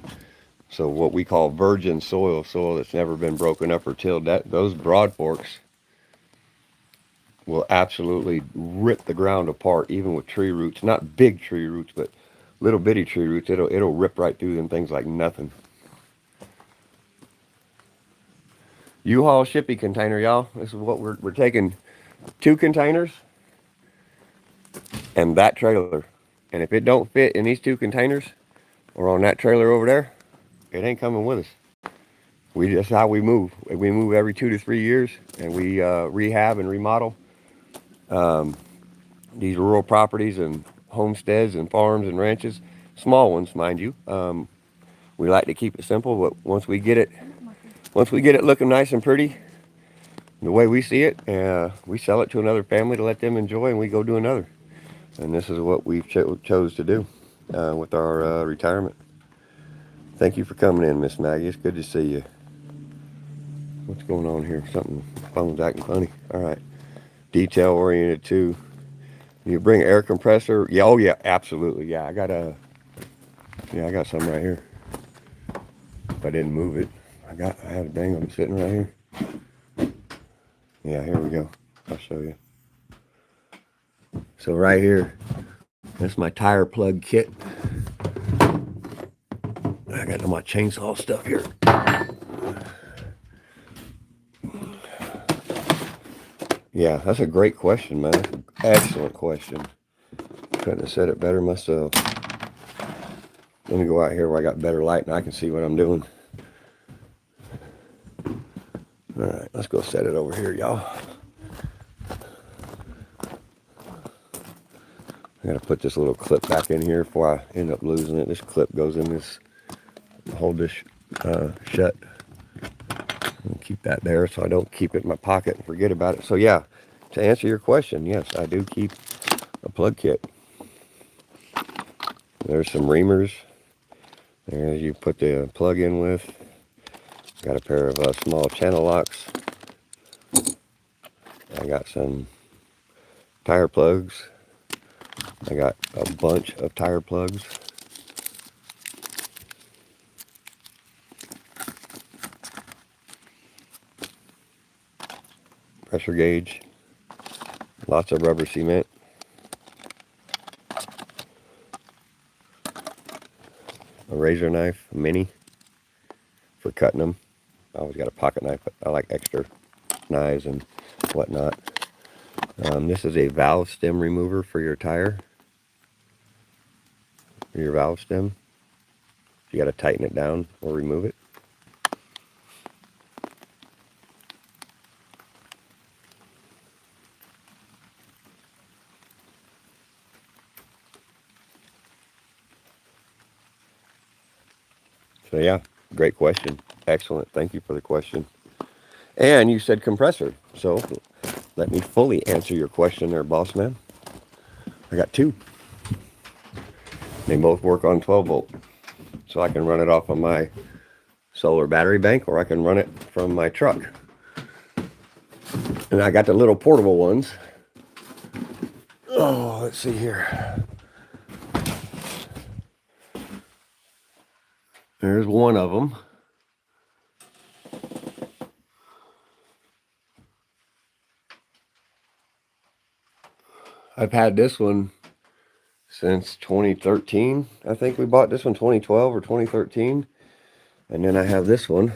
So what we call virgin soil that's never been broken up or tilled, those broad forks will absolutely rip the ground apart, even with tree roots. Not big tree roots, but little bitty tree roots. It'll rip right through them things like nothing. U-Haul shipping container, y'all. This is what we're taking 2 containers and that trailer. And if it don't fit in these 2 containers or on that trailer over there, it ain't coming with us. That's how we move. We move every 2 to 3 years, and we rehab and remodel these rural properties and homesteads and farms and ranches, small ones, mind you. We like to keep it simple, but once we get it looking nice and pretty, the way we see it, we sell it to another family to let them enjoy, and we go do another. And this is what we've chose to do with our retirement. Thank you for coming in, Miss Maggie. It's good to see you. What's going on here? Something, phone's acting funny. All right. Detail oriented too. You bring air compressor? Yeah, oh yeah, absolutely. Yeah, I got some right here. If I didn't move it, I had a dang one sitting right here. Yeah, here we go. I'll show you. So right here, that's my tire plug kit. I got my chainsaw stuff here. Yeah, that's a great question, man. Excellent question. Couldn't have said it better myself. Let me go out here where I got better light and I can see what I'm doing. All right, let's go set it over here, y'all. I gotta put this little clip back in here before I end up losing it. This clip goes in this, hold this shut. I'll keep that there so I don't keep it in my pocket and forget about it. So yeah, to answer your question, yes, I do keep a plug kit. There's some reamers. There you put the plug in with. Got a pair of small channel locks. I got some tire plugs. I got a bunch of tire plugs. Pressure gauge. Lots of rubber cement. A razor knife, a mini, for cutting them. I always got a pocket knife, but I like extra knives and whatnot. This is a valve stem remover for your tire. Your valve stem. You got to tighten it down or remove it. So yeah, great question. Excellent. Thank you for the question. And you said compressor. So let me fully answer your question there, boss man. I got 2. They both work on 12 volt. So I can run it off of my solar battery bank, or I can run it from my truck. And I got the little portable ones. Oh, let's see here. There's one of them. I've had this one since 2013. I think we bought this one 2012 or 2013. And then I have this one.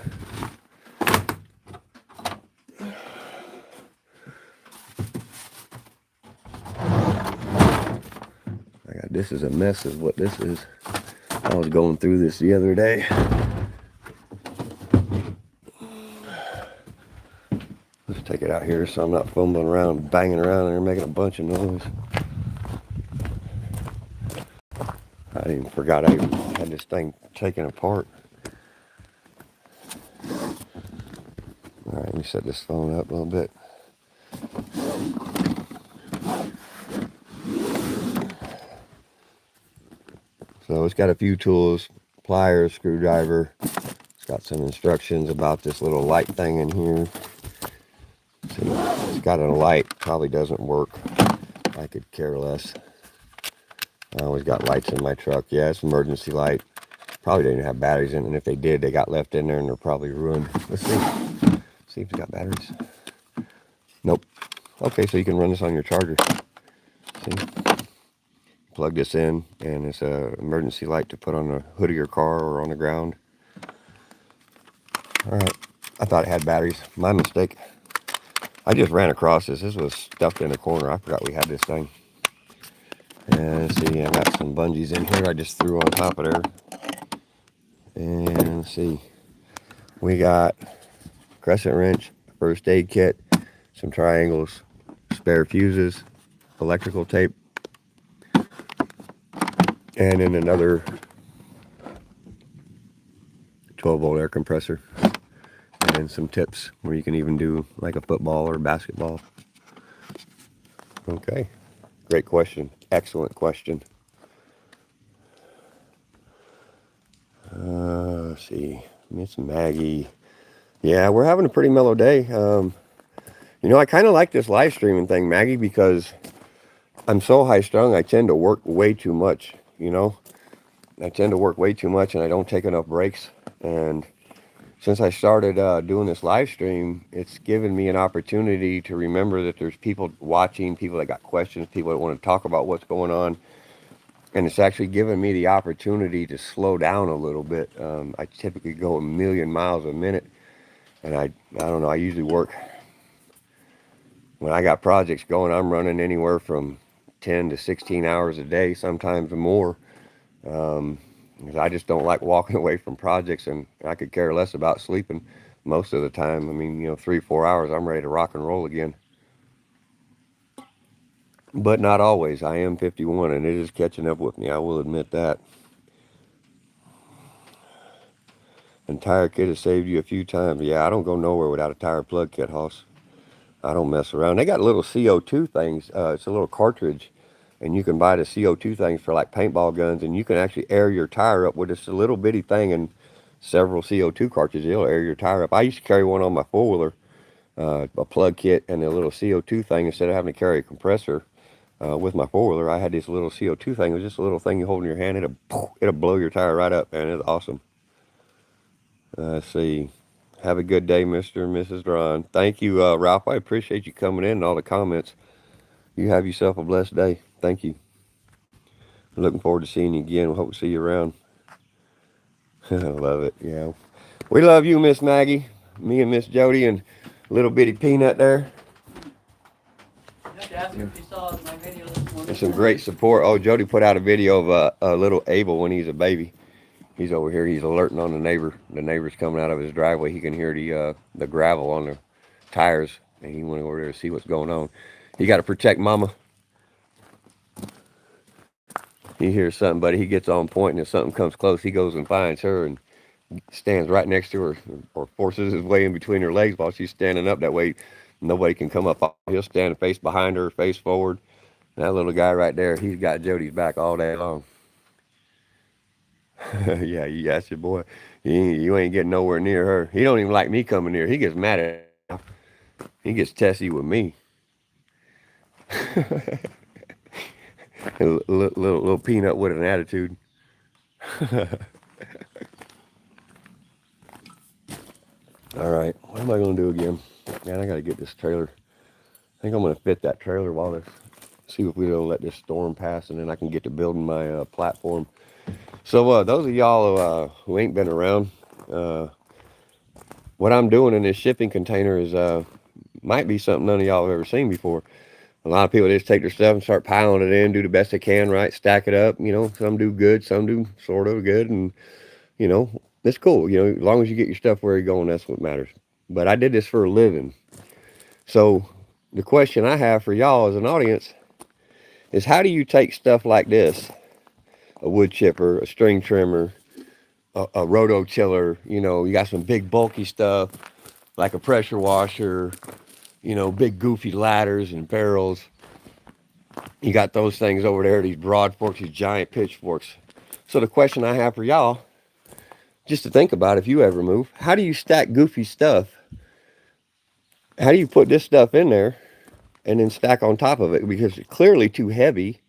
This is a mess is what this is. I was going through this the other day. Let's take it out here so I'm not fumbling around, banging around there, making a bunch of noise. even forgot I even had this thing taken apart. All right, let me set this phone up a little bit. So it's got a few tools, pliers, screwdriver. It's got some instructions about this little light thing in here. See, it's got a light, probably doesn't work. I could care less. I always got lights in my truck. Yeah, it's an emergency light. Probably didn't have batteries in it, and if they did, they got left in there and they're probably ruined. Let's see. See if it's got batteries. Nope. Okay, so you can run this on your charger. See? Plug this in, and it's an emergency light to put on the hood of your car or on the ground. All right, I thought it had batteries. My mistake. I just ran across this. This was stuffed in a corner. I forgot we had this thing. And see, I got some bungees in here I just threw on top of there. And see, we got crescent wrench, first aid kit, some triangles, spare fuses, electrical tape, and then another 12-volt air compressor, and some tips where you can even do like a football or basketball. Okay, great question. Excellent question. Let's see, Miss Maggie. Yeah, we're having a pretty mellow day. You know, I kind of like this live streaming thing, Maggie, because I'm so high strung. I tend to work way too much, you know. I tend to work way too much and I don't take enough breaks. And since I started doing this live stream, it's given me an opportunity to remember that there's people watching, people that got questions, people that want to talk about what's going on. And it's actually given me the opportunity to slow down a little bit. I typically go a million miles a minute. And I don't know, I usually work, when I got projects going, I'm running anywhere from 10 to 16 hours a day, sometimes more. Because I just don't like walking away from projects, and I could care less about sleeping most of the time. I mean, you know, 3-4 hours, I'm ready to rock and roll again. But not always. I am 51 and it is catching up with me. I will admit that. And tire kit has saved you a few times. Yeah, I don't go nowhere without a tire plug kit, Hoss. I don't mess around. They got little CO2 things. It's a little cartridge, and you can buy the CO2 things for like paintball guns, and you can actually air your tire up with just a little bitty thing and several CO2 cartridges. It'll air your tire up. I used to carry one on my four-wheeler, a plug kit and a little CO2 thing. Instead of having to carry a compressor with my four-wheeler, I had this little CO2 thing. It was just a little thing you hold in your hand. It'll blow your tire right up, man. It's awesome. Let's see. Have a good day, Mr. and Mrs. Ron. Thank you, Ralph. I appreciate you coming in and all the comments. You have yourself a blessed day. Thank you. Looking forward to seeing you again. We hope to see you around. I love it. Yeah. We love you, Miss Maggie. Me and Miss Jody and little bitty Peanut there.
Just asked if you saw my video this morning.
And some great support. Oh, Jody put out a video of a little Abel when he's a baby. He's over here. He's alerting on the neighbor. The neighbor's coming out of his driveway. He can hear the gravel on the tires, and he went over there to see what's going on. You got to protect Mama. He hears something, buddy. He gets on point, and if something comes close, he goes and finds her and stands right next to her, or forces his way in between her legs while she's standing up. That way, nobody can come up. He'll stand face behind her, face forward. And that little guy right there, he's got Jody's back all day long. Yeah, that's your boy. You ain't getting nowhere near her. He don't even like me coming near. He gets mad at her. He gets testy with me. little Peanut with an attitude. All right, what am I going to do again? Man, I got to get this trailer. I think I'm going to fit that trailer while this. See if we'll let this storm pass, and then I can get to building my platform. So those of y'all who ain't been around, what I'm doing in this shipping container is might be something none of y'all have ever seen before. A lot of people just take their stuff and start piling it in, do the best they can, right? Stack it up. You know, some do good, some do sort of good, and you know, it's cool. You know, as long as you get your stuff where you're going, that's what matters. But I did this for a living. So the question I have for y'all as an audience is, how do you take stuff like this a wood chipper, a string trimmer, a roto tiller. You know, you got some big bulky stuff like a pressure washer, you know, big goofy ladders and barrels. You got those things over there, these broad forks, these giant pitchforks. So the question I have for y'all, just to think about if you ever move, how do you stack goofy stuff? How do you put this stuff in there and then stack on top of it? Because it's clearly too heavy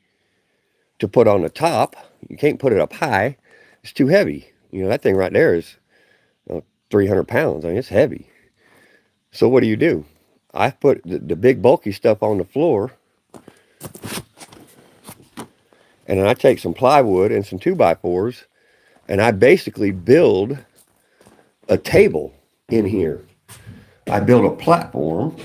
to put on the top. You can't put it up high. It's too heavy. You know, that thing right there is 300 pounds. I mean, it's heavy. So what do? I put the big bulky stuff on the floor, and then I take some plywood and some 2x4s, and I basically build a table in here. I build a platform,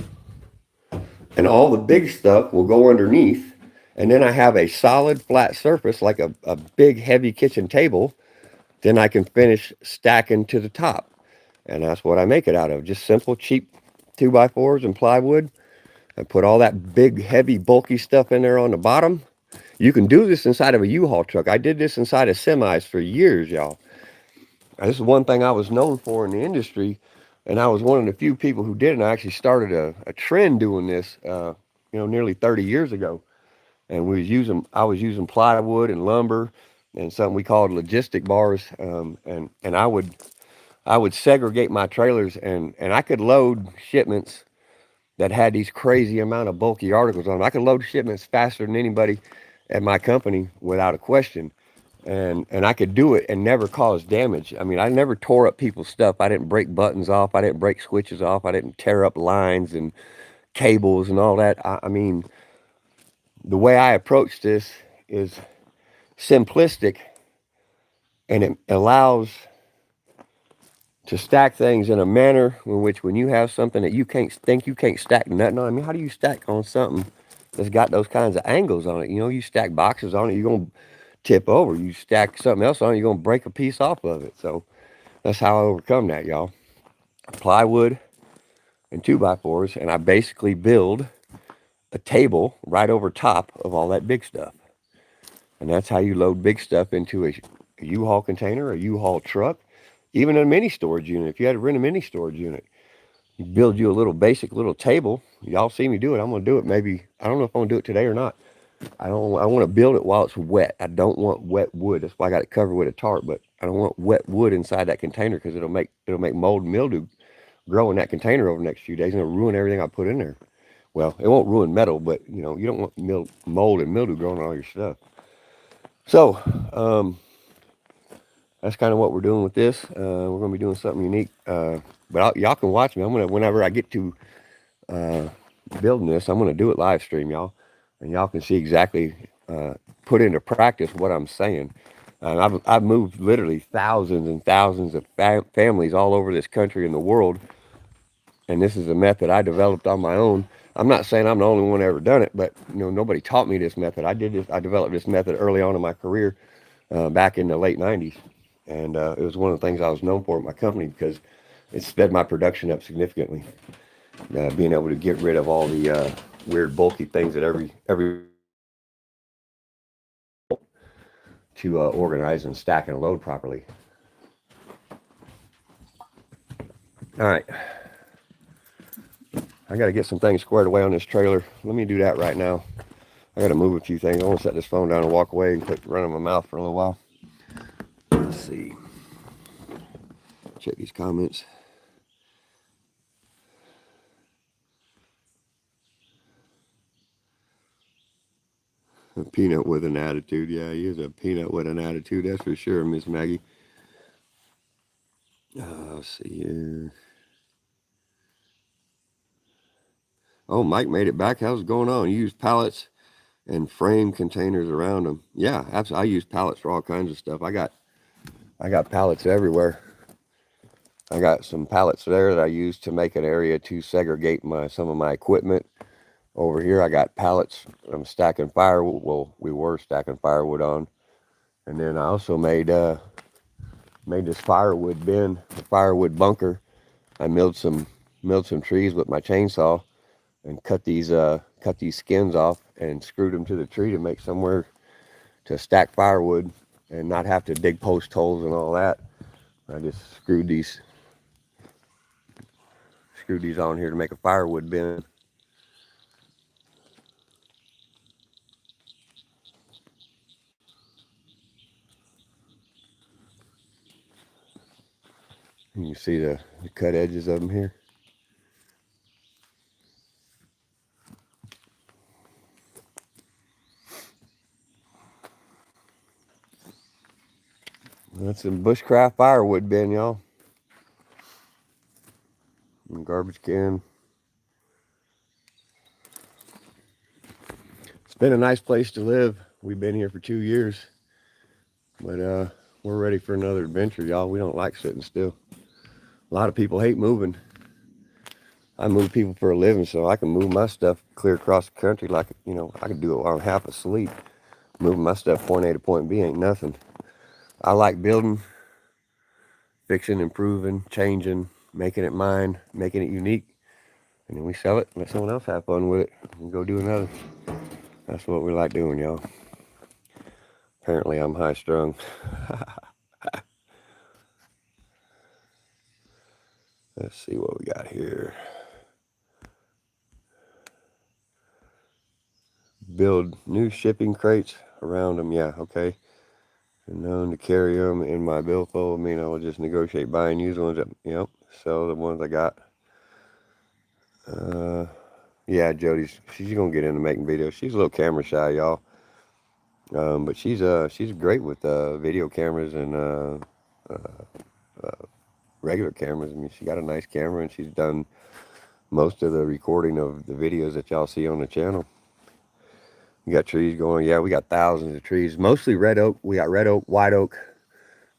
and all the big stuff will go underneath, and then I have a solid flat surface like a big heavy kitchen table. Then I can finish stacking to the top, and that's what I make it out of. Just simple, cheap 2x4s and plywood. I put all that big, heavy, bulky stuff in there on the bottom. You can do this inside of a U-Haul truck. I did this inside of semis for years, y'all. This is one thing I was known for in the industry, and I was one of the few people who did it. And I actually started a trend doing this, nearly 30 years ago. And I was using plywood and lumber and something we called logistic bars. And I would segregate my trailers, and I could load shipments that had these crazy amount of bulky articles on them. I could load shipments faster than anybody at my company without a question. And I could do it and never cause damage. I mean, I never tore up people's stuff. I didn't break buttons off. I didn't break switches off. I didn't tear up lines and cables and all that. I mean, the way I approach this is simplistic, and it allows to stack things in a manner in which when you have something that you can't stack nothing on. I mean, how do you stack on something that's got those kinds of angles on it? You know, you stack boxes on it, you're going to tip over. You stack something else on it, you're going to break a piece off of it. So that's how I overcome that, y'all. Plywood and 2x4s, and I basically build a table right over top of all that big stuff. And that's how you load big stuff into a U-Haul container, a U-Haul truck, even a mini storage unit. If you had to rent a mini storage unit, you build you a little basic little table. Y'all see me do it. I'm going to do it. Maybe, I don't know if I'm going to do it today or not. I want to build it while it's wet. I don't want wet wood. That's why I got it covered with a tarp, but I don't want wet wood inside that container because it'll make mold and mildew grow in that container over the next few days, and it'll ruin everything I put in there. Well, it won't ruin metal, but you don't want mold and mildew growing on all your stuff. So, that's kind of what we're doing with this. We're going to be doing something unique. But y'all can watch me. Whenever I get to building this, I'm going to do it live stream, y'all. And y'all can see exactly, put into practice what I'm saying. I've moved literally thousands and thousands of families all over this country and the world. And this is a method I developed on my own. I'm not saying I'm the only one ever done it, but nobody taught me this method. I developed this method early on in my career, back in the late 90s. And it was one of the things I was known for at my company because it sped my production up significantly. Being able to get rid of all the weird bulky things that every to organize and stack and load properly. All right. I got to get some things squared away on this trailer. Let me do that right now. I got to move a few things. I want to set this phone down and walk away and quit running my mouth for a little while. Let's see. Check these comments. A peanut with an attitude. Yeah, he is a peanut with an attitude. That's for sure, Miss Maggie. Let's see here. Oh, Mike made it back. How's it going on? You use pallets and frame containers around them. Yeah, absolutely. I use pallets for all kinds of stuff. I got pallets everywhere. I got some pallets there that I use to make an area to segregate some of my equipment. Over here, I got pallets I'm stacking firewood. Well, we were stacking firewood on. And then I also made this firewood bin, a firewood bunker. I milled some trees with my chainsaw and cut these skins off and screwed them to the tree to make somewhere to stack firewood. and not have to dig post holes and all that. I just screwed these on here to make a firewood bin. And you see the cut edges of them here. That's a Bushcraft firewood bin, y'all. And garbage can. It's been a nice place to live. We've been here for 2 years. But we're ready for another adventure, y'all. We don't like sitting still. A lot of people hate moving. I move people for a living, so I can move my stuff clear across the country like, you know, I can do it while I'm half asleep. Moving my stuff point A to point B ain't nothing. I like building, fixing, improving, changing, making it mine, making it unique. And then we sell it, let someone else have fun with it, and go do another. That's what we like doing, y'all. Apparently I'm high strung. Let's see what we got here. Build new shipping crates around them. Yeah, okay. And known to carry them in my billfold. I mean, I will just negotiate buying used ones. Yep, sell the ones I got. Yeah, she's gonna get into making videos. She's a little camera shy, y'all. But she's great with video cameras and regular cameras. I mean, she got a nice camera, and she's done most of the recording of the videos that y'all see on the channel. We got trees going. Yeah, we got thousands of trees. Mostly red oak. We got red oak, white oak,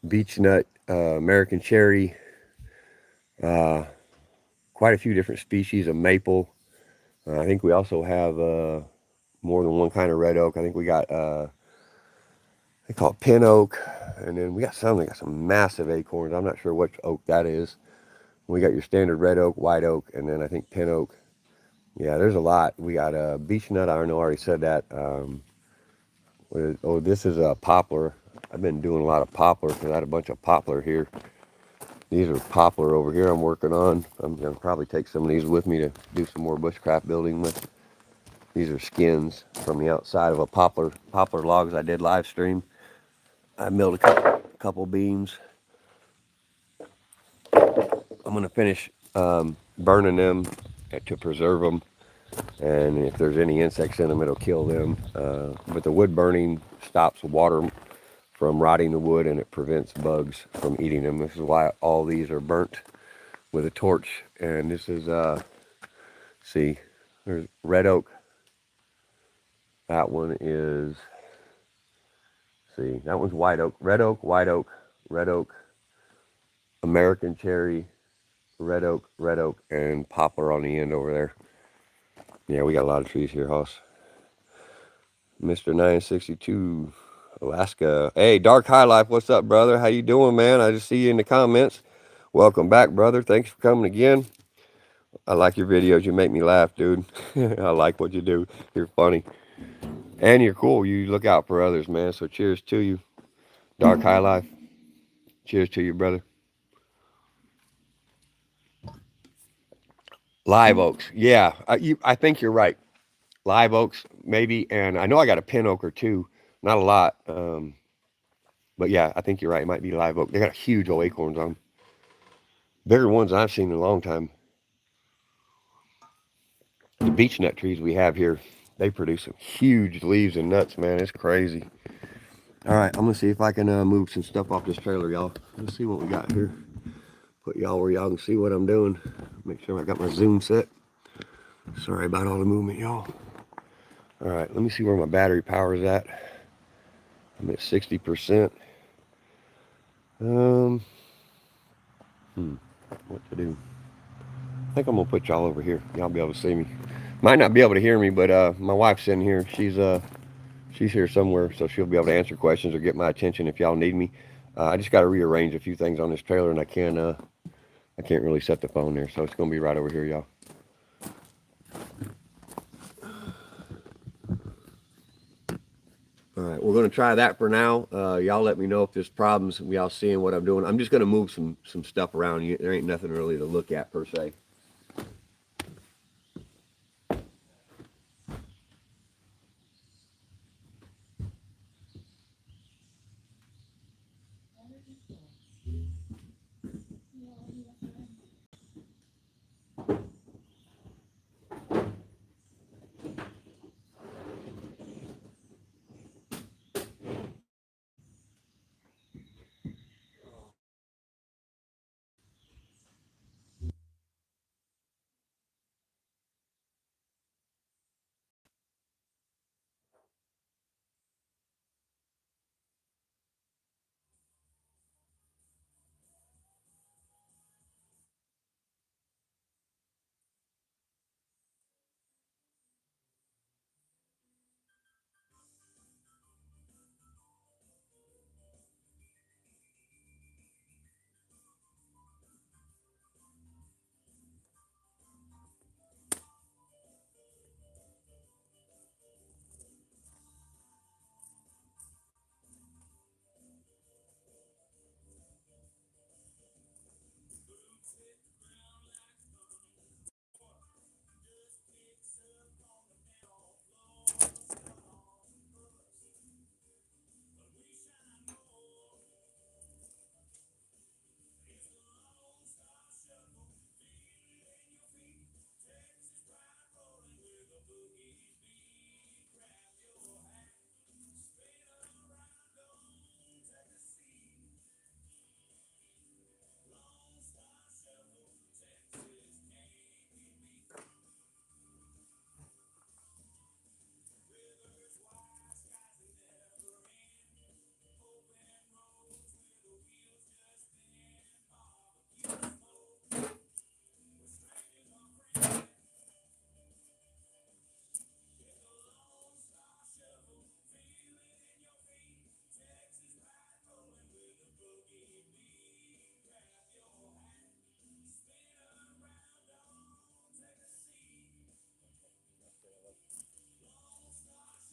beech nut, American cherry. Quite a few different species of maple. I think we also have more than one kind of red oak. I think we got they call it pin oak, and then we got some massive acorns. I'm not sure which oak that is. We got your standard red oak, white oak, and then I think pin oak. Yeah, there's a lot. We got beech nut. I already said that. This is a poplar. I've been doing a lot of poplar because I had a bunch of poplar here. These are poplar over here I'm working on. I'm going to probably take some of these with me to do some more bushcraft building with. These are skins from the outside of a poplar logs I did live stream. I milled a couple beams. I'm going to finish burning them to preserve them. And if there's any insects in them, it'll kill them. But the wood burning stops water from rotting the wood, and it prevents bugs from eating them. This is why all these are burnt with a torch. And this is, see, there's red oak. That one is, see, that one's white oak. Red oak, white oak, red oak, American cherry, red oak, and poplar on the end over there. Yeah, we got a lot of trees here, Hoss. Mr. 962, Alaska. Hey, Dark High Life, what's up, brother? How you doing, man? I just see you in the comments. Welcome back, brother. Thanks for coming again. I like your videos. You make me laugh, dude. I like what you do. You're funny. And you're cool. You look out for others, man. So cheers to you. Dark High Life. Cheers to you, brother. Live oaks. Yeah, I think you're right. Live oaks, maybe. And I know I got a pin oak or two. Not a lot. But yeah, I think you're right. It might be live oak. They got huge old acorns on them. Bigger ones than I've seen in a long time. The beech nut trees we have here, they produce some huge leaves and nuts, man. It's crazy. All right, I'm gonna see if I can move some stuff off this trailer, y'all. Let's see what we got here. Put y'all where y'all can see what I'm doing. Make sure I got my zoom set. Sorry about all the movement, y'all. All right, let me see where my battery power is at. I'm at 60%. What to do? I think I'm gonna put y'all over here. Y'all be able to see me. Might not be able to hear me, but my wife's in here. She's here somewhere, so she'll be able to answer questions or get my attention if y'all need me. I just got to rearrange a few things on this trailer, and I can't really set the phone there, so it's gonna be right over here, y'all. All All right, we're going to try that for now. Y'all let me know if there's problems. Y'all seeing what I'm doing. I'm just going to move some stuff around. There ain't nothing really to look at per se.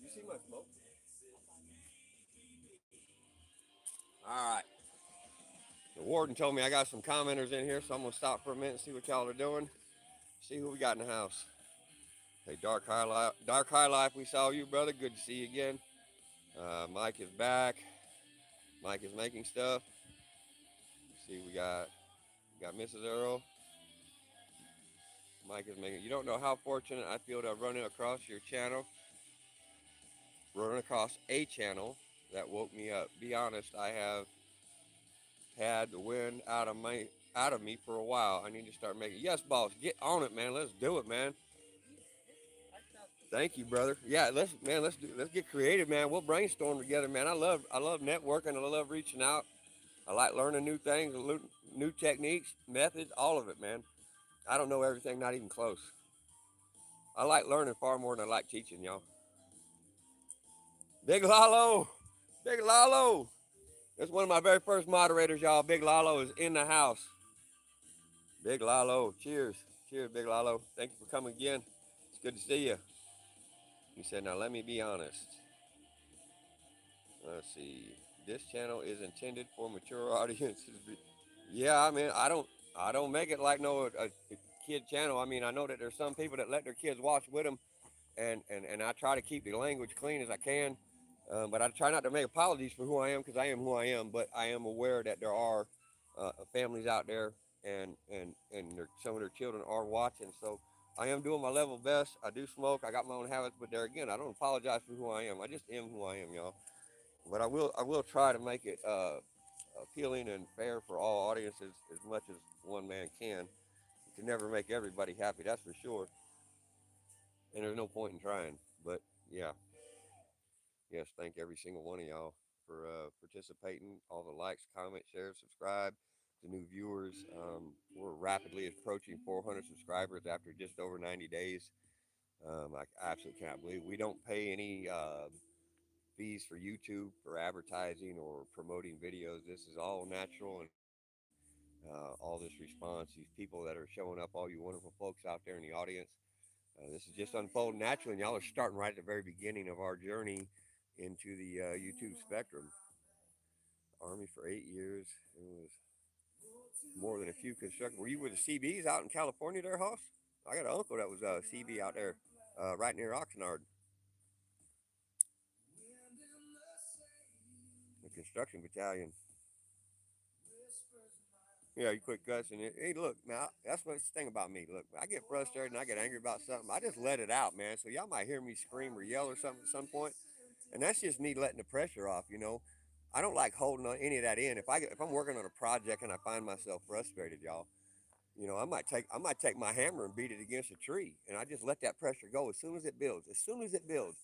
You see my smoke? All right. The warden told me I got some commenters in here, so I'm gonna stop for a minute and see what y'all are doing. See who we got in the house. Hey, Dark High Life, we saw you, brother. Good to see you again. Mike is back. Mike is making stuff. See, we got Mrs. Earl. Mike is making. You don't know how fortunate I feel to run across your channel, run across a channel that woke me up. Be honest, I have had the wind out of me for a while. I need to start making. Yes, boss, get on it, man. Let's do it, man. Thank you, brother. Yeah, let's get creative, man. We'll brainstorm together, man. I love networking. I love reaching out. I like learning new things, new techniques, methods, all of it, man. I don't know everything, not even close. I like learning far more than I like teaching, y'all. Big Lalo, Big Lalo. That's one of my very first moderators, y'all. Big Lalo is in the house. Big Lalo, cheers, cheers, Big Lalo. Thank you for coming again. It's good to see you. He said, now let me be honest. Let's see. This channel is intended for mature audiences. Yeah, I mean, I don't make it like a kid channel. I mean, I know that there's some people that let their kids watch with them, and I try to keep the language clean as I can. But I try not to make apologies for who I am because I am who I am. But I am aware that there are families out there, and some of their children are watching. So I am doing my level best. I do smoke. I got my own habits, but there again, I don't apologize for who I am. I just am who I am, y'all. But I will try to make it appealing and fair for all audiences as much as one man can. You can never make everybody happy, that's for sure. And there's no point in trying. But yeah, yes, thank every single one of y'all for participating. All the likes, comments, shares, subscribe. The new viewers. We're rapidly approaching 400 subscribers after just over 90 days. I absolutely cannot believe we don't pay any fees for YouTube for advertising or promoting videos. This is all natural, and all this response, these people that are showing up, all you wonderful folks out there in the audience. This is just unfolding naturally, and y'all are starting right at the very beginning of our journey into the YouTube spectrum. Army for 8 years. It was more than a few construction. Were you with the CBs out in California there, Hoss? I got an uncle that was a CB out there, right near Oxnard, the construction battalion. Yeah, you quit cussing it. Hey, look, man, that's what's the thing about me. Look, I get frustrated and I get angry about something. I just let it out, man. So y'all might hear me scream or yell or something at some point, and that's just me letting the pressure off. I don't like holding on any of that in. If I'm working on a project and I find myself frustrated, y'all, I might take my hammer and beat it against a tree, and I just let that pressure go as soon as it builds. As soon as it builds,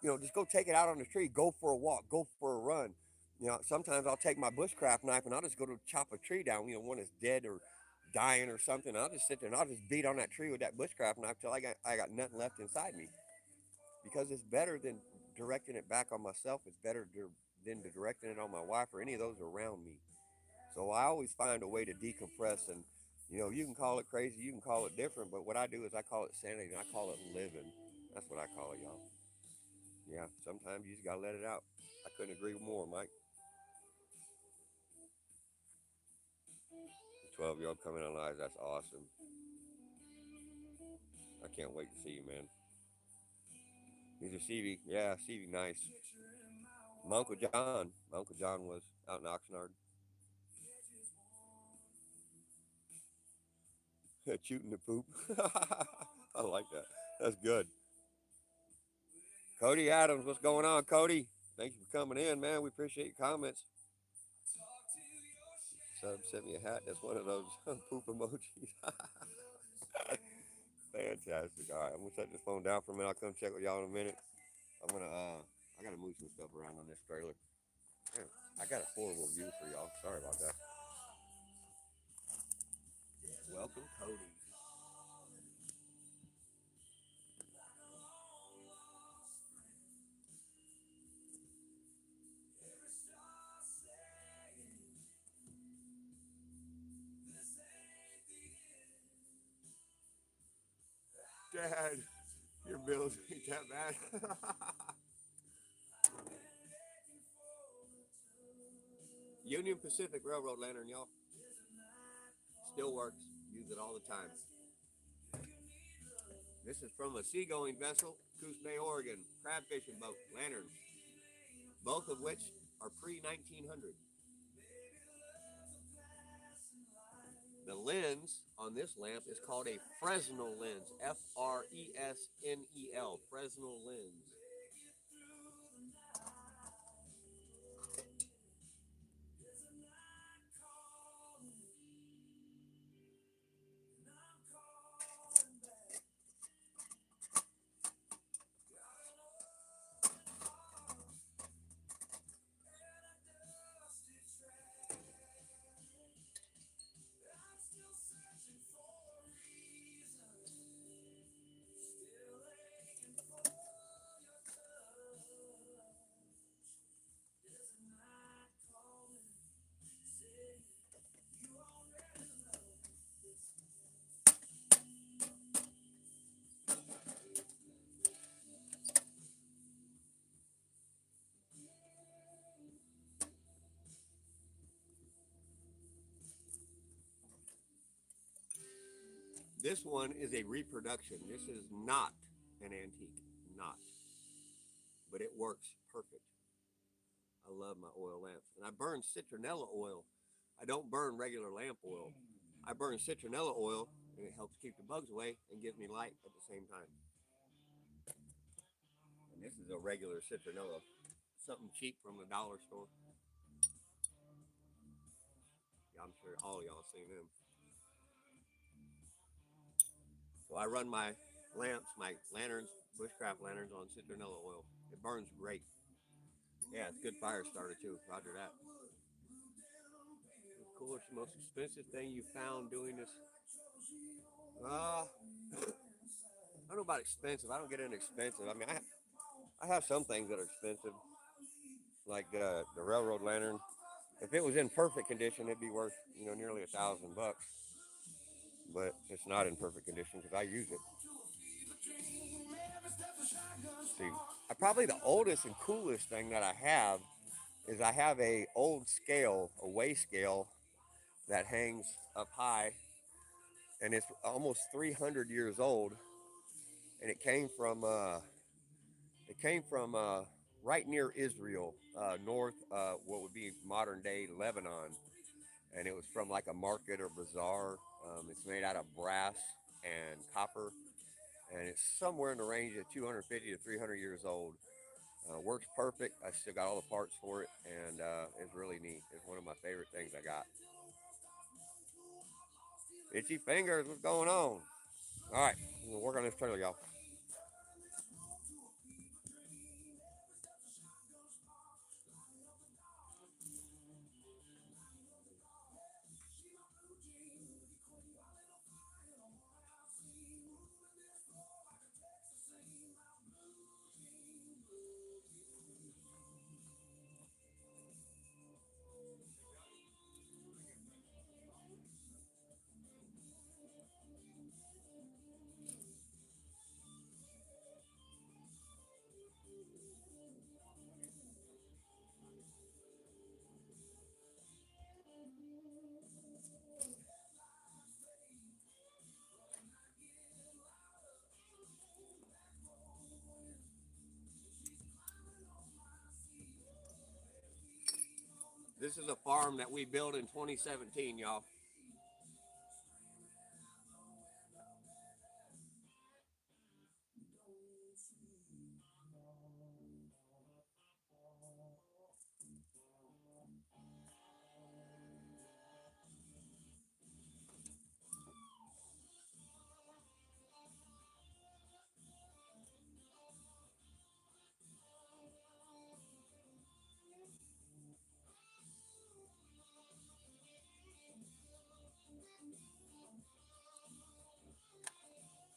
just go take it out on the tree. Go for a walk. Go for a run. Sometimes I'll take my bushcraft knife and I'll just go to chop a tree down. One that's dead or dying or something. I'll just sit there and I'll just beat on that tree with that bushcraft knife till I got nothing left inside me. Because it's better than directing it back on myself. It's better than directing it on my wife or any of those around me. So I always find a way to decompress, and you can call it crazy, you can call it different, but what I do is I call it sanity and I call it living. That's what I call it, y'all. Yeah, sometimes you just gotta let it out. I couldn't agree more, Mike. The 12-year-old coming on live, that's awesome. I can't wait to see you, man. He's a CV. Yeah, CV, nice. My Uncle John was out in Oxnard. Shooting the poop. I like that. That's good. Cody Adams, what's going on, Cody? Thank you for coming in, man. We appreciate your comments. Sub sent me a hat. That's one of those poop emojis. Fantastic. All right, I'm gonna set this phone down for a minute. I'll come check with y'all in a minute. I gotta move some stuff around on this trailer. Man, I got a horrible view for y'all. Sorry about that. Welcome, Cody. Dad, your bills ain't that bad. Union Pacific Railroad lantern, y'all. Still works. Use it all the time. This is from a seagoing vessel, Coos Bay, Oregon. Crab fishing boat, lantern. Both of which are pre-1900. The lens on this lamp is called a Fresnel lens. Fresnel. Fresnel lens. This one is a reproduction. This is not an antique. Not. But it works perfect. I love my oil lamps. And I burn citronella oil. I don't burn regular lamp oil. I burn citronella oil, and it helps keep the bugs away and gives me light at the same time. And this is a regular citronella. Something cheap from the dollar store. Yeah, I'm sure all y'all seen them. So I run my lamps, my lanterns, bushcraft lanterns on citronella oil. It burns great. Yeah, it's good fire starter too. Roger that. Of course, the most expensive thing you found doing this. I don't know about expensive. I don't get into expensive. I mean, I have some things that are expensive, like the railroad lantern. If it was in perfect condition, it'd be worth nearly $1,000. But it's not in perfect condition because I use it. See, probably the oldest and coolest thing that I have is I have a old scale, a weigh scale that hangs up high, and it's almost 300 years old, and it came from right near Israel, north, what would be modern day Lebanon, and it was from like a market or bazaar. It's made out of brass and copper, and it's somewhere in the range of 250 to 300 years old. Works perfect. I still got all the parts for it, and it's really neat. It's one of my favorite things I got. Itchy fingers, what's going on? All right, we'll work on this trailer, y'all. This is a farm that we built in 2017, y'all.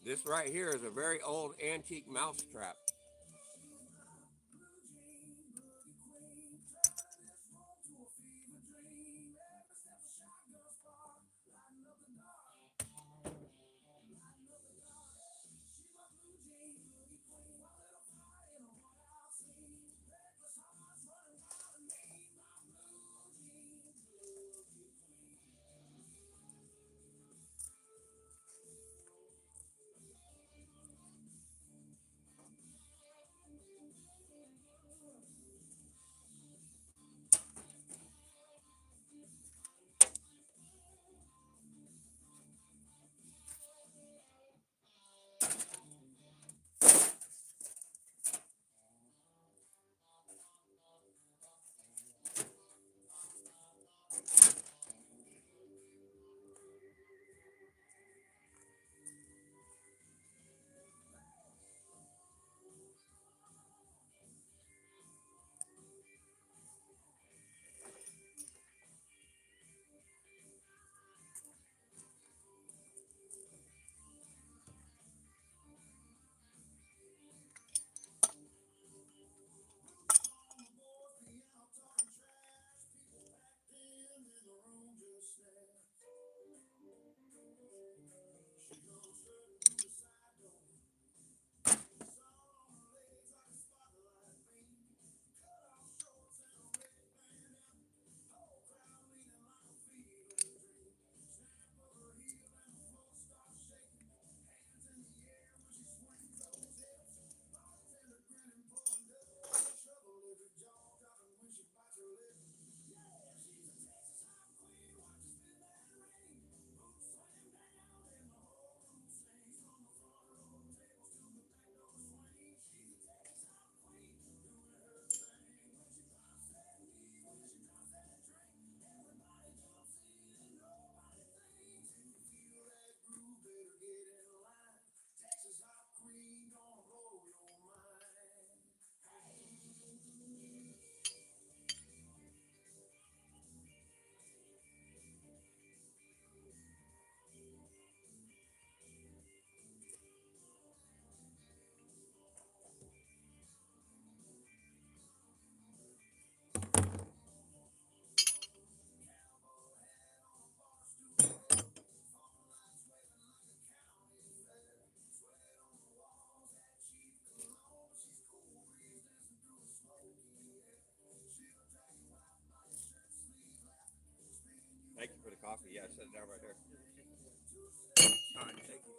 This right here is a very old antique mouse trap. coffee. Yeah, set it down right there. All right, thank you.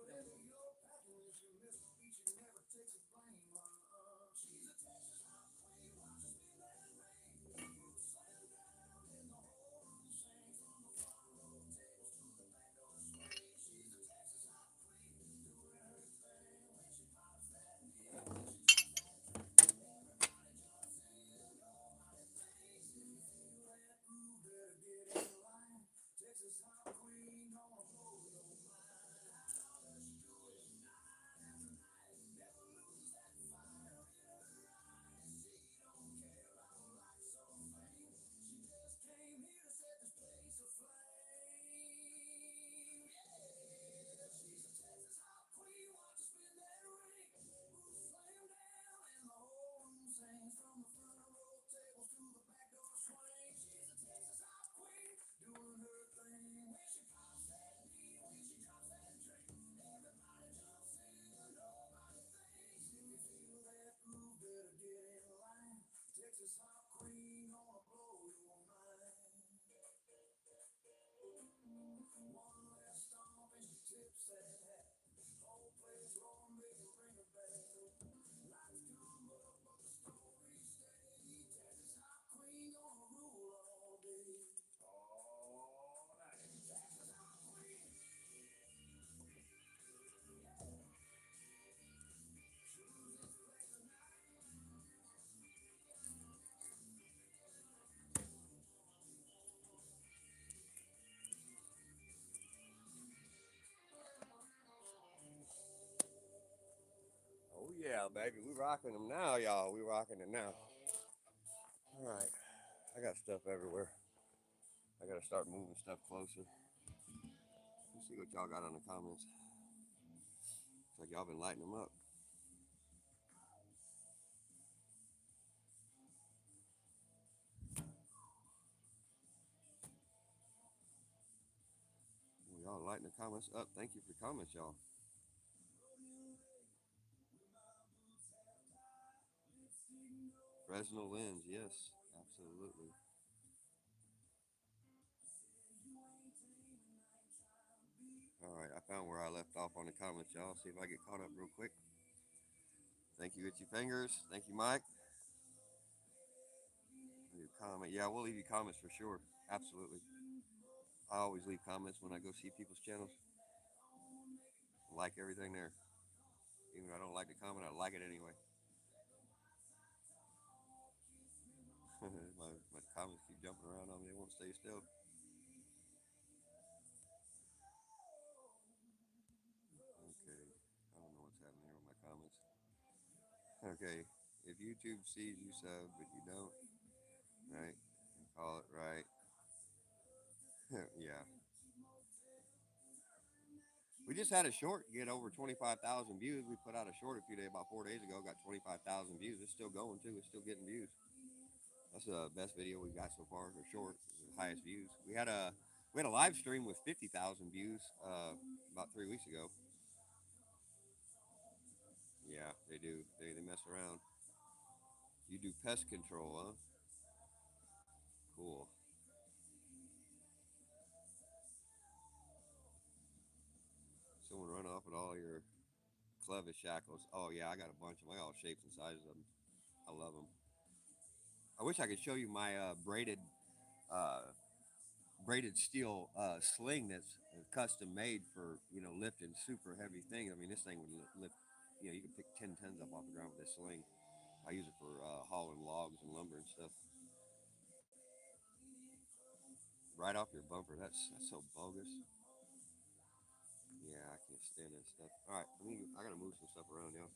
Oh yeah, baby, we rocking them now, y'all. We rocking it now. All right, I got stuff everywhere. I gotta start moving stuff closer. Let's see what y'all got on the comments. It's like y'all been lighting them up. Well, y'all lighting the comments up. Thank you for comments, y'all. Fresnel lens, yes, absolutely. All right, I found where I left off on the comments, y'all. See if I get caught up real quick. Thank you, Itchy Fingers. Thank you, Mike. Leave a comment. Yeah, we'll leave you comments for sure. Absolutely. I always leave comments when I go see people's channels. I like everything there. Even if I don't like the comment, I like it anyway. my comments keep jumping around on me. They won't stay still. Okay. I don't know what's happening here with my comments. Okay. If YouTube sees you sub, but you don't, right? Call it right. Yeah. We just had a short get over 25,000 views. We put out a short a few days, about 4 days ago, got 25,000 views. It's still going too. It's still getting views. That's the best video we've got so far. The short, the highest views. We had a live stream with 50,000 views about 3 weeks ago. Yeah, they do. They mess around. You do pest control, huh? Cool. Someone run off with all your clevis shackles. Oh yeah, I got a bunch of them. I got all shapes and sizes of them. I love them. I wish I could show you my uh, braided steel sling that's custom made for lifting super heavy things. I mean, this thing would lift. You can pick 10 tons up off the ground with this sling. I use it for hauling logs and lumber and stuff. Right off your bumper. That's so bogus. Yeah, I can't stand that stuff. All right, I gotta move some stuff around now.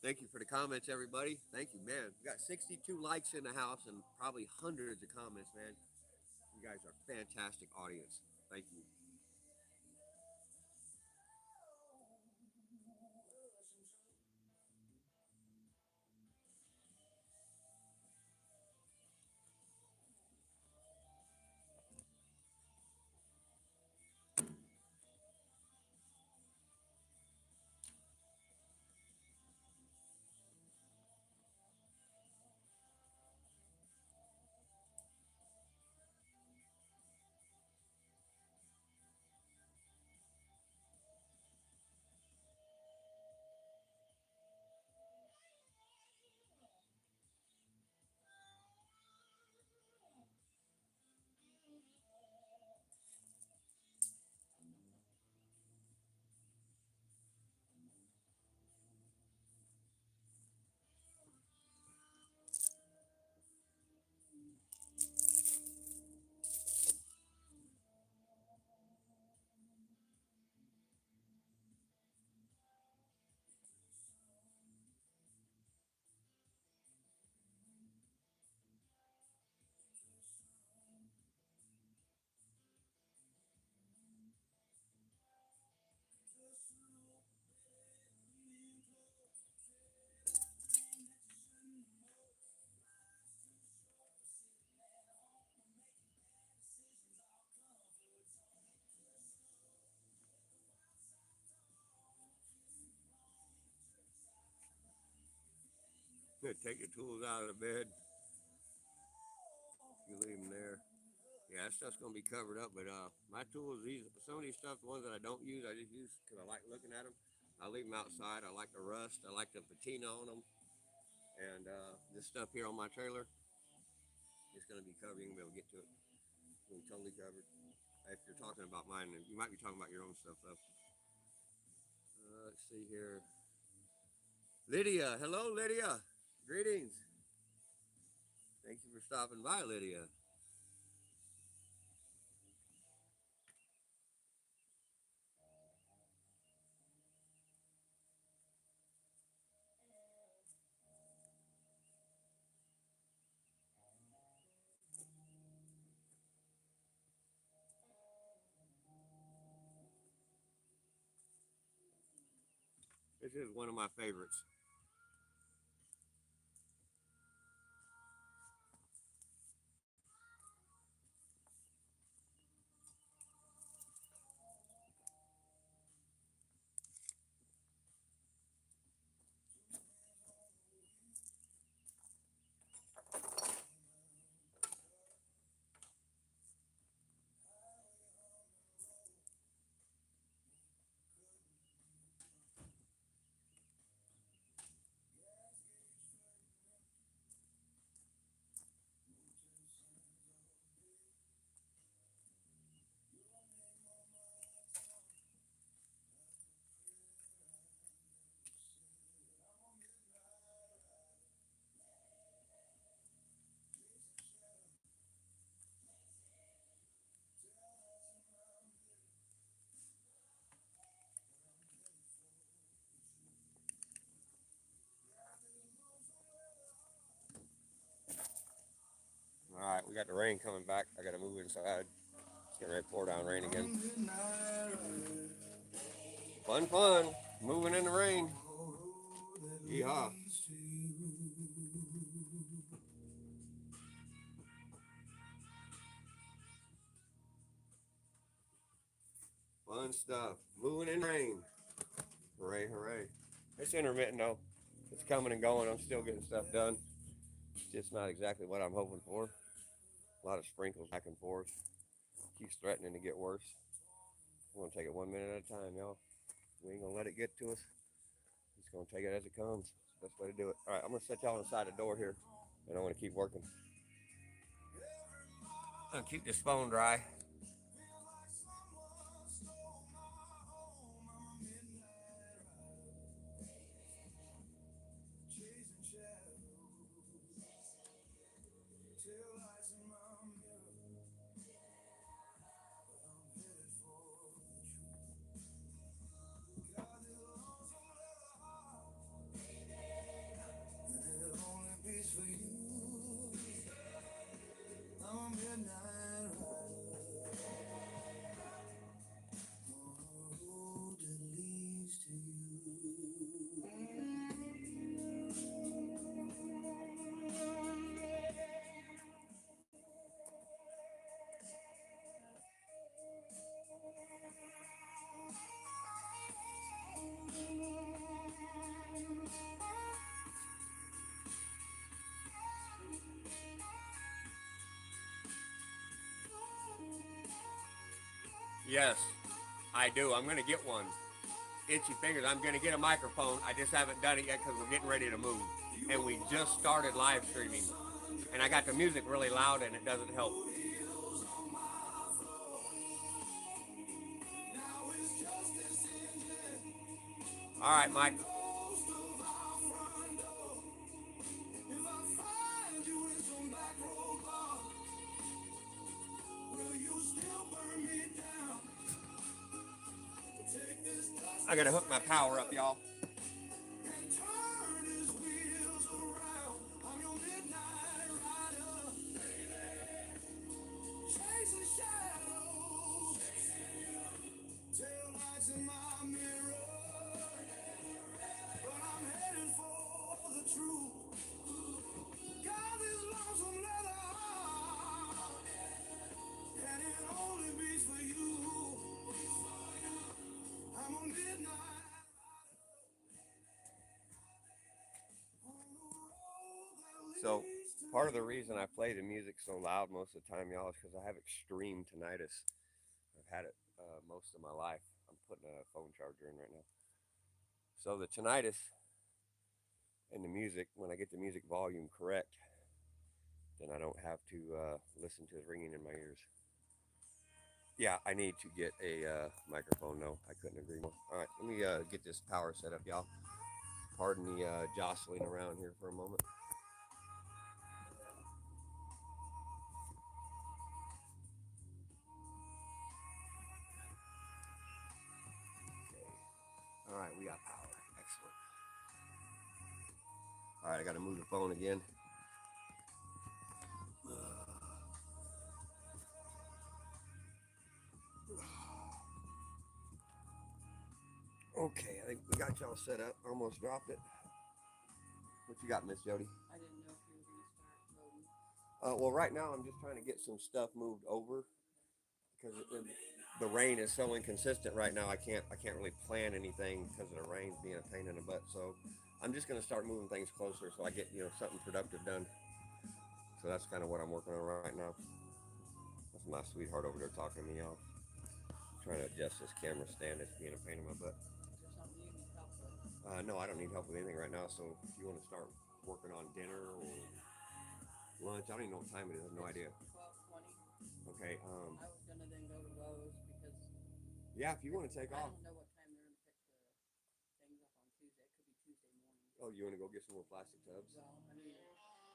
Thank you for the comments, everybody. Thank you, man. We got 62 likes in the house and probably hundreds of comments, man. You guys are a fantastic audience. Thank you. Take your tools out of the bed. You leave them there. Yeah, that stuff's gonna be covered up, but my tools, some of these stuff, the ones that I don't use, I just use because I like looking at them. I leave them outside. I like the rust. I like the patina on them. And this stuff here on my trailer, it's gonna be covered. You can be able to get to it. It's gonna be totally covered. If you're talking about mine, you might be talking about your own stuff though. Let's see here. Lydia, hello Lydia. Greetings. Thank you for stopping by, Lydia. This is one of my favorites. All right, we got the rain coming back. I got to move inside. It's getting ready to pour down rain again. Fun, fun. Moving in the rain. Yeehaw. Fun stuff. Moving in the rain. Hooray, hooray. It's intermittent though. It's coming and going. I'm still getting stuff done. It's just not exactly what I'm hoping for. A lot of sprinkles back and forth. Keeps threatening to get worse. We're going to take it 1 minute at a time, y'all. We ain't going to let it get to us. Just going to take it as it comes. It's the best way to do it. All right, I'm going to set y'all inside the door here, and I want to keep working. I'm going to keep this phone dry.
For you, I'm a midnight rider on a road that leads to you.
Yes, I do. I'm going to get one. Itchy fingers. I'm going to get a microphone. I just haven't done it yet because we're getting ready to move. And we just started live streaming. And I got the music really loud and it doesn't help. All right, Mike. I got to hook my power up, y'all.
Taillights in my mirror, but I'm headed for the truth. Got this lonesome leather heart, and it only beats for you. I'm a midnight rider.
Part of the reason I play the music so loud most of the time, y'all, is because I have extreme tinnitus. I've had it most of my life. I'm putting a phone charger in right now. So the tinnitus and the music, when I get the music volume correct, then I don't have to listen to the ringing in my ears. Yeah, I need to get a microphone. No, I couldn't agree more. All right, let me get this power set up, y'all. Pardon the jostling around here for a moment. Okay. All right, we got power. Excellent. All right, I got to move the phone again. Okay, I think we got y'all set up. Almost dropped it. What you got, Miss Jody?
I didn't know if you were going to start loading.
Well, right now I'm just trying to get some stuff moved over because the rain is so inconsistent right now. I can't really plan anything because of the rain being a pain in the butt. So I'm just going to start moving things closer so I get something productive done. So that's kind of what I'm working on right now. That's my sweetheart over there talking to me, y'all. Trying to adjust this camera stand. It's being a pain in my butt.
Is there something you need help with?
No, I don't need help with anything right now. So if you want to start working on dinner or lunch, I don't even know what time it is. I have no idea.
12:20.
Okay.
I was gonna then go to Lowe's because
Yeah, if you want to take
I
off.
don't know what time they're gonna pick the things up on Tuesday. It could be Tuesday morning.
Oh, you want to go get some more plastic tubs?
Well, I mean,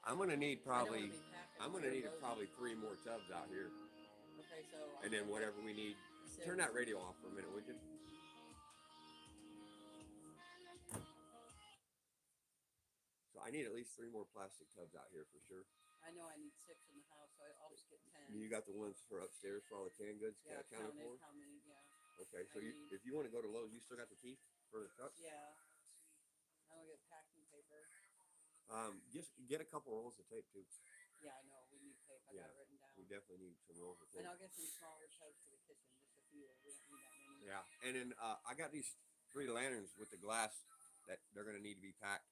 I'm gonna need probably. I'm gonna need
Lowe's.
probably 3 more tubs out here,
Okay, so
and then whatever we need. Turn that radio off for a minute, would you? So I need at least 3 more plastic tubs out here for sure.
I know I need 6 in the house, so I'll just get 10.
You got the ones for upstairs for all the canned goods
Yeah,
accounted for?
how many? Yeah.
Okay, so if you want to go to Lowe's, you still got the key for the truck?
Yeah. I'm gonna get packing paper.
Just get a couple rolls of tape too.
Yeah, I know. We need tape. I got it written down.
We definitely need some rolls of tape.
And I'll get some smaller tubs for the kitchen, just a few. We don't need that many.
Yeah, and then I got these 3 lanterns with the glass that they're gonna need to be packed.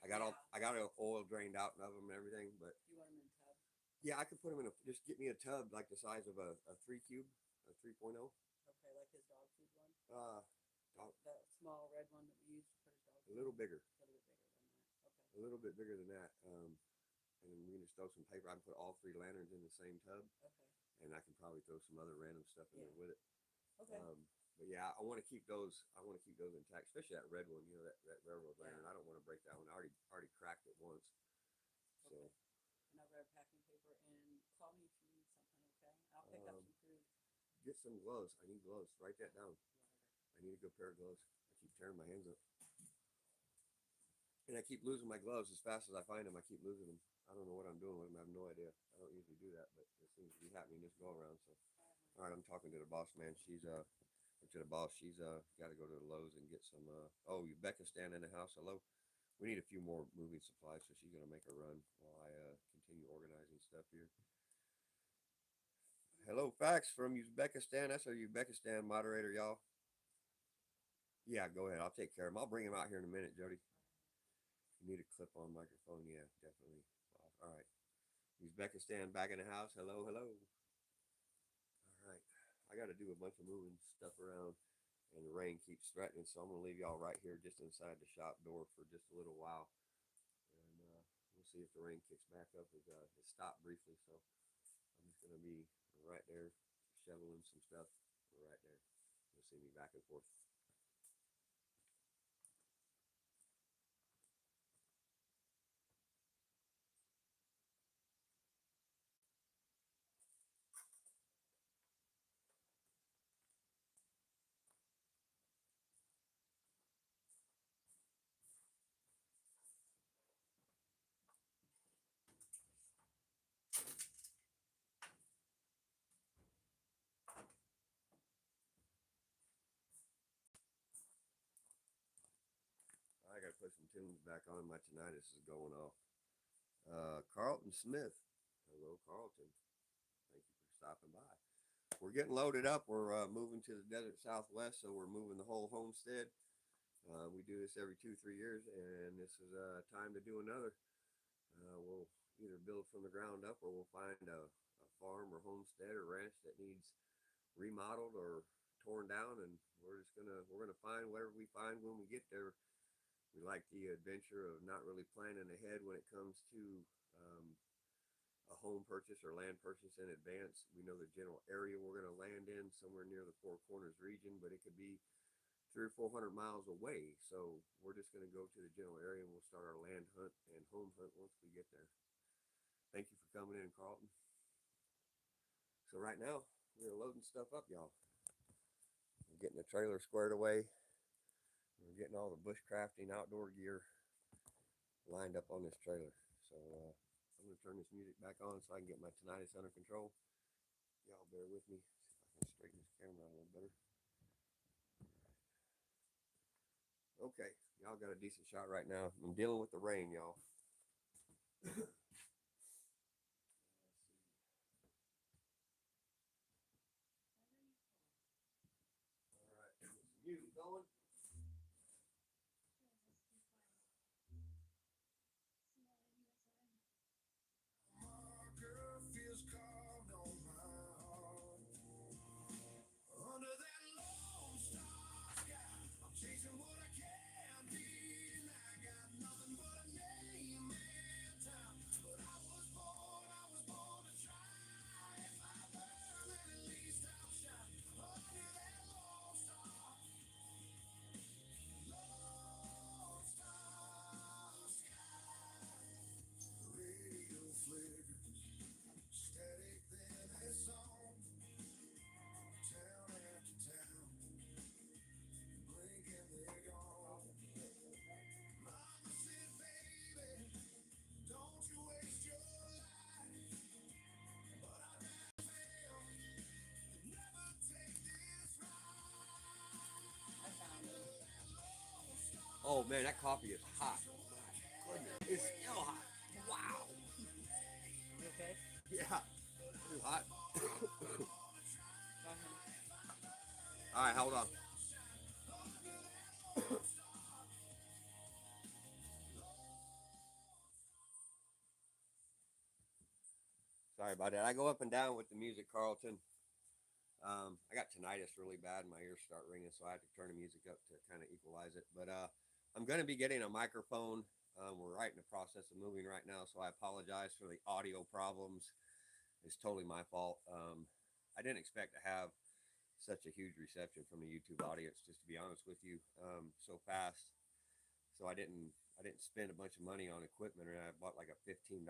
I got it oil drained out of them and everything, but
You want them in tubs?
yeah, I could put them in just get me a tub like the size of a 3 cube, a 3.0.
Okay, like his dog food one.
The
small red one that we used to put his dog.
A little bigger.
A little bit bigger than that. Okay.
A little bit bigger than that. And then we can just throw some paper. I can put all 3 lanterns in the same tub.
Okay.
And I can probably throw some other random stuff in there with it.
Okay.
But yeah, I want to keep those. I want to keep those intact, especially that red one. That railroad lantern.
Yeah.
I don't want to break that one. I already cracked it once. So.
Okay. And I'll grab packing paper and call me if you need something. Okay. I'll pick up some food.
Get some gloves. I need gloves. Write that down. I need a good pair of gloves. I keep tearing my hands up. And I keep losing my gloves as fast as I find them. I keep losing them. I don't know what I'm doing with them. I have no idea. I don't usually do that, but it seems to be happening this go around. So, all right, I'm talking to the boss man. She's to the boss. She's got to go to the Lowe's and get some. Oh, Becca's standing in the house. Hello. We need a few more moving supplies, so she's gonna make a run while I continue organizing stuff here. Hello, fax from Uzbekistan. That's our Uzbekistan moderator, y'all. Yeah, go ahead. I'll take care of him. I'll bring him out here in a minute, Jody. You need a clip-on microphone? Yeah, definitely. All right. Uzbekistan back in the house. Hello, hello. All right. I got to do a bunch of moving stuff around, and the rain keeps threatening, so I'm going to leave y'all right here just inside the shop door for just a little while. And we'll see if the rain kicks back up. It stopped briefly, so I'm just going to be right there shoveling some stuff right there. You'll see me back and forth. I got to put some tunes back on. My tinnitus is going off. Carlton Smith. Hello, Carlton. Thank you for stopping by. We're getting loaded up. We're moving to the desert southwest, so we're moving the whole homestead. We do this every 2-3 years, and this is time to do another. We'll either build from the ground up, or we'll find a farm or homestead or ranch that needs remodeled or torn down, and we're gonna find whatever we find when we get there. We like the adventure of not really planning ahead when it comes to a home purchase or land purchase in advance. We know the general area we're going to land in, somewhere near the Four Corners region, but it could be 300 or 400 miles away. So we're just going to go to the general area, and we'll start our land hunt and home hunt once we get there. Thank you for coming in, Carlton. So right now we're loading stuff up, y'all. We're getting the trailer squared away. We're getting all the bushcrafting outdoor gear lined up on this trailer. So I'm going to turn this music back on so I can get my tinnitus under control. Y'all bear with me. See if I can straighten this camera out a little better. Okay, y'all got a decent shot right now. I'm dealing with the rain, y'all. Let's see. All right, get some music going.
Marker feels carved on my heart. Under that lone star sky, I'm chasing what I can't be. And I got nothing but a name and time. But I was born to try. If I burn, then at least I'll shine. Under that lone star sky. Radio flickers, static then a song. Town after town, blinking they're gone. Mama said, baby, don't you waste your life. But I never fail, never take this ride.
I found it.
Oh man, that coffee is hot. My goodness, it's still hot. Wow.
You okay?
Yeah, too hot.
Go ahead.
All right, hold on. Sorry about that. I go up and down with the music, Carlton. I got tinnitus really bad, and my ears start ringing, so I have to turn the music up to kind of equalize it. But I'm going to be getting a microphone. We're right in the process of moving right now, so I apologize for the audio problems. It's totally my fault. I didn't expect to have such a huge reception from the YouTube audience, just to be honest with you, so fast. So I didn't spend a bunch of money on equipment, and I bought like a $15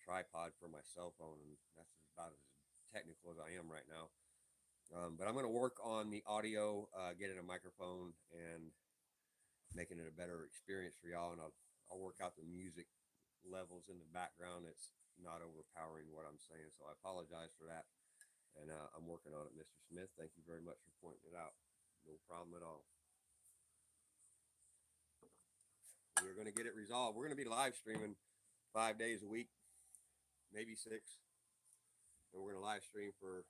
tripod for my cell phone, and that's about as technical as I am right now. But I'm going to work on the audio, getting a microphone, and making it a better experience for y'all. And I'll work out the music levels in the background. It's not overpowering what I'm saying, so I apologize for that. And I'm working on it, Mr. Smith. Thank you very much for pointing it out. No problem at all. We're going to get it resolved. We're going to be live streaming 5 days a week, maybe 6. And we're going to live stream for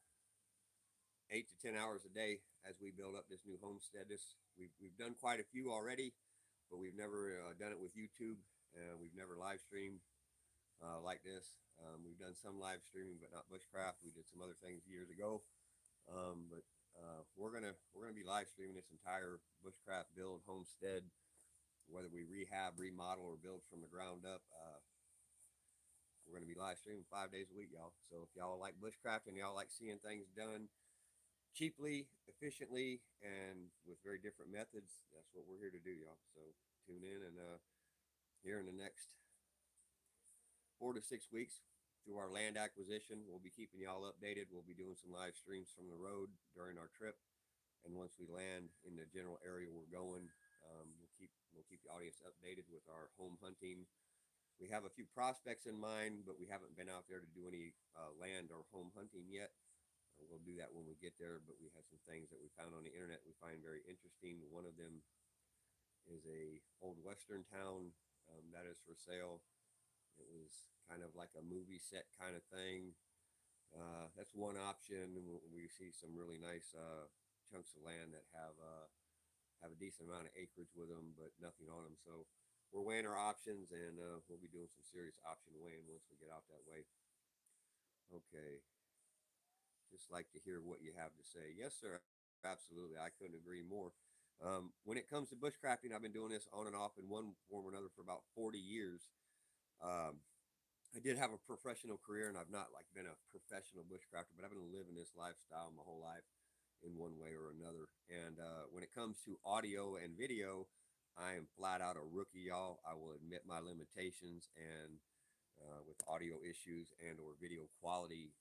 8 to 10 hours a day as we build up this new homestead. We've done quite a few already, but we've never done it with YouTube, and we've never live streamed like this. We've done some live streaming, but not bushcraft. We did some other things years ago, but we're gonna be live streaming this entire bushcraft build homestead, whether we rehab, remodel, or build from the ground up. We're gonna be live streaming 5 days a week, y'all. So if y'all like bushcraft and y'all like seeing things done cheaply, efficiently, and with very different methods, that's what we're here to do, y'all. So tune in, and here in the next 4 to 6 weeks, through our land acquisition, we'll be keeping y'all updated. We'll be doing some live streams from the road during our trip, and once we land in the general area we're going, we'll keep the audience updated with our home hunting. We have a few prospects in mind, but we haven't been out there to do any land or home hunting yet. We'll do that when we get there, but we have some things that we found on the internet we find very interesting. One of them is a old western town that is for sale. It was kind of like a movie set kind of thing. That's one option. We see some really nice chunks of land that have a decent amount of acreage with them, but nothing on them. So we're weighing our options, and we'll be doing some serious option weighing once we get out that way. Okay, just like to hear what you have to say. Yes, sir. Absolutely, I couldn't agree more. When it comes to bushcrafting, I've been doing this on and off in one form or another for about 40 years. Um, I did have a professional career, and I've not like been a professional bushcrafter, but I've been living this lifestyle my whole life in one way or another. And when it comes to audio and video, I am flat out a rookie, y'all. I will admit my limitations and with audio issues and or video quality.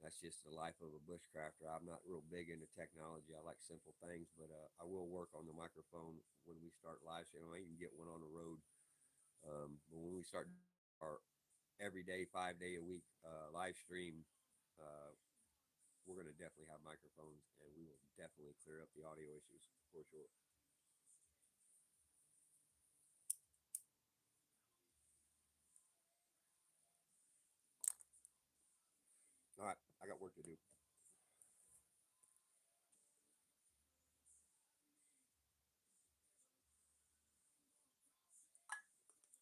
That's just the life of a bushcrafter. I'm not real big into technology. I like simple things, but I will work on the microphone when we start live streaming. I even get one on the road. But when we start doing our every day, 5 day a week live stream, uh, we're going to definitely have microphones, and we will definitely clear up the audio issues for sure. All right, I got work to do.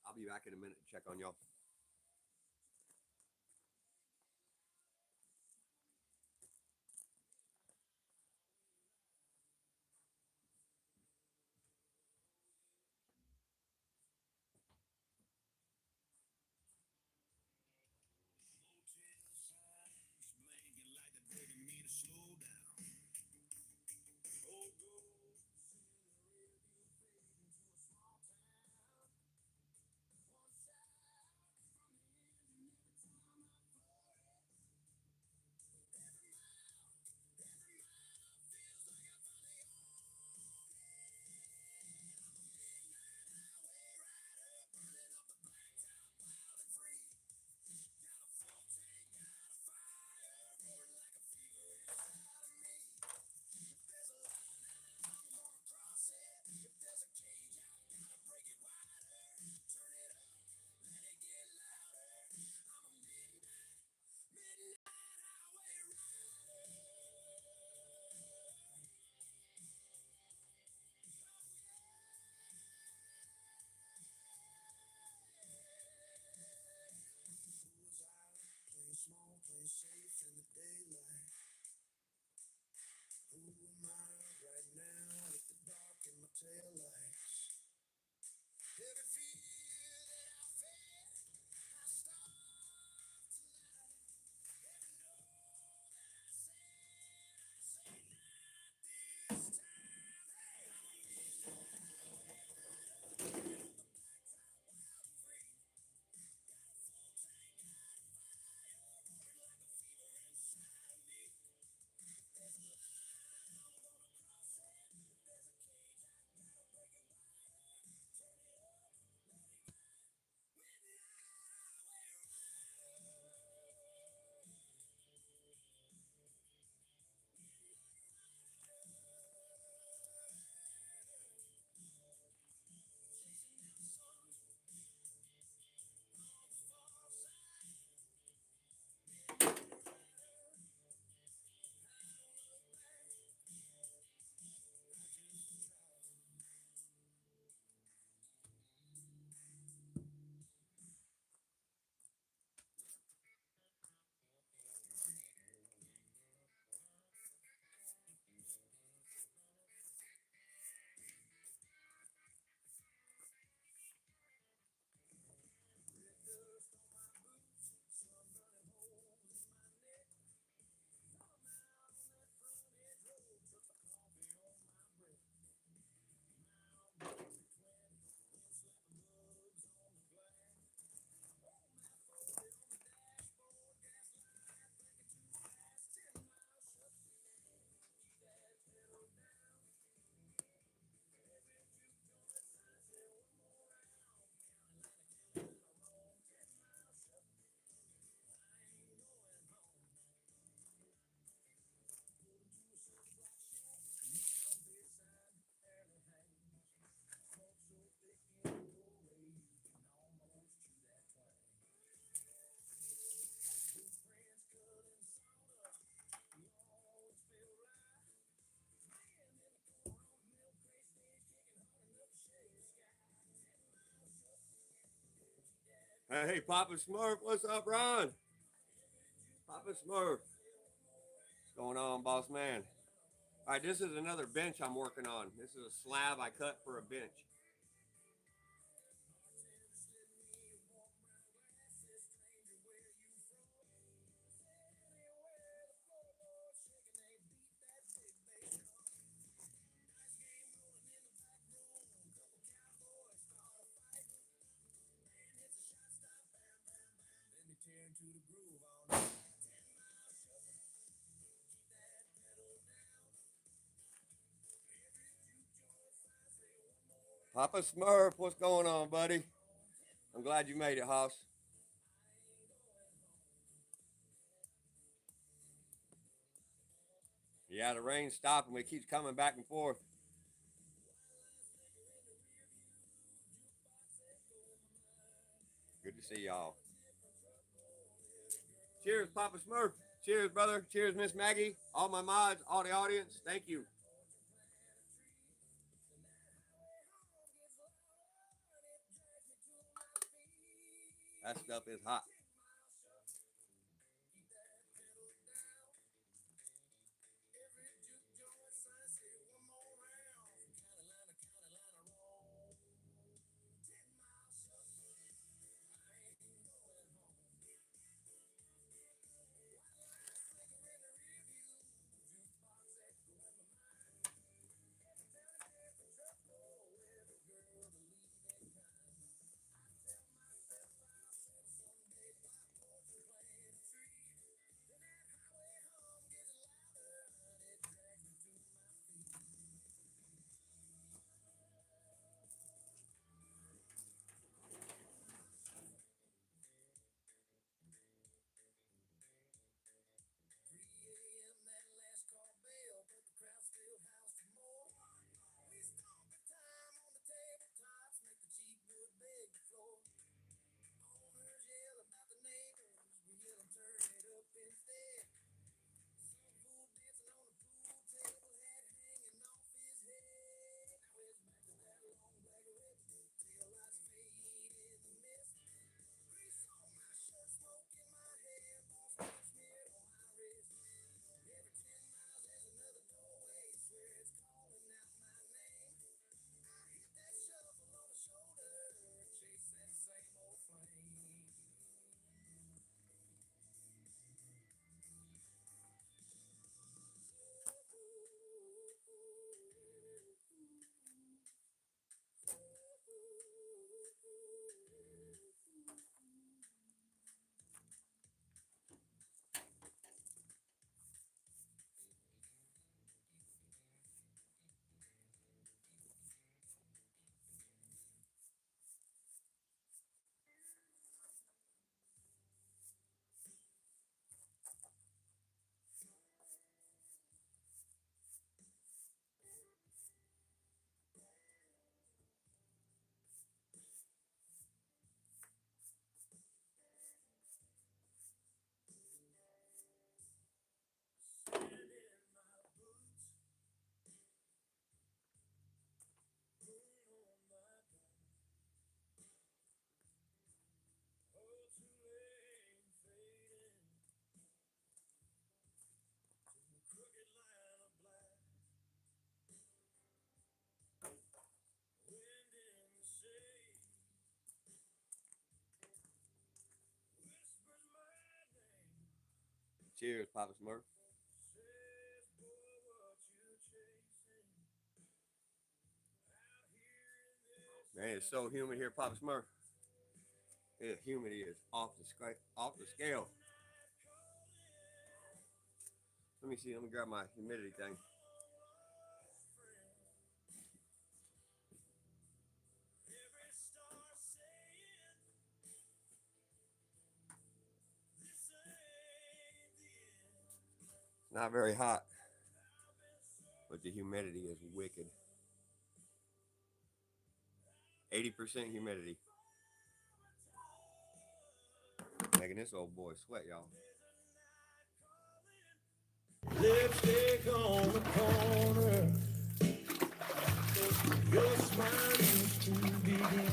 I'll be back in a minute to check on y'all.
Motel signs blinking like they're begging me to slow down. Old ghosts singing in the rear view, fade into a small town. One side
Hey, Papa Smurf, what's up, Ron? Papa Smurf. What's going on, boss man? All right, this is another bench I'm working on. This is a slab I cut for a bench. Papa Smurf, what's going on, buddy? I'm glad you made it, Hoss. Yeah, the rain's stopping. It keeps coming back and forth. Good to see y'all. Cheers, Papa Smurf. Cheers, brother. Cheers, Miss Maggie. All my mods, all the audience. Thank you. That stuff is hot. Cheers, Papa Smurf. Man, it's so humid here, Papa Smurf. The humidity is off the scale. Let me see. Let me grab my humidity thing. It's not very hot, but the humidity is wicked. 80% humidity. Making this old boy sweat, y'all.
Lipstick on the corner. Your smile used to begin.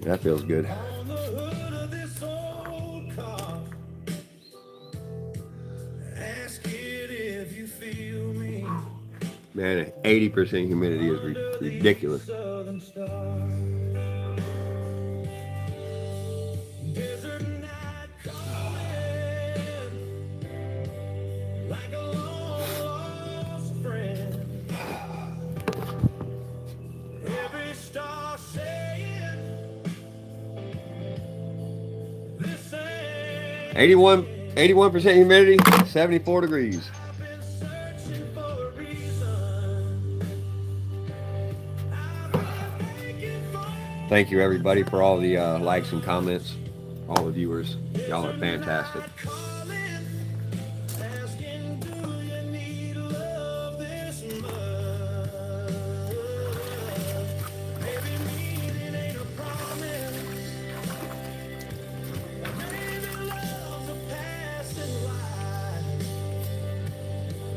That feels good.
On the hood of this old car, ask it if you feel me.
Man, 80% humidity is ridiculous.
Southern Star. Desert night calling like a long lost friend. Every star saying this ain't
81% humidity, 74 degrees.
been searching for a reason. I've been thinking for
Thank you everybody for all the likes and comments, all the viewers. Y'all are fantastic.
calling, asking, do you need love this much? Maybe meaning ain't a promise. Maybe love's a passing light.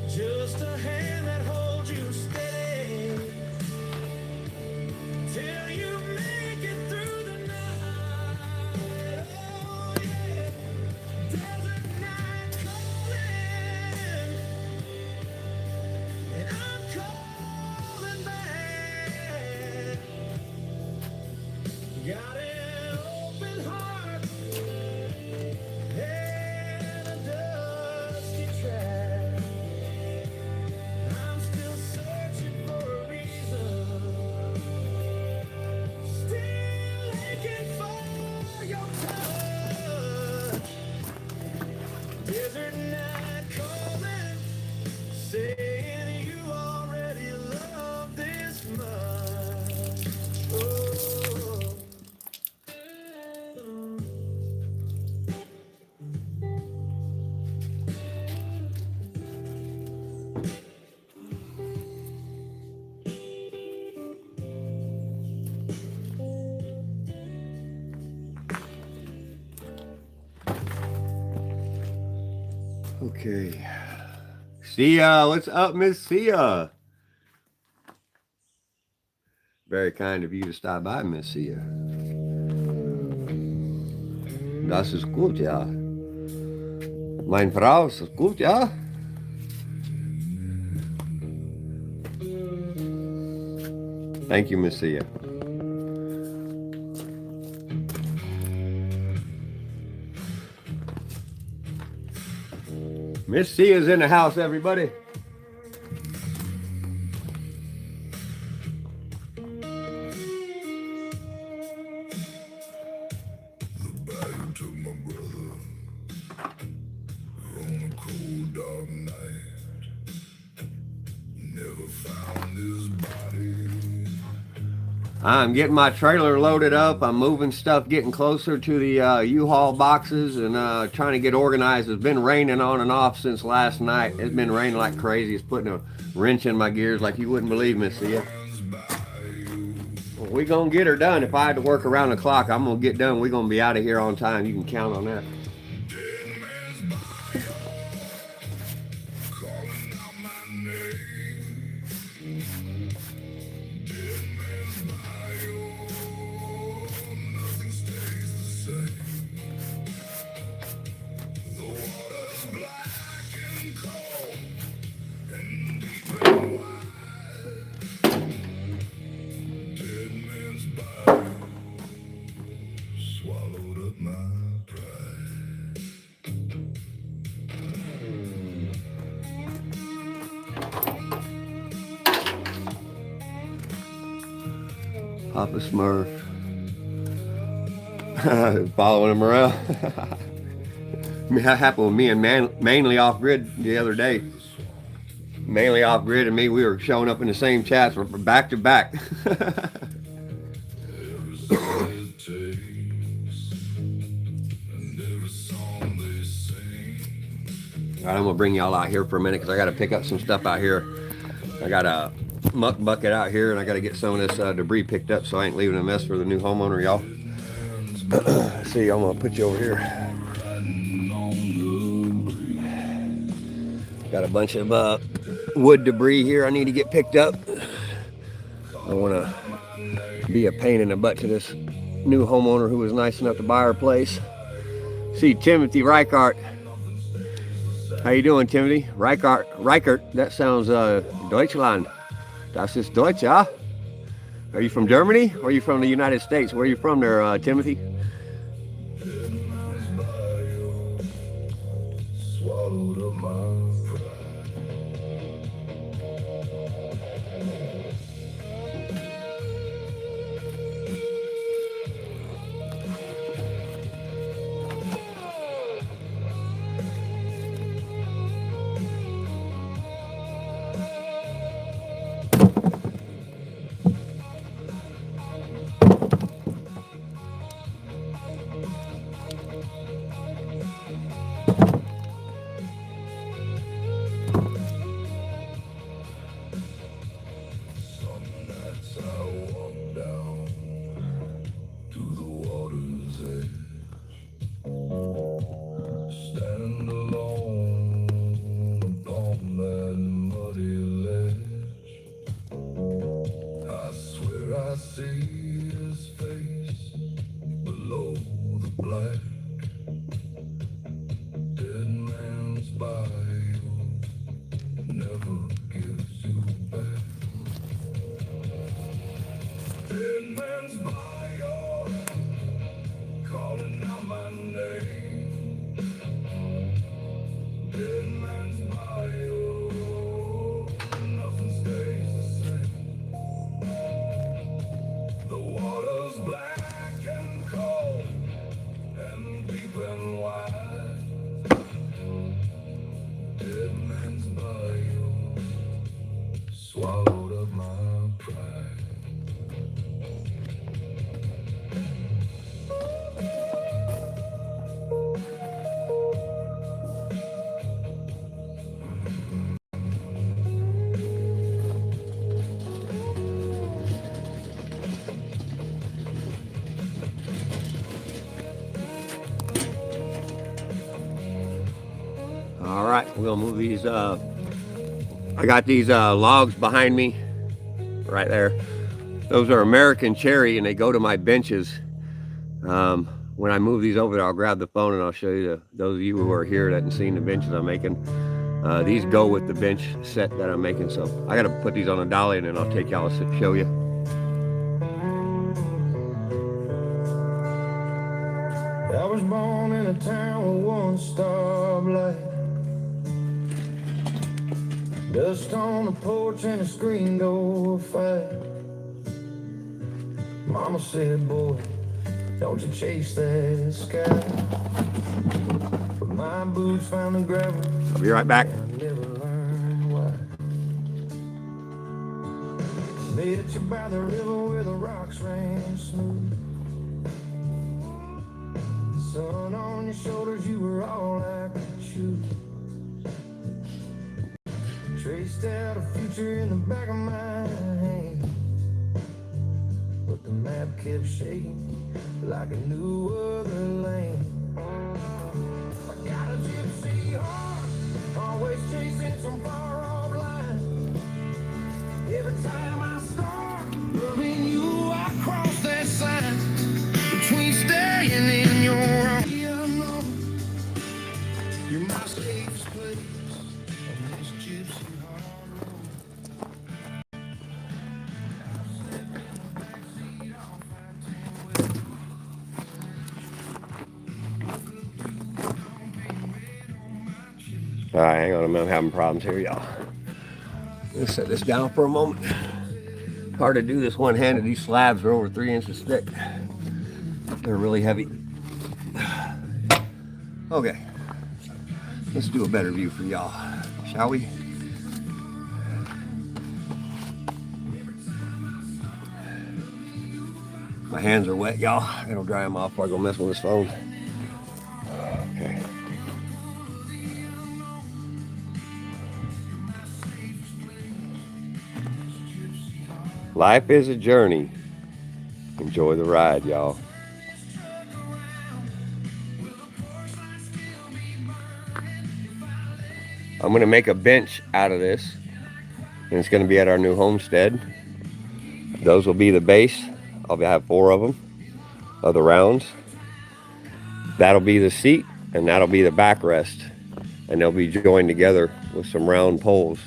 Just a hand that holds you steady till you make it through the night. Oh yeah, desert night calling, and I'm calling back. Got an open heart and a dusty track. I'm still searching for a reason. Still aching for your touch. Desert night calling, saying you already love this much. Oh.
Okay. Sia, what's up, Miss Sia? Very kind of you to stop by, Miss Sia. Das ist gut, ja. Meine Frau, ist das gut, ja? Thank you, Miss Sia. Miss Sia's in the house, everybody.
Back to my brother on a cold dark night. Never found his body.
I'm getting my trailer loaded up. I'm moving stuff, getting closer to the U-Haul boxes and trying to get organized. It's been raining on and off since last night. It's been raining like crazy. It's putting a wrench in my gears like you wouldn't believe, Miss Sia. Well, we gonna get her done. If I had to work around the clock, I'm gonna get done. We're gonna be out of here on time. You can count on that.
Dead man's body, calling out my name. Dead man's body, nothing stays the same. The water's black and cold and deep and wide. Dead man's body swallowed up my pride.
Papa Smurf. Following him around. That happened with me and mainly Offgrid the other day. Mainly Offgrid and me, we were showing up in the same chats. We're back to back.
Every song it takes, and every song they sing.
All right, I'm gonna bring y'all out here for a minute because I got to pick up some stuff out here. I got a muck bucket out here, and I got to get some of this debris picked up so I ain't leaving a mess for the new homeowner, y'all. See, I'm gonna put you over here. Got a bunch of wood debris here I need to get picked up. I don't want to be a pain in the butt to this new homeowner who was nice enough to buy our place. See Timothy Reichert. How you doing, Timothy? Reichert, that sounds Deutschland. Das ist Deutsch, ja? Are you from Germany or are you from the United States? Where are you from there, Timothy? All right, we're gonna move these. I got these logs behind me, right there. Those are American cherry, and they go to my benches. When I move these over there, I'll grab the phone and I'll show you those of you who are here that haven't seen the benches I'm making. These go with the bench set that I'm making, so I gotta put these on a dolly and then I'll take y'all to show you.
I was born in a town with one stoplight. Dust on the porch and a screen door fight. Mama said, boy, don't you chase that sky. But my boots found the gravel.
I'll be right back.
I never learned why. Met you by the river where the rocks ran smooth. Sun on your shoulders, you were all I could shoot. Traced out a future in the back of my hand, but the map kept shaking like a new other land. I got a gypsy heart, always chasing some far off line. Every time I start loving you, I cross that sign between staying in your arms. You're my safest place on this gypsy hard road.
All right, hang on a minute, I'm having problems here, y'all. Let's set this down for a moment. Hard to do this one-handed. These slabs are over 3 inches thick. They're really heavy. Okay, let's do a better view for y'all, shall we? My hands are wet, y'all. I gotta dry them off before I go mess with this phone. Okay. Life is a journey. Enjoy the ride, y'all. I'm gonna make a bench out of this, and it's gonna be at our new homestead. Those will be the base. I'll have 4 of them. of the rounds. That'll be the seat, and that'll be the backrest, and they'll be joined together with some round poles,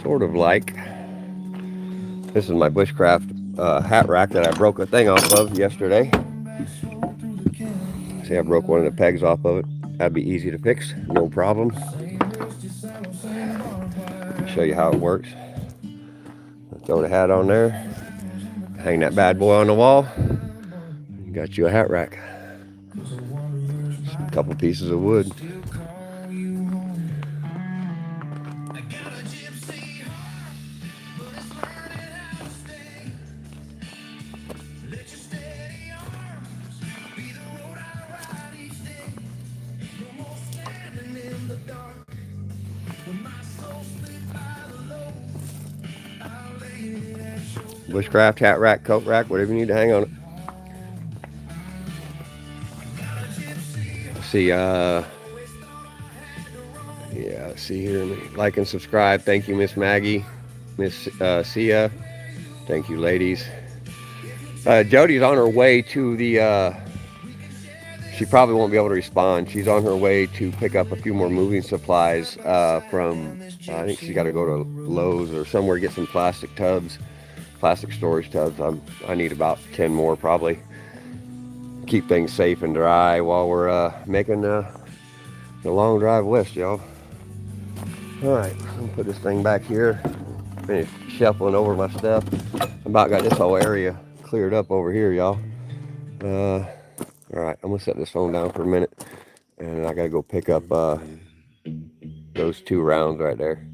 sort of like, this is my Bushcraft hat rack that I broke a thing off of yesterday. See, I broke one of the pegs off of it. That'd be easy to fix, no problem. Show you how it works. Throw the hat on there, hang that bad boy on the wall. You got you a hat rack. A couple pieces of wood. Bushcraft hat rack, coat rack, whatever you need to hang on it. See, yeah, see here, like and subscribe. Thank you, Miss Maggie, Miss Sia. Thank you, ladies. Jody's on her way to the, she probably won't be able to respond. She's on her way to pick up a few more moving supplies from, I think she's got to go to Lowe's or somewhere to get some plastic tubs, plastic storage tubs. I need about 10 more probably. Keep things safe and dry while we're making the long drive west, y'all. All right, I'm gonna put this thing back here. Finish shuffling over my stuff. About got this whole area cleared up over here, y'all. All right, I'm gonna set this phone down for a minute, and I gotta go pick up those 2 rounds right there.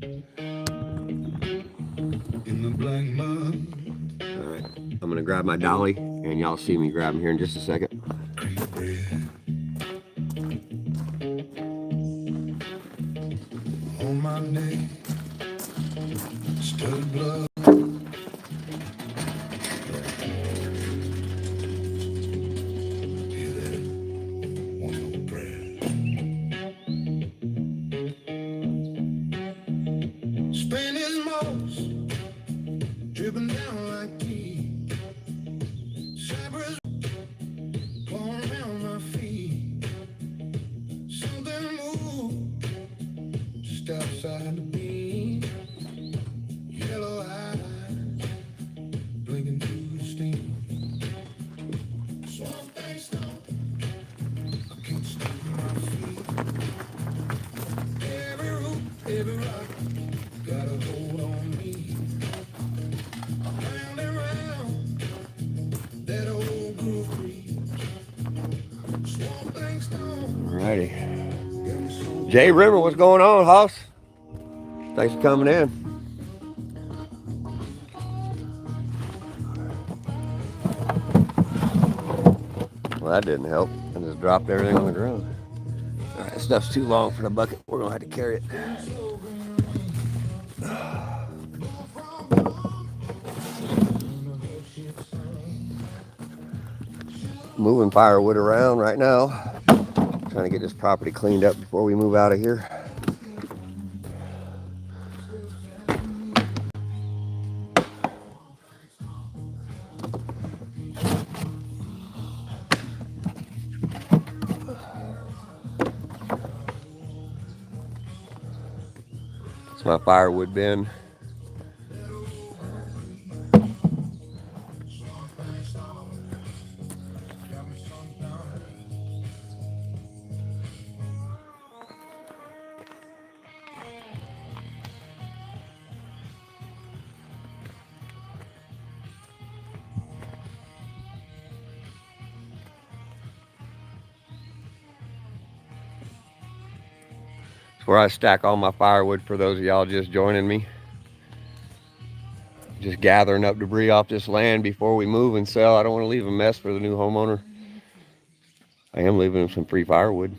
All right, I'm gonna grab my dolly, and y'all see me grab them here in just a second.
On my neck, stud blood. Spanish moss dripping down like tea. Cypress pouring around my feet. Something moved just outside the beam. Yellow eyes blinking through the steam. Swamp thing stomp, I can't stop my feet. Every root, every rock got a hold on me. Round and round that old groove creep. Swamp thing stomp.
Alrighty. Jay River, what's going on, Hoss? Thanks for coming in. Well, that didn't help. I just dropped everything on the ground. All right, this stuff's too long for the bucket. We're gonna have to carry it. Moving firewood around right now. Trying to get this property cleaned up before we move out of here. It's my firewood bin. Where I stack all my firewood for those of y'all just joining me. Just gathering up debris off this land before we move and sell. I don't want to leave a mess for the new homeowner. I am leaving him some free firewood.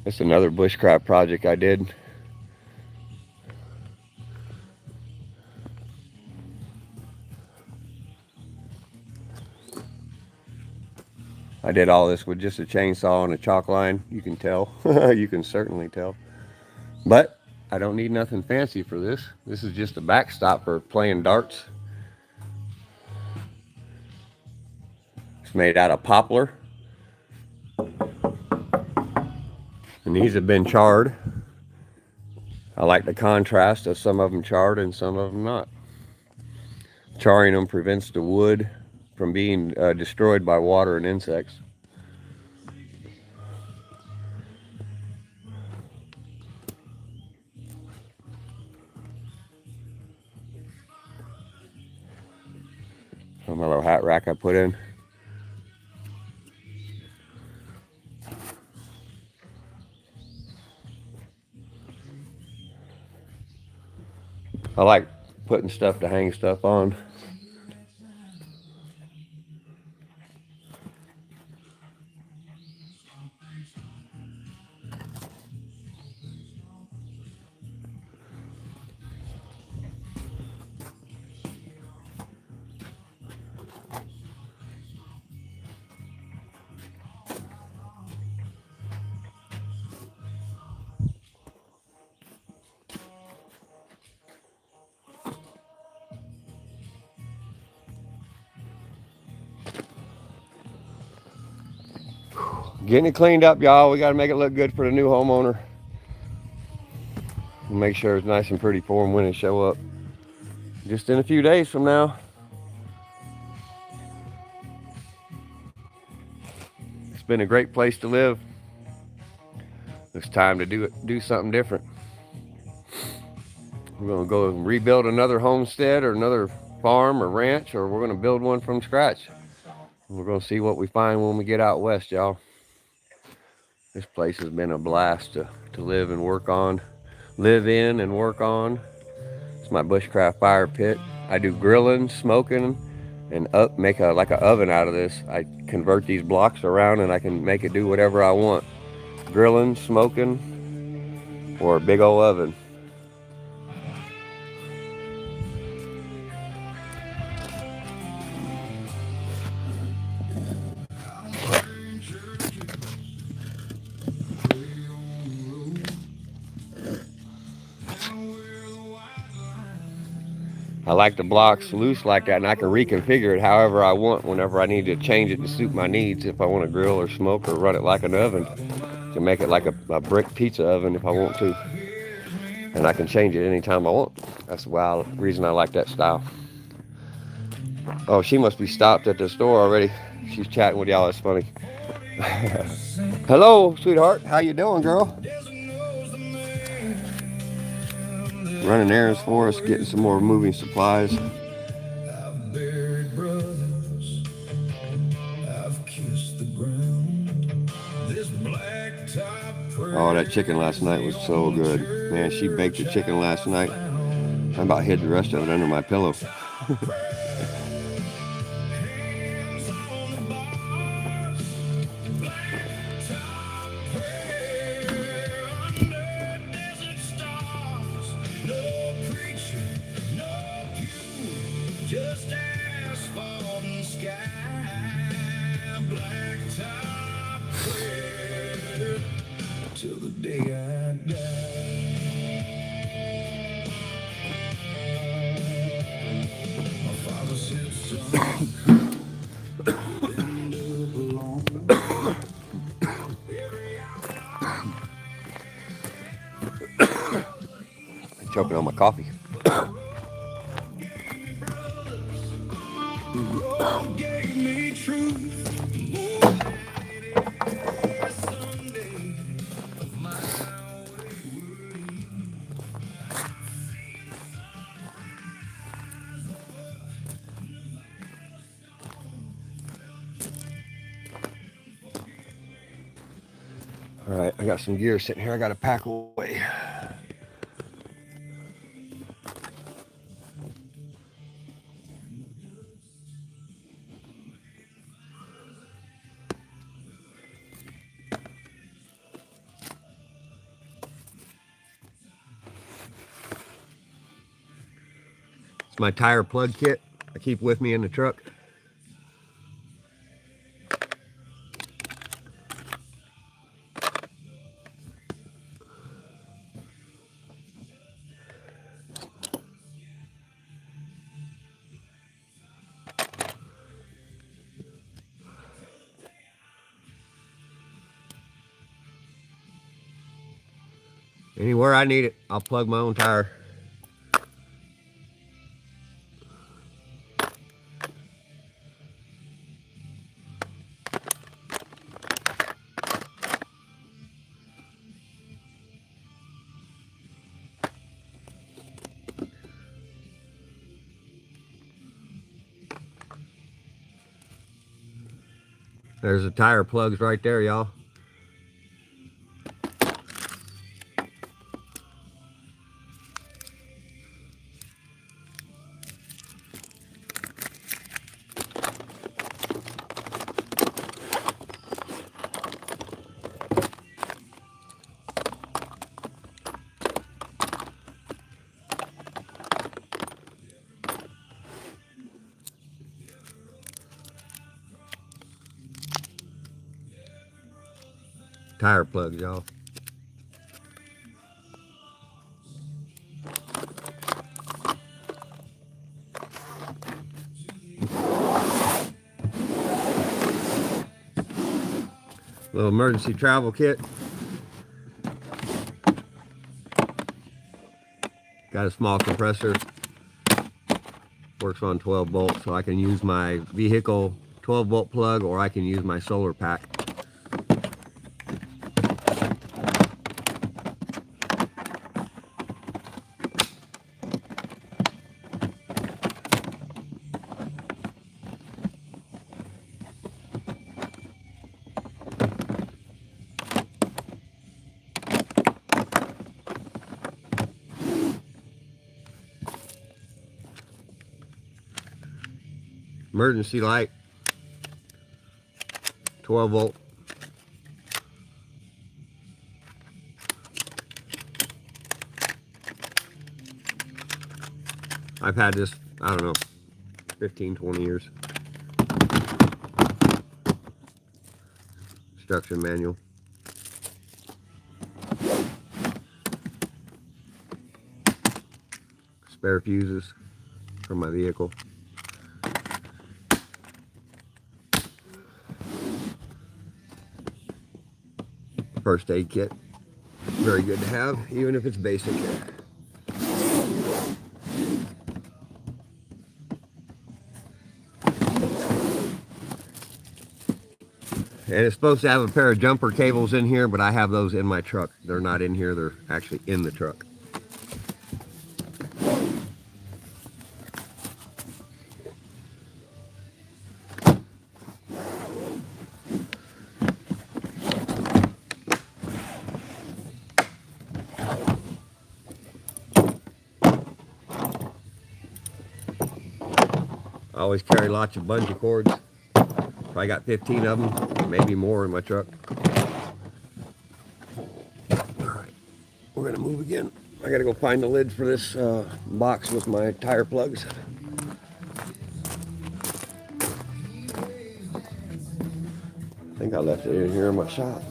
It's another bushcraft project I did. I did all this with just a chainsaw and a chalk line. You can tell. You can certainly tell. But I don't need nothing fancy for this. This is just a backstop for playing darts. It's made out of poplar. And these have been charred. I like the contrast of some of them charred and some of them not. Charring them prevents the wood from being destroyed by water and insects. My little hat rack I put in. I like putting stuff to hang stuff on. Getting it cleaned up, y'all. We got to make it look good for the new homeowner. Make sure it's nice and pretty for them when they show up. Just in a few days from now. It's been a great place to live. It's time to do something different. We're going to go and rebuild another homestead or another farm or ranch, or we're going to build one from scratch. We're going to see what we find when we get out west, y'all. This place has been a blast to live and work on. Live in and work on. It's my bushcraft fire pit. I do grilling, smoking, and make like an oven out of this. I convert these blocks around and I can make it do whatever I want. Grilling, smoking, or a big old oven. I like the blocks loose like that, and I can reconfigure it however I want whenever I need to change it to suit my needs. If I want to grill or smoke or run it like an oven, I can make it like a brick pizza oven if I want to. And I can change it anytime I want. That's the reason I like that style. Oh, she must be stopped at the store already. She's chatting with y'all. That's funny. Hello, sweetheart. How you doing, girl? Running errands for us, getting some more moving supplies.
I've buried brothers, I've kissed the ground. This blacktop.
Oh, that chicken last night was so good. Man, she baked the chicken last night. I about hid the rest of it under my pillow.
Just asphalt and sky, blacktop prayer till the day I die. My father said, son, end up alone.
I'm choking on my coffee.
God gave me truth.
All right, I got some gear sitting here. I got to pack away. It's my tire plug kit I keep with me in the truck. Anywhere I need it, I'll plug my own tire. There's the tire plugs right there, y'all. Tire plugs, y'all. Little emergency travel kit. Got a small compressor. Works on 12 volts, so I can use my vehicle 12 volt plug or I can use my solar pack. Emergency light, 12 volt. I've had this, I don't know, 15, 20 years. Instruction manual. Spare fuses for my vehicle. First aid kit. Very good to have, even if it's basic. And it's supposed to have a pair of jumper cables in here, but I have those in my truck. They're not in here, they're actually in the truck. I always carry lots of bungee cords. I got 15 of them, maybe more in my truck. Alright, we're gonna move again. I gotta go find the lid for this box with my tire plugs. I think I left it in here in my shop,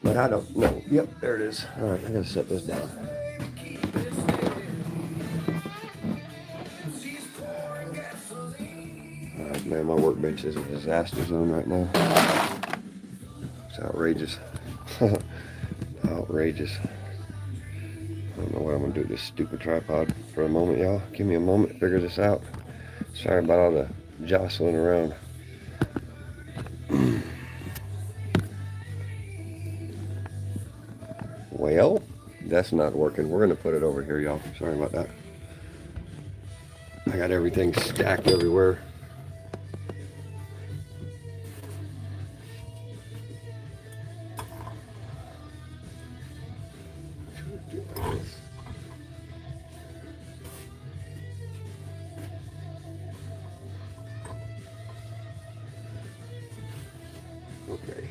but I don't know. Yep, there it is. Alright, I gotta set this down. Alright, man, my workbench is a disaster zone right now. It's outrageous. Outrageous. I don't know what I'm gonna do with this stupid tripod for a moment, y'all. Give me a moment to figure this out. Sorry about all the jostling around. Well, that's not working. We're gonna put it over here, y'all. Sorry about that. I got everything stacked everywhere. Okay.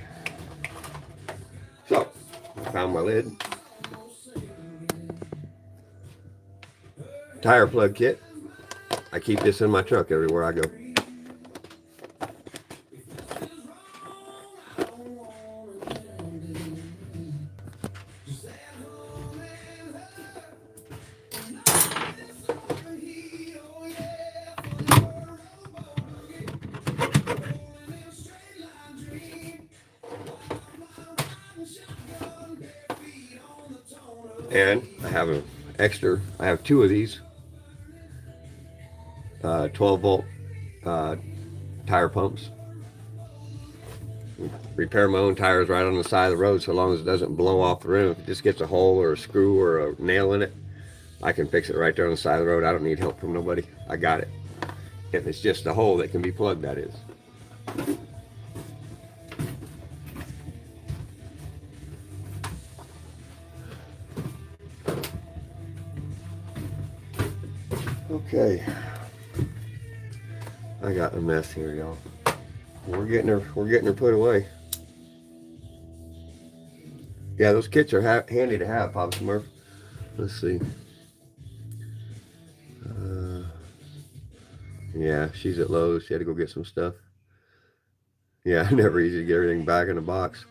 So, I found my lid. Tire plug kit. I keep this in my truck everywhere I go. And I have an extra, I have two of these 12 volt tire pumps. Repair my own tires right on the side of the road, so long as it doesn't blow off the rim. If it just gets a hole or a screw or a nail in it, I can fix it right there on the side of the road. I don't need help from nobody. I got it. If it's just a hole that can be plugged, that is. Okay, I got a mess here, y'all. We're getting her put away. Yeah, those kits are handy to have, Papa Smurf. Let's see. Yeah, she's at Lowe's. She had to go get some stuff. Yeah, never easy to get everything back in the box.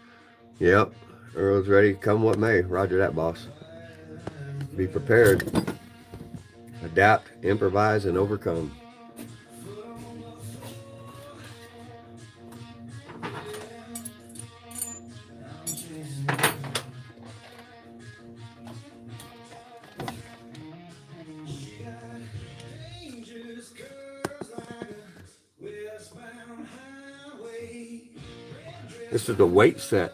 Yep, Earl's ready, come what may. Roger that, boss. Be prepared. Adapt, improvise, and overcome. This is the weight set.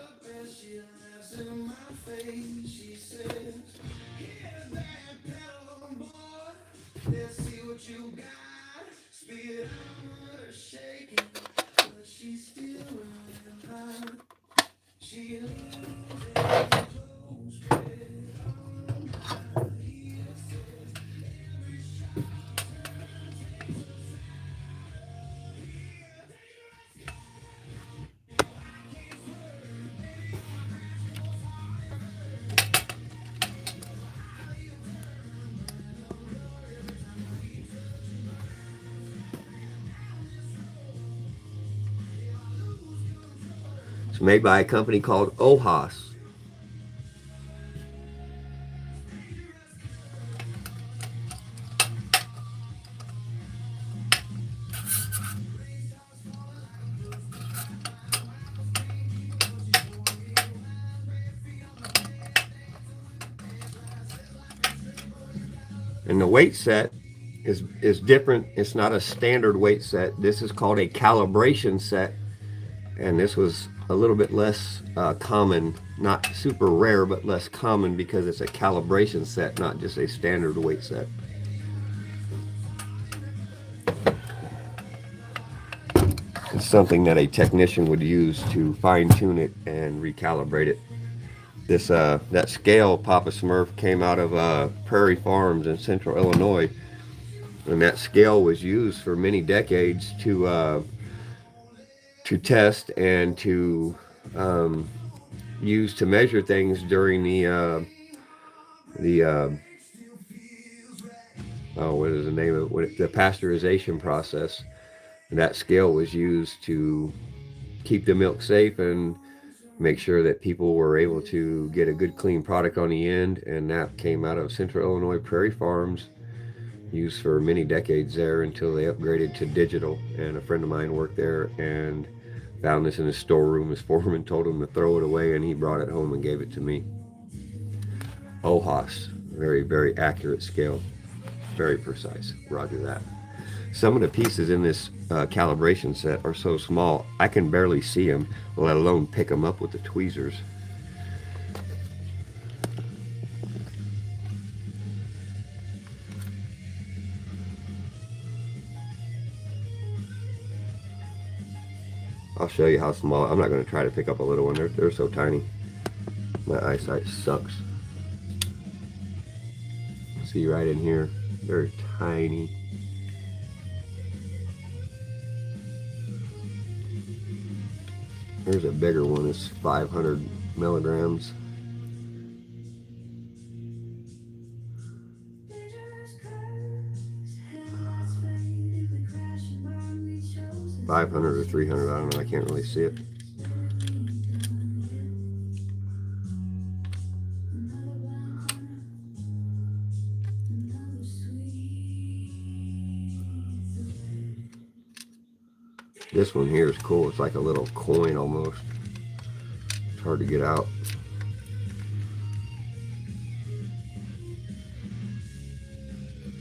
It's made by a company called Ohas. And the weight set is different. It's not a standard weight set. This is called a calibration set. And this was a little bit less common, not super rare, but less common because it's a calibration set, not just a standard weight set. It's something that a technician would use to fine tune it and recalibrate it. This that scale, Papa Smurf, came out of Prairie Farms in central Illinois, and that scale was used for many decades to test and to use to measure things during the what is the name of it? The pasteurization process. And that scale was used to keep the milk safe and make sure that people were able to get a good clean product on the end. And that came out of central Illinois Prairie Farms, used for many decades there until they upgraded to digital. And a friend of mine worked there and found this in his storeroom. His foreman told him to throw it away, and he brought it home and gave it to me. Ohas, very, very accurate scale, very precise. Roger that. Some of the pieces in this calibration set are so small I can barely see them, let alone pick them up with the tweezers. I'll show you how small. I'm not going to try to pick up a little one. They're so tiny. My eyesight sucks. See right in here. They're tiny. Here's a bigger one. It's 500 milligrams. $500 or $300. I don't know. I can't really see it. This one here is cool. It's like a little coin almost. It's hard to get out.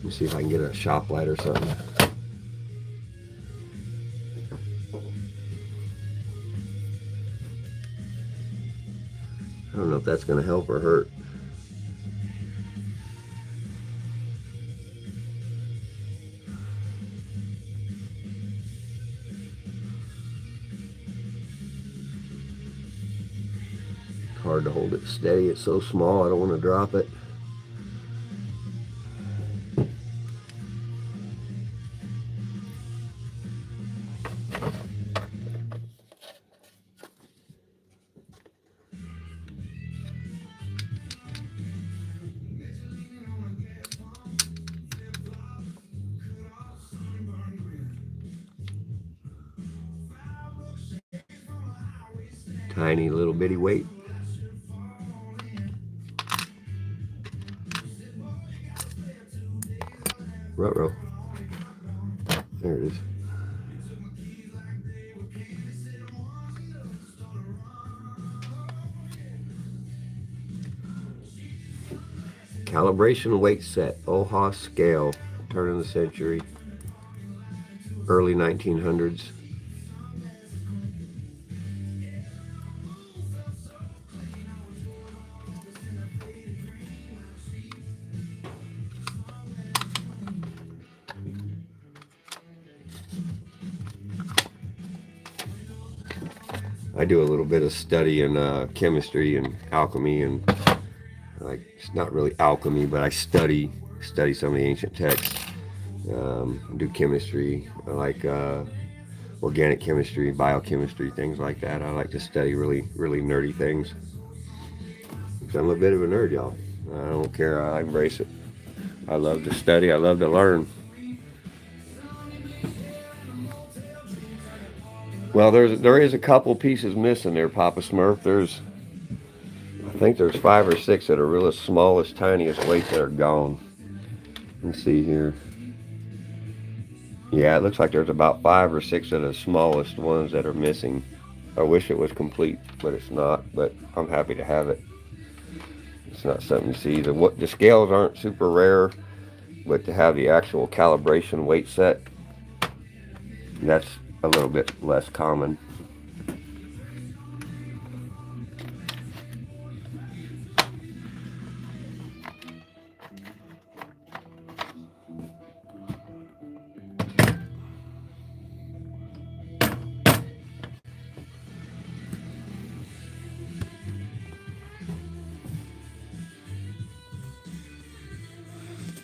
me see if I can get a shop light or something. I don't know if that's going to help or hurt. Hard to hold it steady. It's so small, I don't want to drop it. Tiny little bitty weight. Ruh-roh. There it is. Calibration weight set, OHA scale, turn of the century, early 1900s. I do a little bit of study in chemistry and alchemy, and like, it's not really alchemy, but I study some of the ancient texts. Do chemistry, I like organic chemistry, biochemistry, things like that. I like to study really nerdy things. Because I'm a bit of a nerd, y'all. I don't care. I embrace it. I love to study. I love to learn. Well, there is a couple pieces missing there, Papa Smurf. I think there's 5 or 6 that are really smallest, tiniest weights that are gone. Let's see here. Yeah, it looks like there's about 5 or 6 of the smallest ones that are missing. I wish it was complete, but it's not. But I'm happy to have it. It's not something to see. The scales aren't super rare, but to have the actual calibration weight set, that's a little bit less common.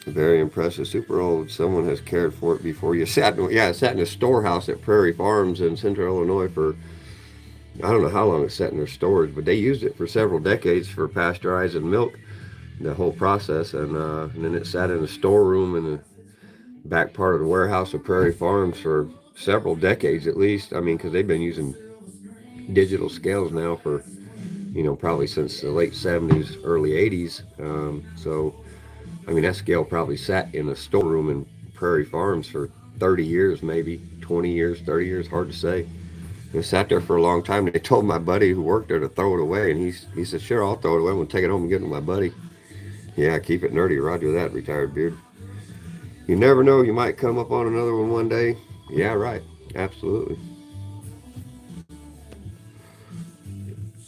Very impressive, super old. Someone has cared for it before. It sat in a storehouse at Prairie Farms in Central Illinois for, I don't know how long it sat in their storage, but they used it for several decades for pasteurizing milk, the whole process, and then it sat in a storeroom in the back part of the warehouse of Prairie Farms for several decades at least. I mean, because they've been using digital scales now for, probably since the late 70s, early 80s. So, I mean, that scale probably sat in a storeroom in Prairie Farms for 30 years, maybe 20 years, 30 years, hard to say. It sat there for a long time. They told my buddy who worked there to throw it away, and he said, sure, I'll throw it away. I'm going to take it home and give it to my buddy. Yeah, keep it nerdy. Roger that, retired beard. You never know, you might come up on another one day. Yeah, right. Absolutely.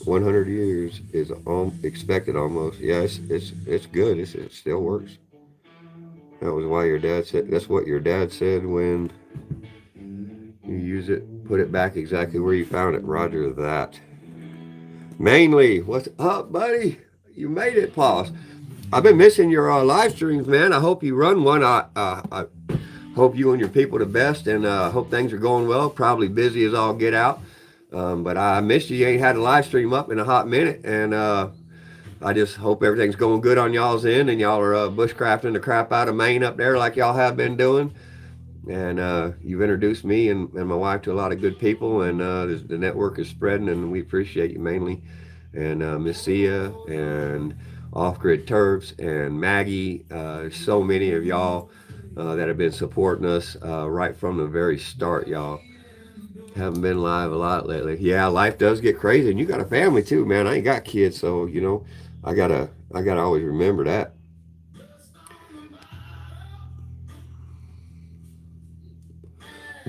100 years is expected almost. Yeah, it's good. It still works. That was why your dad said. That's what your dad said when you use it. Put it back exactly where you found it. Roger that. Mainly, what's up, buddy? You made it, Paul. I've been missing your live streams, man. I hope you run one. I hope you and your people the best, and hope things are going well. Probably busy as all get out. But I missed you. You ain't had a live stream up in a hot minute, and I just hope everything's going good on y'all's end, and y'all are bushcrafting the crap out of Maine up there like y'all have been doing. And you've introduced me and my wife to a lot of good people, and the network is spreading, and we appreciate you mainly. And Miss Sia and Offgrid Terps and Maggie, so many of y'all that have been supporting us right from the very start, y'all. Haven't been live a lot lately. Yeah, life does get crazy, and you got a family too, man. I ain't got kids, so I gotta always remember that.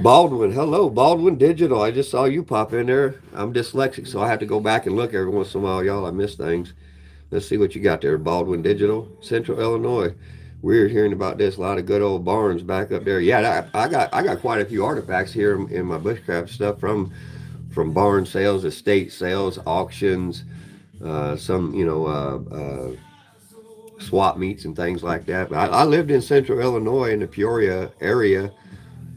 Baldwin, hello, Baldwin Digital. I just saw you pop in there. I'm dyslexic, so I have to go back and look every once in a while, y'all. I miss things. Let's see what you got there, Baldwin Digital, Central Illinois. We're hearing about this. A lot of good old barns back up there. Yeah, I got quite a few artifacts here in my bushcraft stuff from barn sales, estate sales, auctions, some swap meets and things like that. But I lived in Central Illinois in the Peoria area,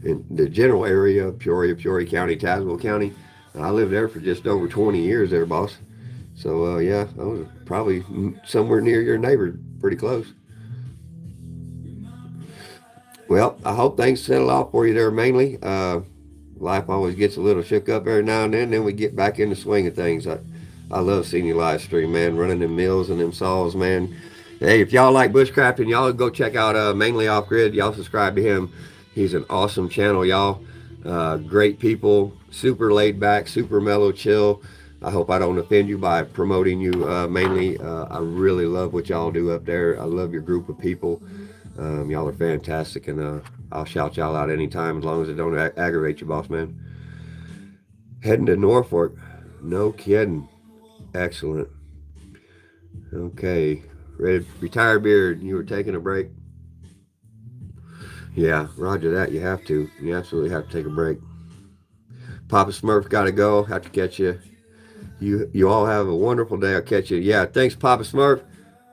in the general area of Peoria County, Tazewell County. I lived there for just over 20 years there, boss. So, yeah, I was probably somewhere near your neighbor, pretty close. Well, I hope things settle out for you there mainly. Life always gets a little shook up every now and then we get back in the swing of things. I love seeing you live stream, man, running them mills and them saws, man. Hey, if y'all like bushcrafting, y'all go check out mainly Offgrid. Y'all subscribe to him. He's an awesome channel, y'all. Great people, super laid back, super mellow, chill. I hope I don't offend you by promoting you mainly. I really love what y'all do up there. I love your group of people. Y'all are fantastic, and I'll shout y'all out anytime as long as it don't aggravate you, boss man. Heading to Norfolk. No kidding. Excellent. Okay. Ready, retired beard. You were taking a break? Yeah, roger that. You have to. You absolutely have to take a break. Papa Smurf got to go. Have to catch you. You all have a wonderful day. I'll catch you. Yeah, thanks, Papa Smurf.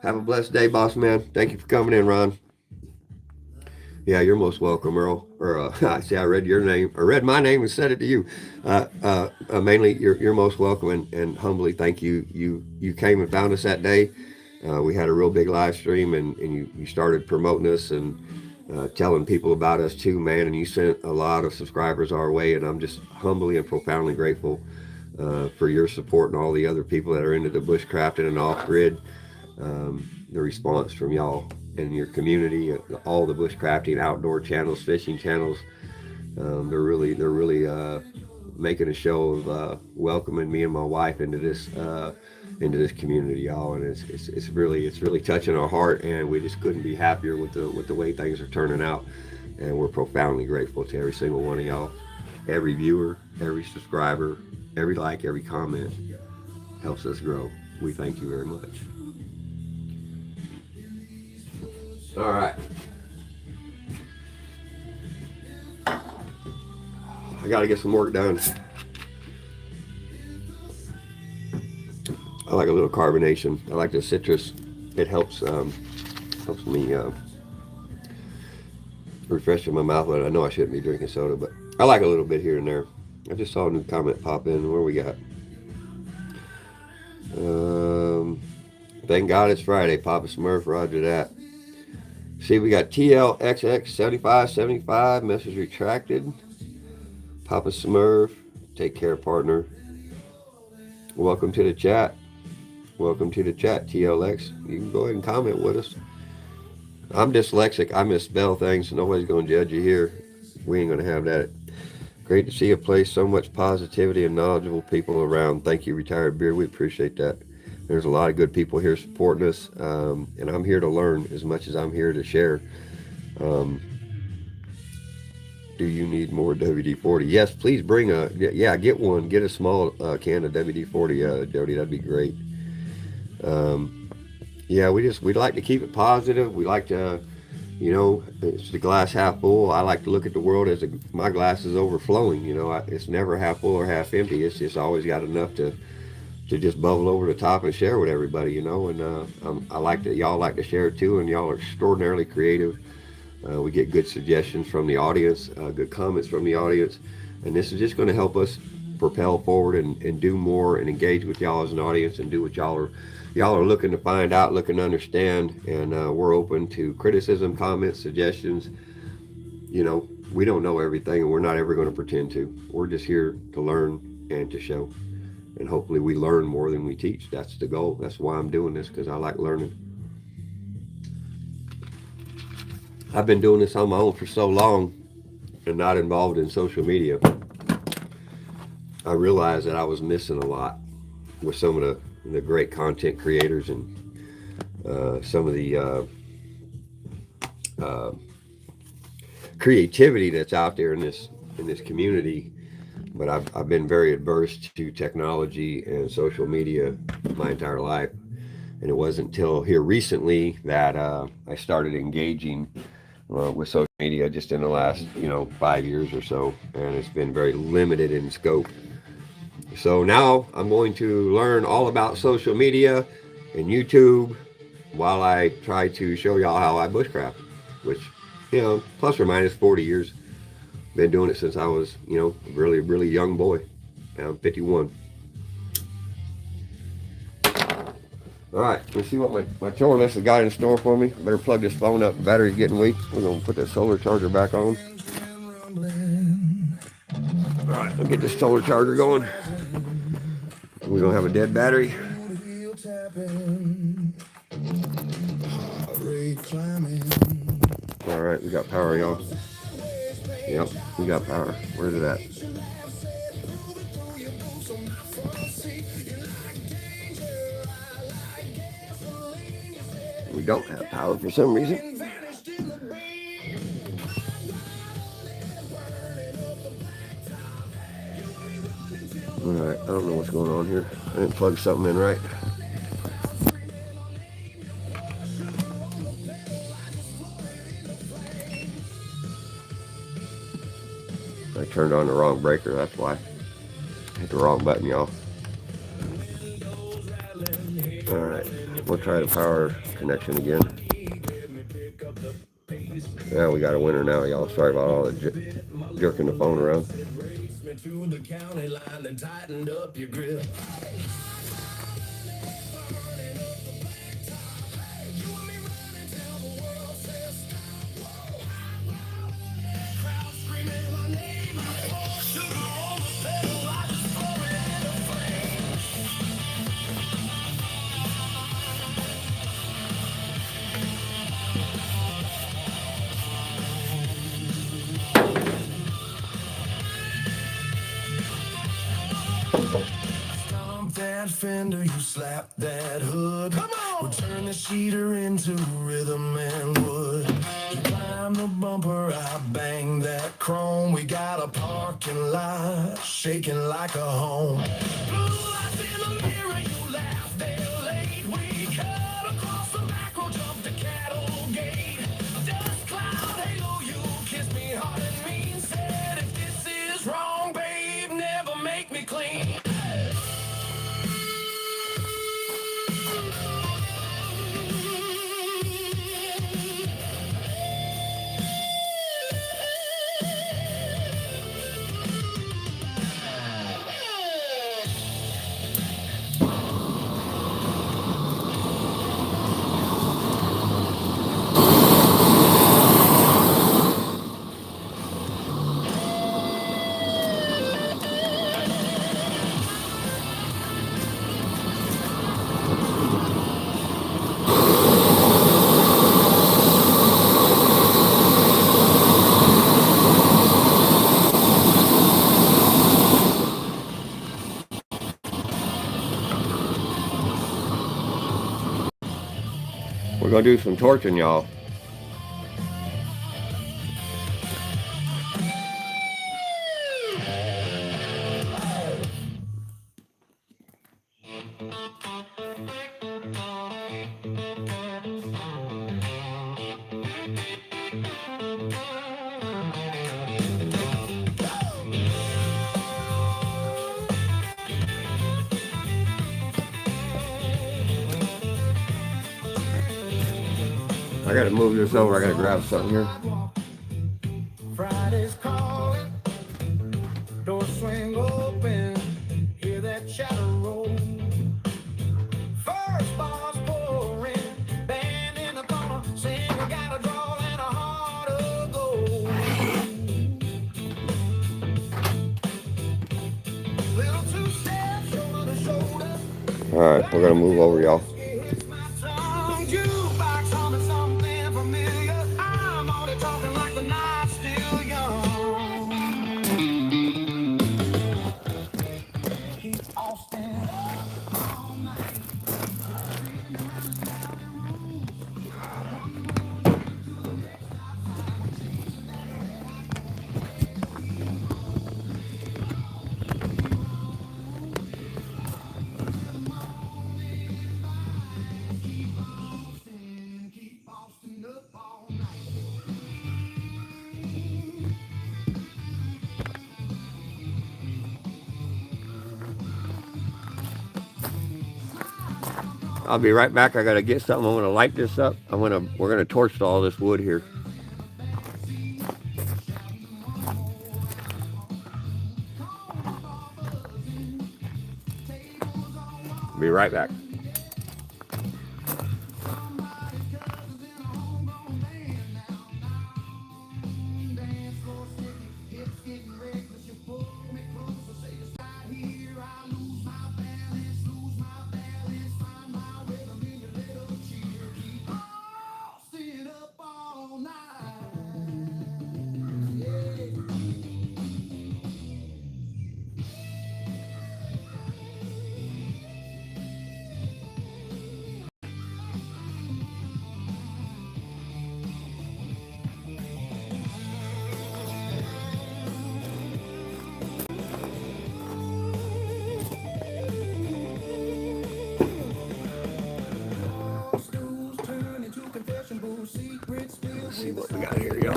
Have a blessed day, boss man. Thank you for coming in, Ron. Yeah, you're most welcome, Earl. Or I see, I read your name. I read my name and said it to you. Mainly, you're most welcome, and humbly thank you. You came and found us that day. We had a real big live stream, and you started promoting us and telling people about us too, man. And you sent a lot of subscribers our way, and I'm just humbly and profoundly grateful for your support and all the other people that are into the bushcrafting and off-grid. The response from y'all and your community, all the bushcrafting, outdoor channels, fishing channels, they're really making a show of welcoming me and my wife into this community, y'all, and it's really touching our heart, and we just couldn't be happier with the way things are turning out, and we're profoundly grateful to every single one of y'all, every viewer, every subscriber, every like, every comment helps us grow. We thank you very much. All right. I got to get some work done. I like a little carbonation. I like the citrus. It helps me refresh my mouth. I know I shouldn't be drinking soda, but I like a little bit here and there. I just saw a new comment pop in. Where we got? Thank God it's Friday. Papa Smurf, roger that. See, we got TLXX7575, message retracted. Papa Smurf, take care, partner. Welcome to the chat. Welcome to the chat, TLX. You can go ahead and comment with us. I'm dyslexic. I misspell things, so nobody's going to judge you here. We ain't going to have that. Great to see a place, so much positivity and knowledgeable people around. Thank you, Retired Beard. We appreciate that. There's a lot of good people here supporting us, and I'm here to learn as much as I'm here to share. Do you need more WD-40? Yes, please bring get one. Get a small can of WD-40, Jody. That'd be great. Yeah, we'd like to keep it positive. We like to, it's the glass half full. I like to look at the world as my glass is overflowing. It's never half full or half empty. It's just always got enough to just bubble over the top and share with everybody, and I like that y'all like to share too, and y'all are extraordinarily creative. We get good suggestions from the audience, good comments from the audience, and this is just going to help us propel forward and do more and engage with y'all as an audience and do what y'all are looking to find out, looking to understand, and we're open to criticism, comments, suggestions. We don't know everything, and we're not ever going to pretend to. We're just here to learn and to show. And hopefully we learn more than we teach. That's the goal. That's why I'm doing this, because I like learning. I've been doing this on my own for so long and not involved in social media. I realized that I was missing a lot with some of the great content creators and some of the creativity that's out there in this in this community, but I've been very adverse to technology and social media my entire life. And it wasn't until here recently that I started engaging with social media, just in the last 5 years or so, and it's been very limited in scope. So now I'm going to learn all about social media and YouTube while I try to show y'all how I bushcraft, which, plus or minus 40 years. Been doing it since I was, a really, really young boy. Now I'm 51. All right, let's see what my chore list has got in store for me. I better plug this phone up. The battery's getting weak. We're going to put the solar charger back on. All right, let's get this solar charger going. We're going to have a dead battery. All right, we got power, y'all. Yep, we got power. Where's it at? We don't have power for some reason. Alright, I don't know what's going on here. I didn't plug something in right. I turned on the wrong breaker, that's why. I hit the wrong button, y'all. Alright, we'll try the power connection again. Yeah, we got a winner now, y'all. Sorry about all the jerking the phone around.
That fender, you slap that hood. Come on! We turn the sheeter into rhythm and wood. You climb the bumper, I bang that chrome. We got a parking lot shaking like a home. Blue lights in the mirror, you laugh, they're late. We cut across the macro, jump the cattle gate. Dust cloud, halo, you kiss me hard and mean. Said if this is wrong, babe, never make me clean.
We're gonna do some torching, y'all. I gotta move this over. I gotta grab something here.
Friday's calling, door swing open, hear that chatter roll. First bars pouring, band in the corner, sing, I got a draw and a heart of gold. Little two steps, shoulder to shoulder.
All right, we're gonna move over, y'all. I'll be right back. I gotta get something. I'm gonna light this up. We're gonna torch all this wood here. Be right back. Let's see what we got here, y'all.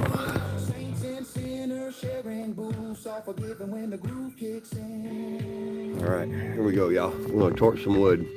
All right, here we go, y'all. We're gonna torch some wood.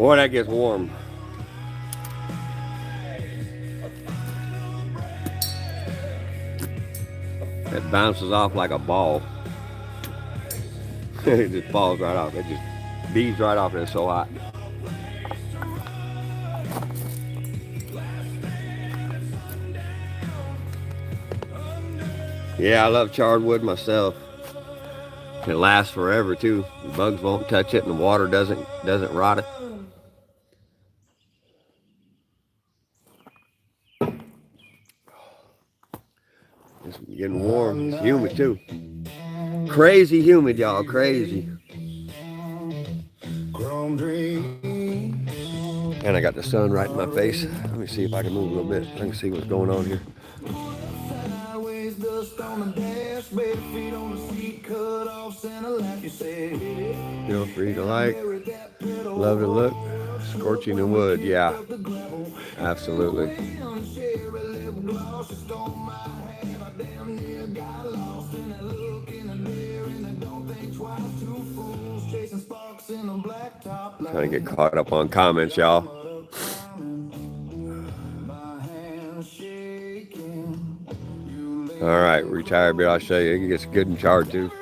Boy, that gets warm. It bounces off like a ball. It just falls right off. It just beads right off. It's so hot. Yeah, I love charred wood myself. It lasts forever too. The bugs won't touch it, and the water doesn't rot it. It's getting warm. It's humid too. Crazy humid, y'all. Crazy. And I got the sun right in my face. Let me see if I can move a little bit. I can see what's going on here. Feel free to like. Love to look. Scorching the wood. Yeah. Absolutely. Trying to get caught up on comments, y'all. All right, retired beer. I'll show you. It gets good and charred too.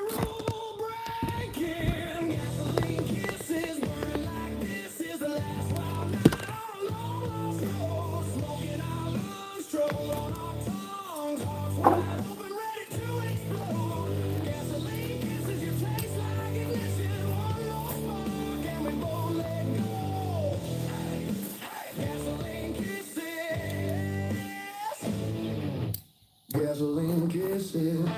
Gasoline kisses.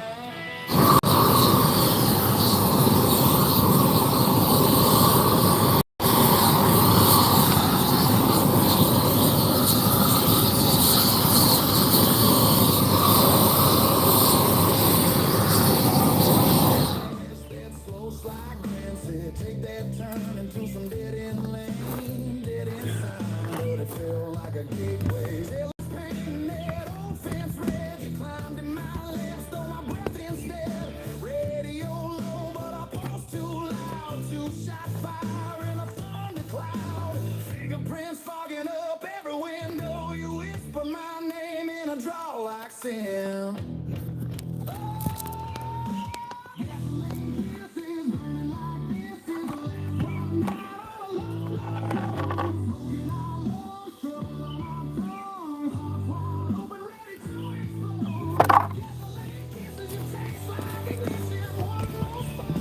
Take that turn into some dead end lane, dead end sign, but it felt like a gateway. It was painting that old fence red. You climbed in my lap, stole my breath instead. Radio low, but I paused too loud. Two shot fire in a thundercloud. Fingerprints fogging up every window. You whisper my name in a draw like sin.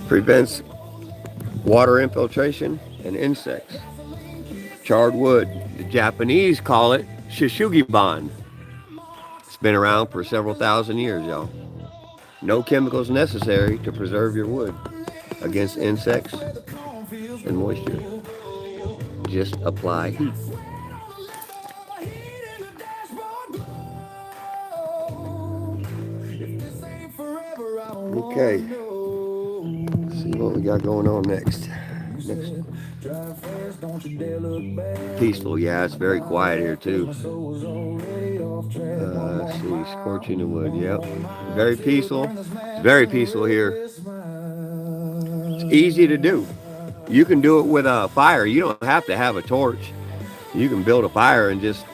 Prevents water infiltration and insects. Charred wood. The Japanese call it shishugiban. It's been around for several thousand years, y'all. No chemicals necessary to preserve your wood against insects and moisture. Just apply heat. Okay. Let's see what we got going on next. Peaceful, yeah, it's very quiet here too. Let's see, scorching the wood, yep. Very peaceful. It's very peaceful here. It's easy to do. You can do it with a fire. You don't have to have a torch. You can build a fire and just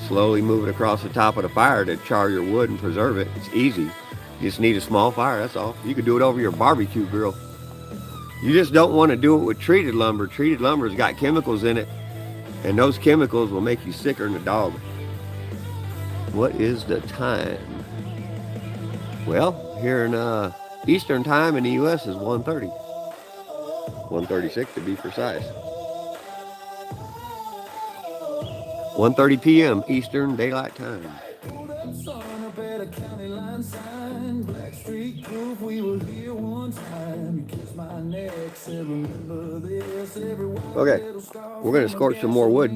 slowly move it across the top of the fire to char your wood and preserve it. It's easy. You just need a small fire, that's all. You can do it over your barbecue grill. You just don't want to do it with treated lumber. Treated lumber's got chemicals in it, and those chemicals will make you sicker than a dog. What is the time? Well, here in Eastern time in the U.S. is 1:30. 1:36 to be precise. 1:30 p.m. Eastern Daylight Time. Okay, we're going to scorch some more wood.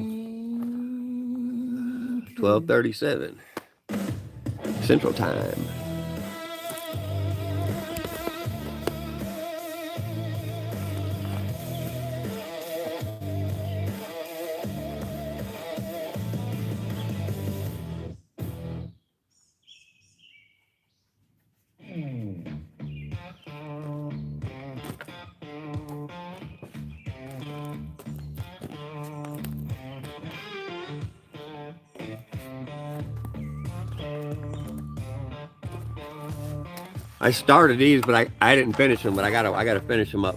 12:37 Central Time. I started these, but I didn't finish them. But I gotta finish them up.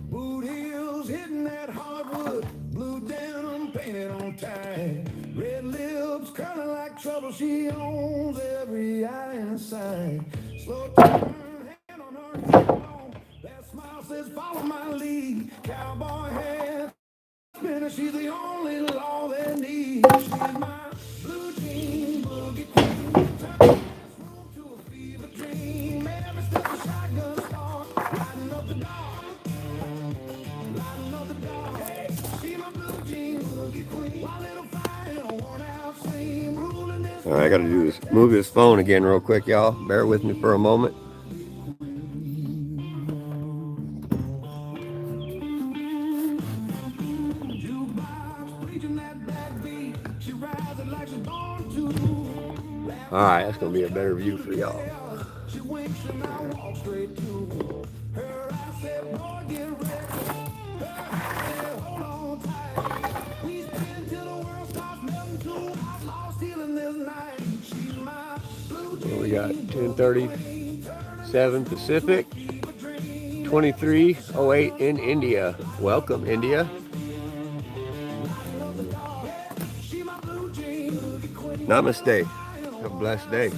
Boot heels hitting that hardwood, blue denim painted on tie, red lips curling like trouble. She owns every eye inside. Slow turn, hand on her hip, that smile says follow my lead. Cowboy hat, spinner, she's the only law they need. She's my blue jean boogie queen, turn this room to a fever dream. Every step a shotgun star, lighting up the dark.
All right, I gotta do this. Move this phone again real quick, y'all. Bear with me for a moment. All right, that's gonna be a better view for y'all. Well, we got 10:37 Pacific, 23:08 in India. Welcome, India. Namaste. Have a blessed day.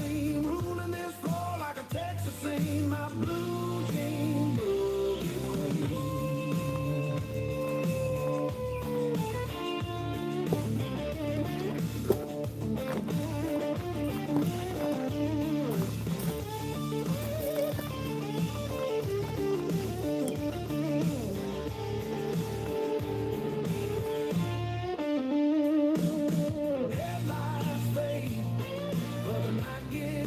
Headlights fade, but the night gets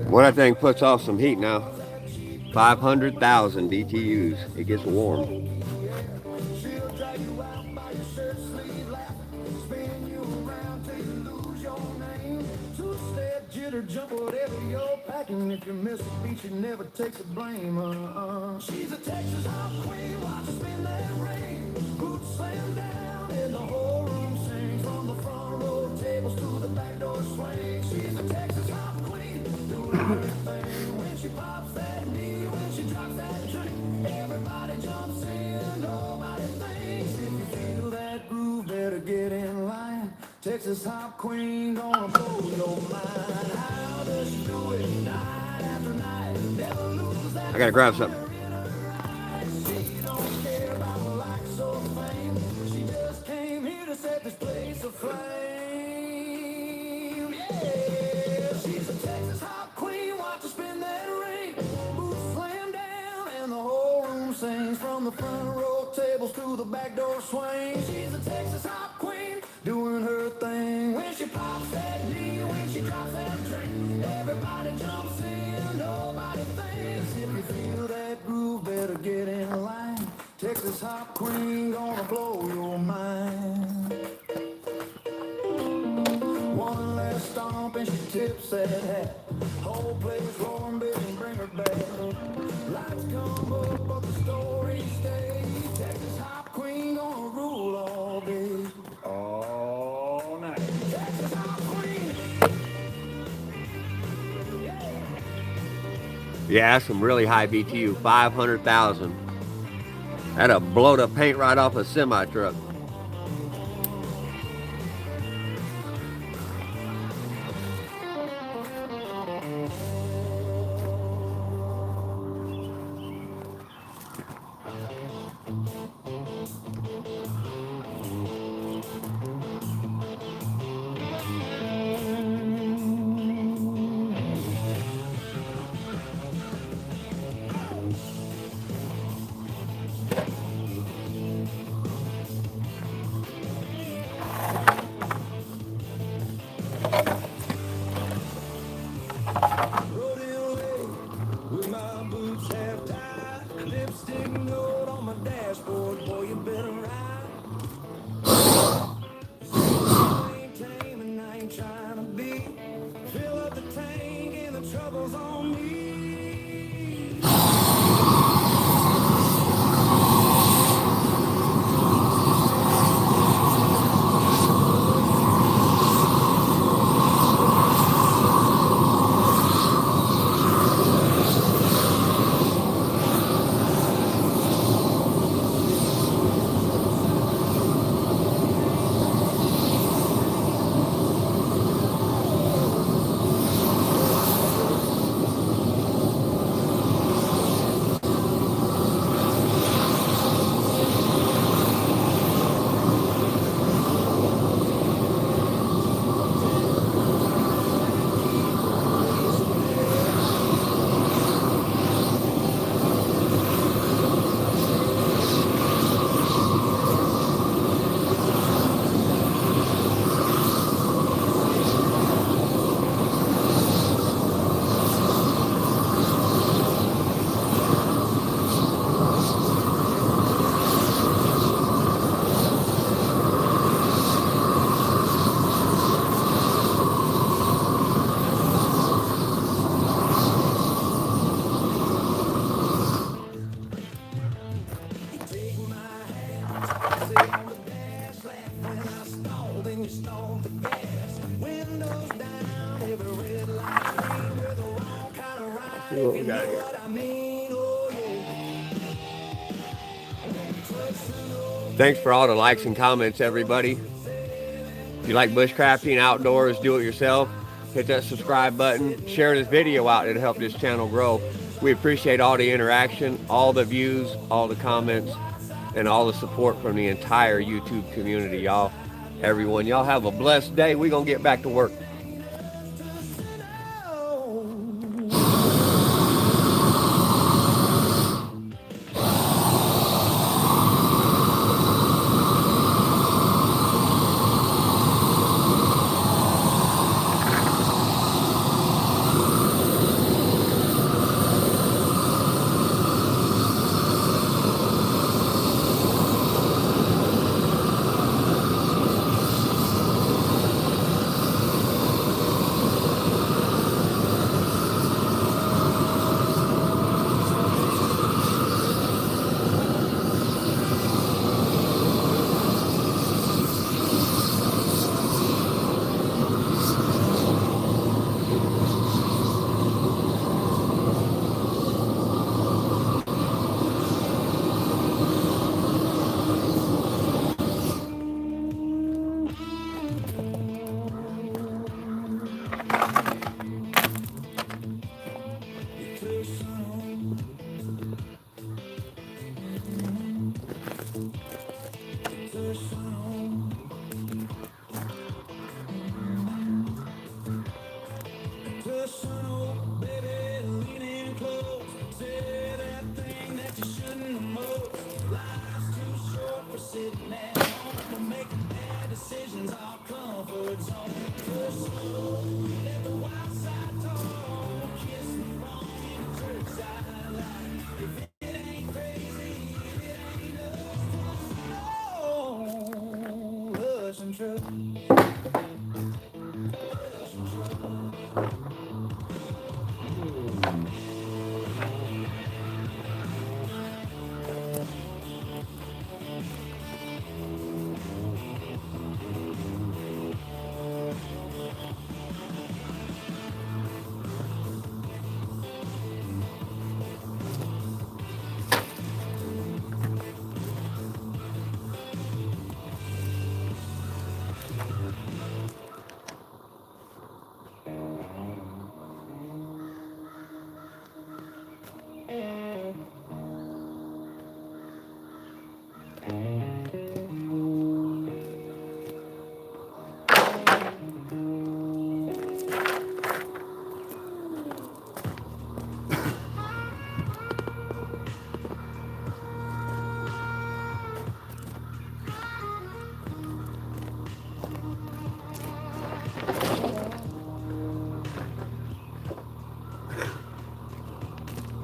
Well, that thing puts off some heat now. 500,000 BTUs. It gets warm.
She'll drag you out by your shirt sleeve lap, spin you around till you lose your name. Two-step, jitter, jump, whatever you're packing. If you miss a beat, she never takes the blame. She's a Texas hop queen, watch her spin that ring. Boots slam down and the whole room sings. From the front row tables to the back door swing. She's a Texas hop queen, doing everything. When she pops that knee, when she drops that drink, everybody jumps in, nobody thinks. If you feel that groove, better get in line. Texas hop queen gonna blow your mind. How does she do it night after night? Never lose that.
I gotta grab something.
She don't care about likes or fame. She just came here to set this place aflame. Yeah, she's a Texas hop queen. Watch her spin that ring. Boots slam down and the whole room sings. From the front row tables to the back door swing. She's a Texas hop queen, doing her thing. When she pops that knee, when she drops that drink, everybody jumps in, nobody thinks. If you feel that groove, better get in line. Texas hop queen gonna blow your mind. One last stomp and she tips that hat. Whole place roaring, baby, bring her back. Lights come up, but the story stays. Texas hop queen gonna rule all day, all night. Texas hop queen.
Yeah, that's some really high BTU. 500,000. That'll blow the paint right off a semi truck.
Rodeo lady with my boots half tied, lipstick note on my dashboard. Boy, you better ride. I ain't tame and I ain't trying to be. Fill up the tank and the trouble's on me.
See what we got here. Thanks for all the likes and comments, everybody. If you like bushcrafting, outdoors, do it yourself, hit that subscribe button, share this video out. It'll help this channel grow. We appreciate all the interaction, all the views, all the comments, and all the support from the entire YouTube community, y'all. Everyone, y'all have a blessed day. We're gonna get back to work.
sitting at home, but making bad decisions, our comfort zone. First slow, let the wild side talk. Kiss me wrong in the church side line. If it ain't crazy, it ain't us. Oh, hush and trust.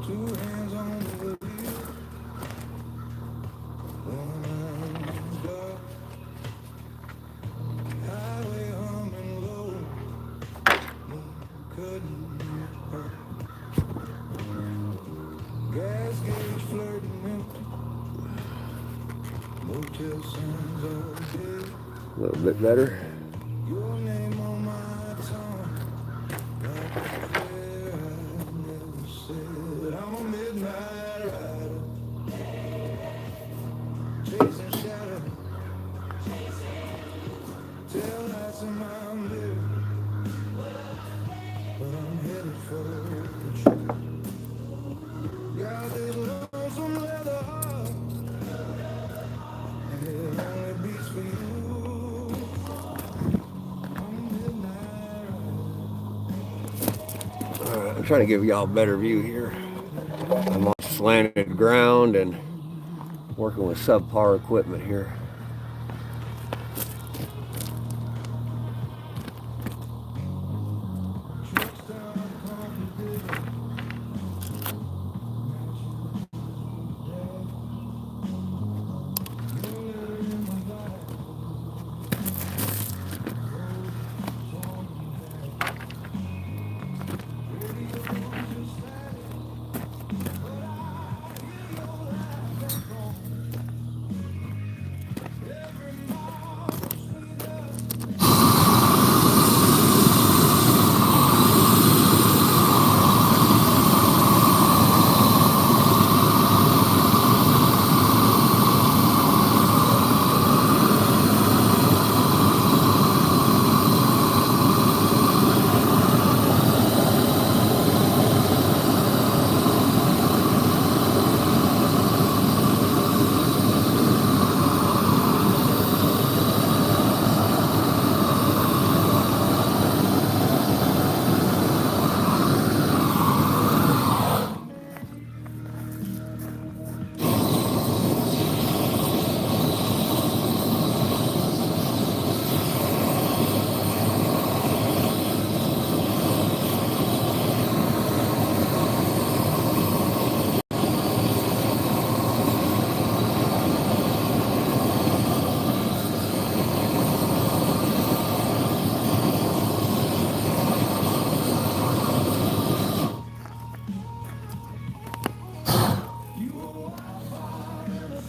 Two hands on the wheel, one hand's dark, highway humming low, couldn't hurt. Gas gauge flirting empty, motel signs all day.
A little bit better.
Your name on my tongue, like a prayer I never said. I'm a midnight rider, chasing shadows, tell nights in my mirror, but I'm headed for the truth. Got this lonesome leather heart, and it only beats for you. I'm a midnight rider.
Alright, I'm trying to give y'all a better view here. I'm on slanted ground and working with subpar equipment here.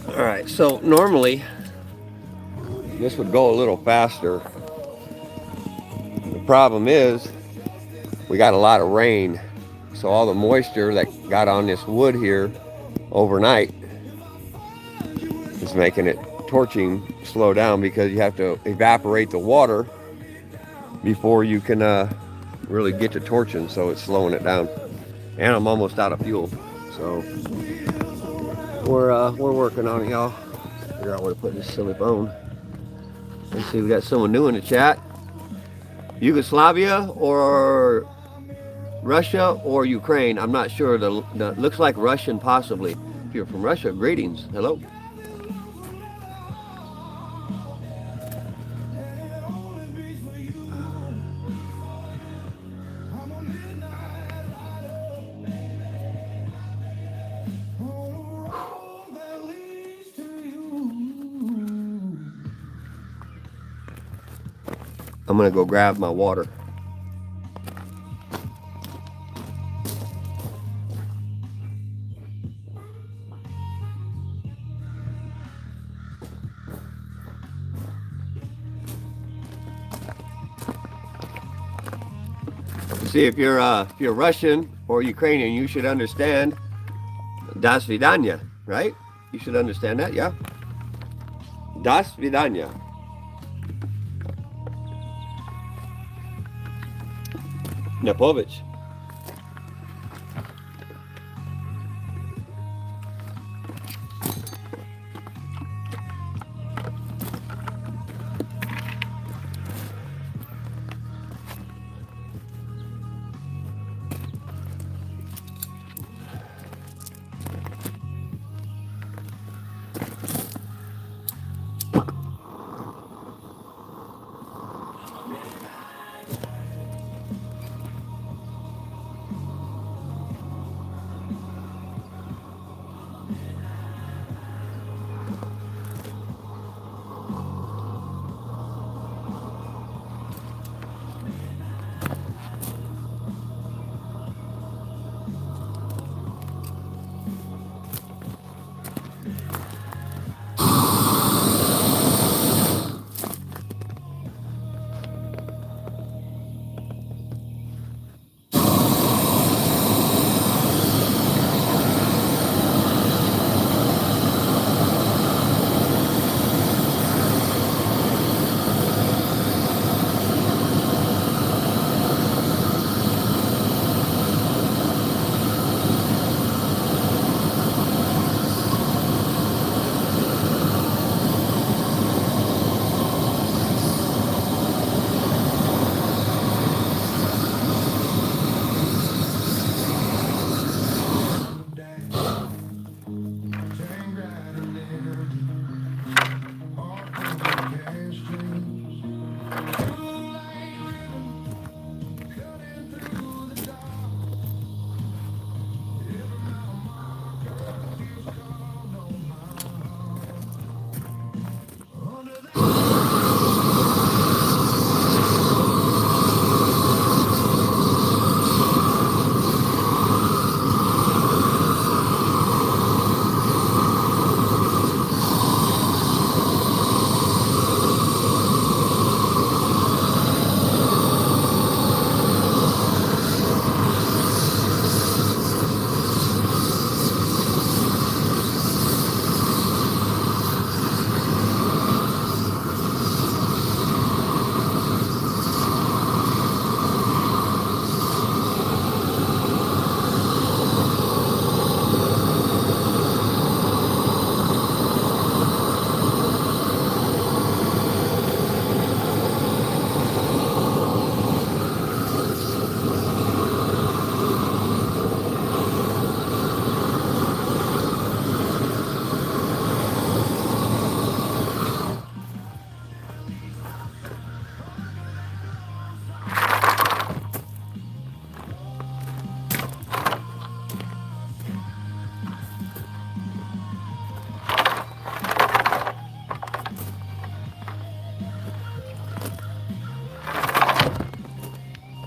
Alright, so normally this would go a little faster. The problem is we got a lot of rain, so all the moisture that got on this wood here overnight is making it torching slow down, because you have to evaporate the water before you can really get to torching, so it's slowing it down. And I'm almost out of fuel, so we're working on it, y'all. Figure out where to put this silly phone. Let's see, we got someone new in the chat. Yugoslavia or Russia or Ukraine? I'm not sure. The looks like Russian, possibly. If you're from Russia, greetings. Hello. I'm gonna go grab my water. See, if you're Russian or Ukrainian, you should understand Das Vidanya, right? You should understand that, yeah? Das Vidanya. Napovich.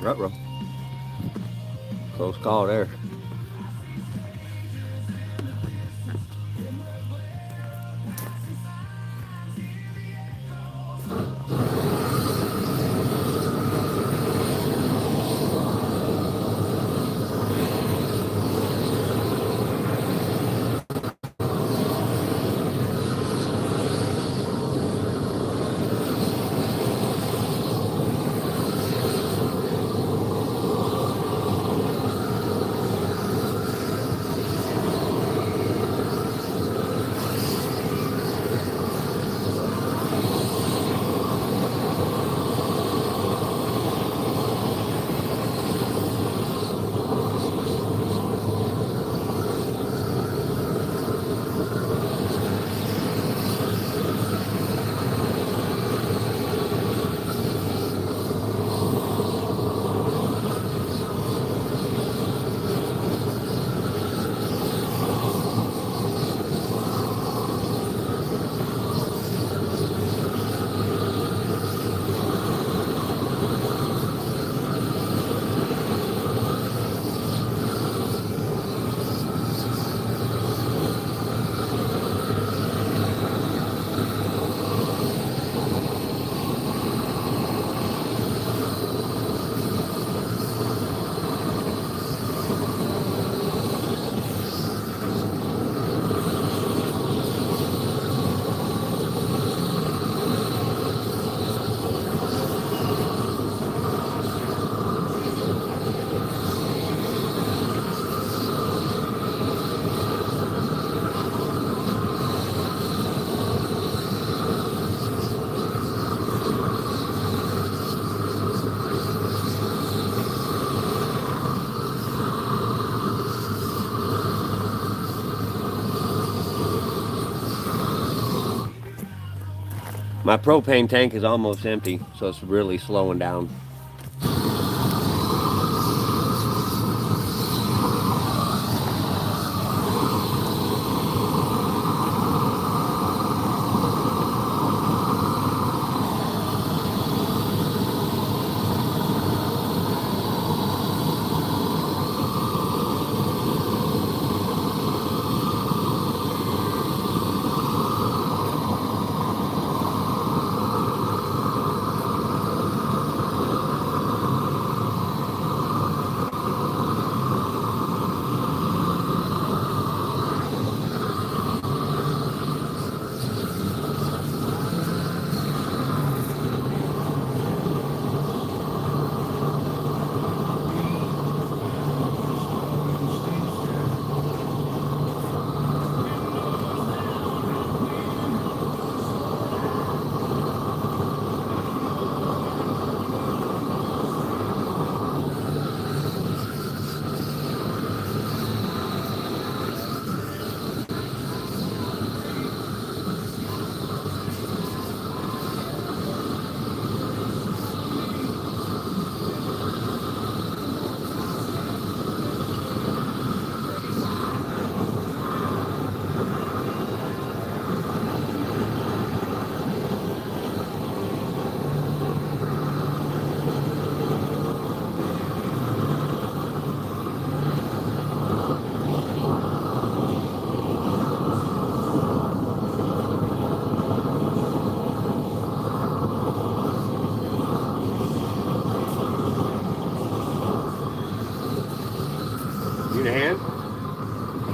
Ruh-roh. Close call there. My propane tank is almost empty, so it's really slowing down. You need a hand?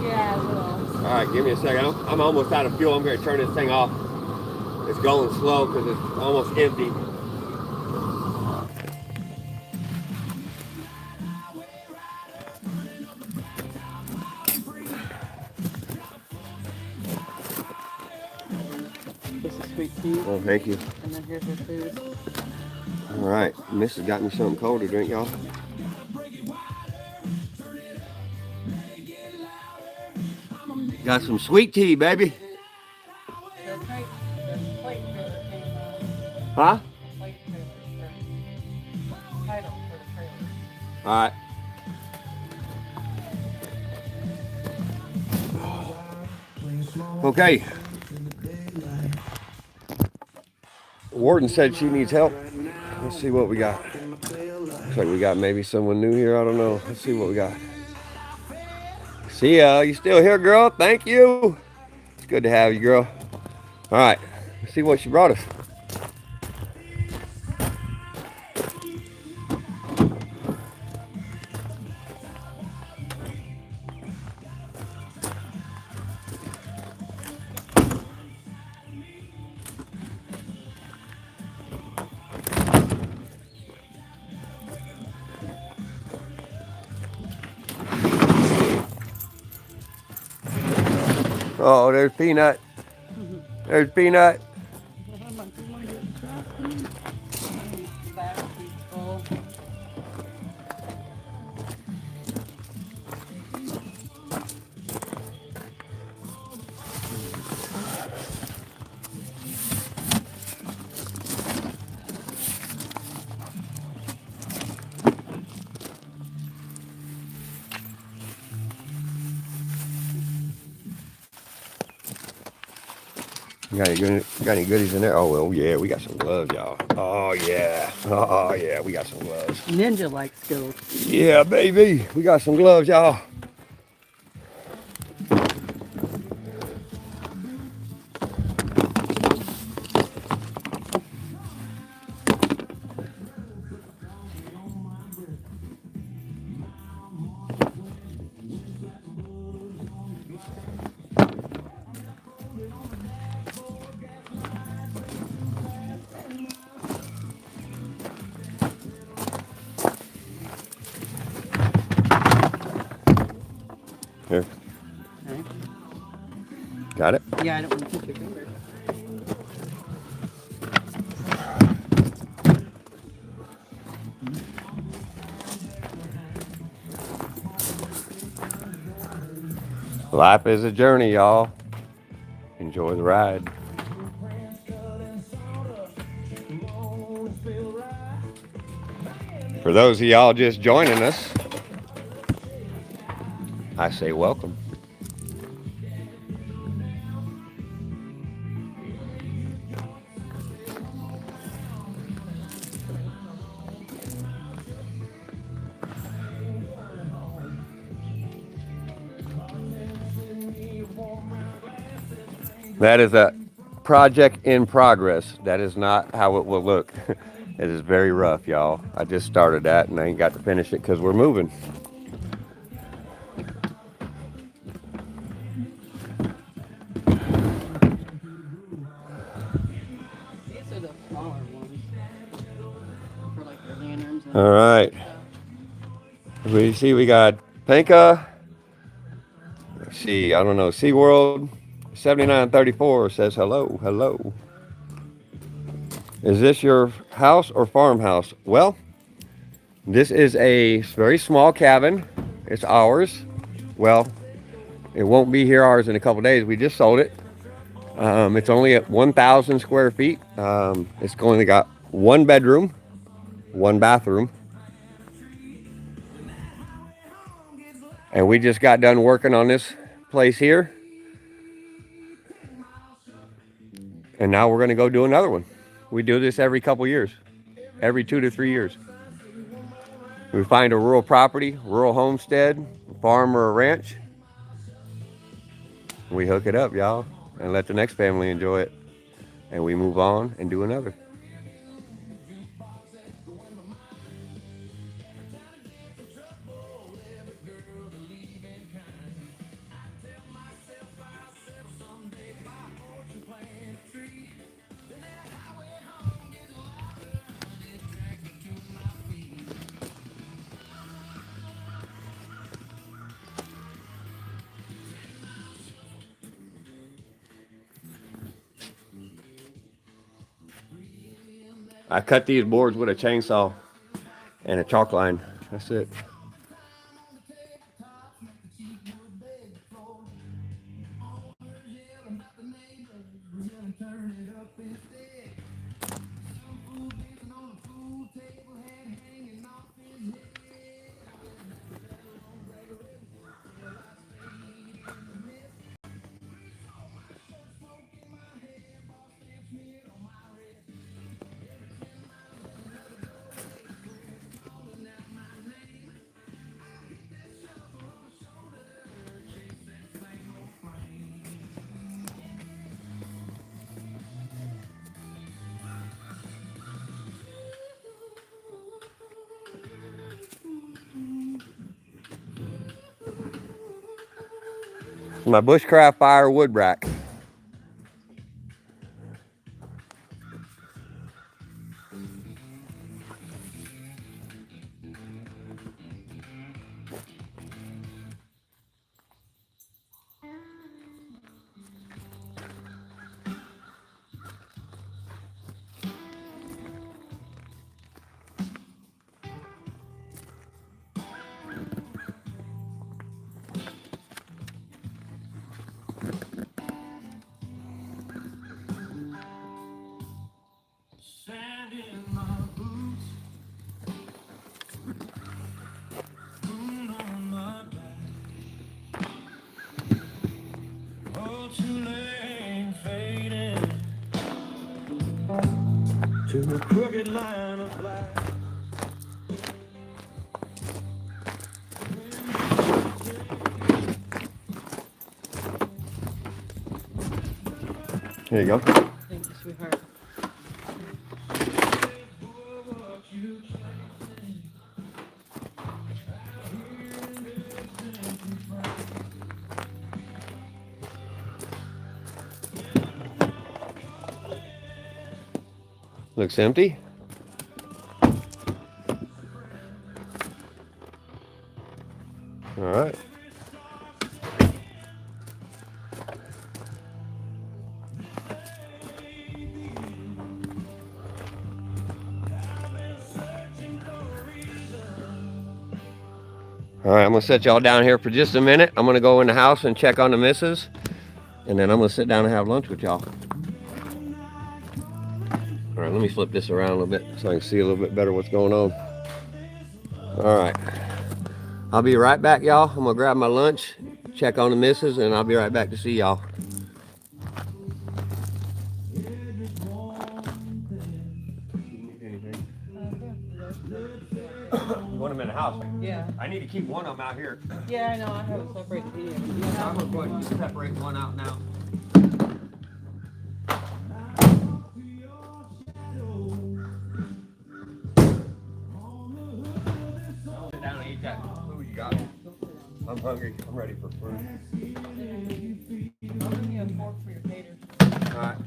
Yeah, I will.
All right, give me a second. I'm almost out of fuel. I'm going to turn this thing off. It's going slow because it's almost empty.
This is sweet tea.
Oh, thank you.
And then here's your food.
All right, Mrs. got me something cold to drink, y'all. Got some sweet tea, baby.
The plate trailer came
Huh?
plate trailer for title for the trailer.
All right. Okay. Warden said she needs help. Let's see what we got. Looks like we got maybe someone new here. I don't know. Let's see what we got. See ya. You still here, girl? Thank you. It's good to have you, girl. All right. Let's see what she brought us. Oh, there's Peanut. There's Peanut.
Battery's full.
Got any goodies in there? Oh, well, yeah, we got some gloves, y'all. Oh, yeah. Oh, yeah, we got some gloves.
Ninja-like skills.
Yeah, baby. We got some gloves, y'all. Here.
Okay.
Got it?
Yeah, I don't want to touch your fingers.
Life is a journey, y'all. Enjoy the ride. For those of y'all just joining us, I say welcome. That is a project in progress. That is not how it will look. It is very rough, y'all. I just started that and I ain't got to finish it because we're moving.
These are the smaller ones for like your lanterns. And
All right.
stuff.
We see we got Panka. Let's see, I don't know. SeaWorld 7934 says hello, hello. Is this your house or farmhouse? Well, this is a very small cabin. It's ours. Well, it won't be here ours in a couple days. We just sold it. It's only at 1,000 square feet. It's only got one bedroom, one bathroom. And we just got done working on this place here. And now we're going to go do another one. We do this every couple years, every 2 to 3 years. We find a rural property, rural homestead, farm or a ranch. We hook it up, y'all, and let the next family enjoy it. And we move on and do another. I cut these boards with a chainsaw and a chalk line. That's it. My Bushcraft fire wood rack.
Sand in my boots, moon on my back. Oh, too late fading to a crooked line of black.
Here you go.
Thank you, sweetheart.
Looks empty. All right. All right, I'm gonna set y'all down here for just a minute. I'm gonna go in the house and check on the missus, and then I'm gonna sit down and have lunch with y'all. All right, let me flip this around a little bit so I can see a little bit better what's going on. All right. I'll be right back, y'all. I'm gonna grab my lunch, check on the missus, and I'll be right back to see y'all. You want them in the house?
Yeah.
I need to keep one of them out here.
Yeah, I know. I haven't separated any of them.
Yeah, I'm gonna go ahead and separate one out now. Sit down and eat that food you got. I'm hungry. I'm ready for food.
I'll give you a fork for your taters.
All right.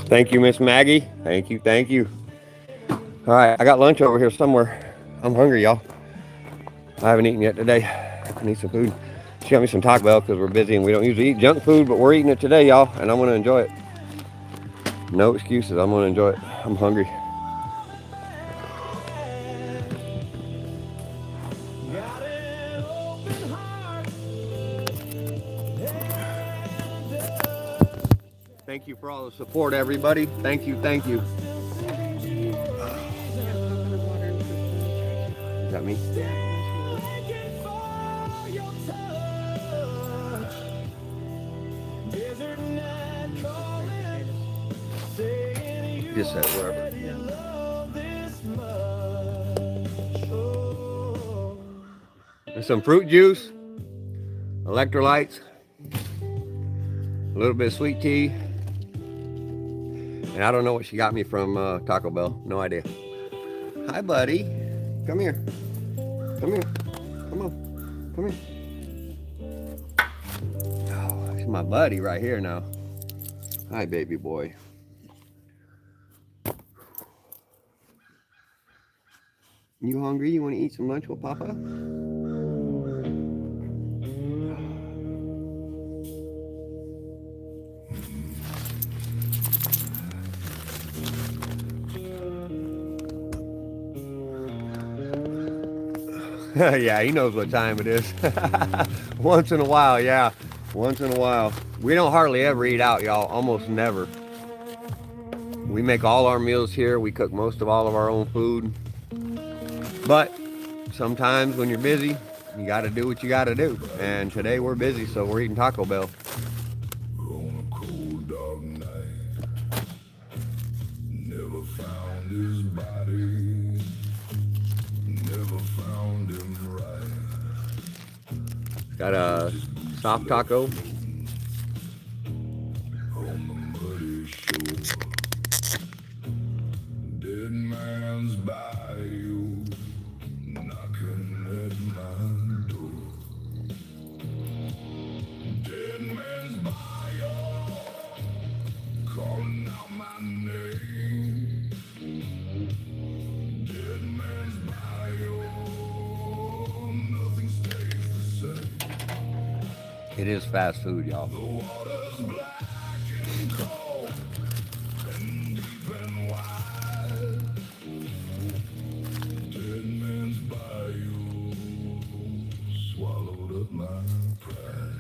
Thank you, Miss Maggie. Thank you, thank you. All right, I got lunch over here somewhere. I'm hungry, y'all. I haven't eaten yet today. I need some food. She got me some Taco Bell because we're busy and we don't usually eat junk food, but we're eating it today, y'all, and I'm gonna enjoy it. No excuses, I'm gonna enjoy it. I'm hungry. Thank you for all the support, everybody. Thank you, thank you. Is that me? Just said whatever. And some fruit juice, electrolytes, a little bit of sweet tea. And I don't know what she got me from Taco Bell. No idea. Hi, buddy. Come here. Come here. Come on. Come here. Oh, he's my buddy right here now. Hi, baby boy. You hungry? You want to eat some lunch with Papa? Yeah, he knows what time it is. Once in a while, yeah. Once in a while. We don't hardly ever eat out, y'all. Almost never. We make all our meals here. We cook most of all of our own food. But sometimes when you're busy, you got to do what you got to do. And today we're busy, so we're eating Taco Bell.
On a cold, dark night, never found his body, never found him right.
Got a soft taco.
On the muddy shore, dead man's bayou, knocking at my door. Dead man's bayou, calling out my name. Dead man's bayou, nothing stays the same.
It is fast food, y'all.
The water's black and cold, and deep and wide. Dead man's bayou swallowed up my pride.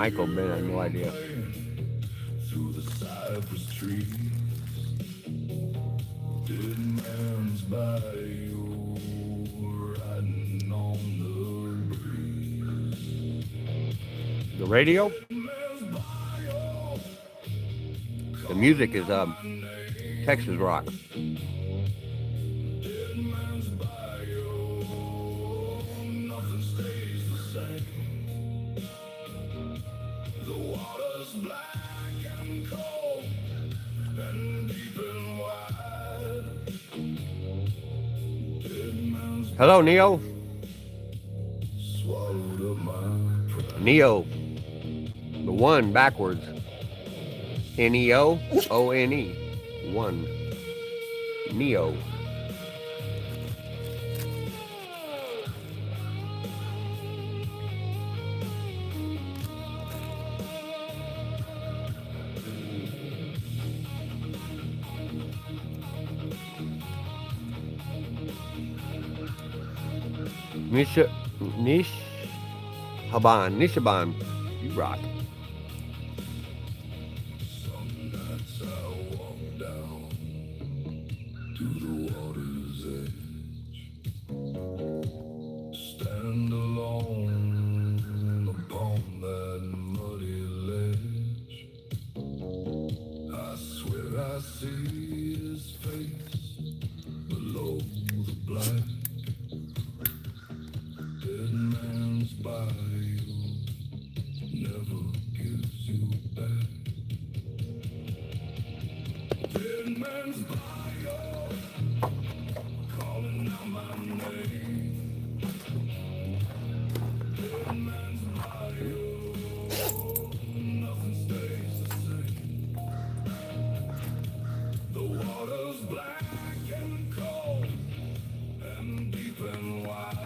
Michael Ben, I have no idea.
Through the cypress trees, dead man's bayou, riding on the breeze.
The radio? The music is Texas rock.
Dead man's bayou, nothing stays the same. The water's black and cold and deep and wide. Dead man's
Hello, Neo.
swallowed up my pride.
Neo. The one backwards. N-E-O-O-N-E. One. Neo. Nishaban. You rock.
Some nights I walk down to the water's edge, stand alone upon that muddy ledge. I swear I see his face below the black. Dead man's bayou never gives you back. Dead man's bayou calling out my name. Dead man's bayou, nothing stays the same. The water's black and cold and deep and wide.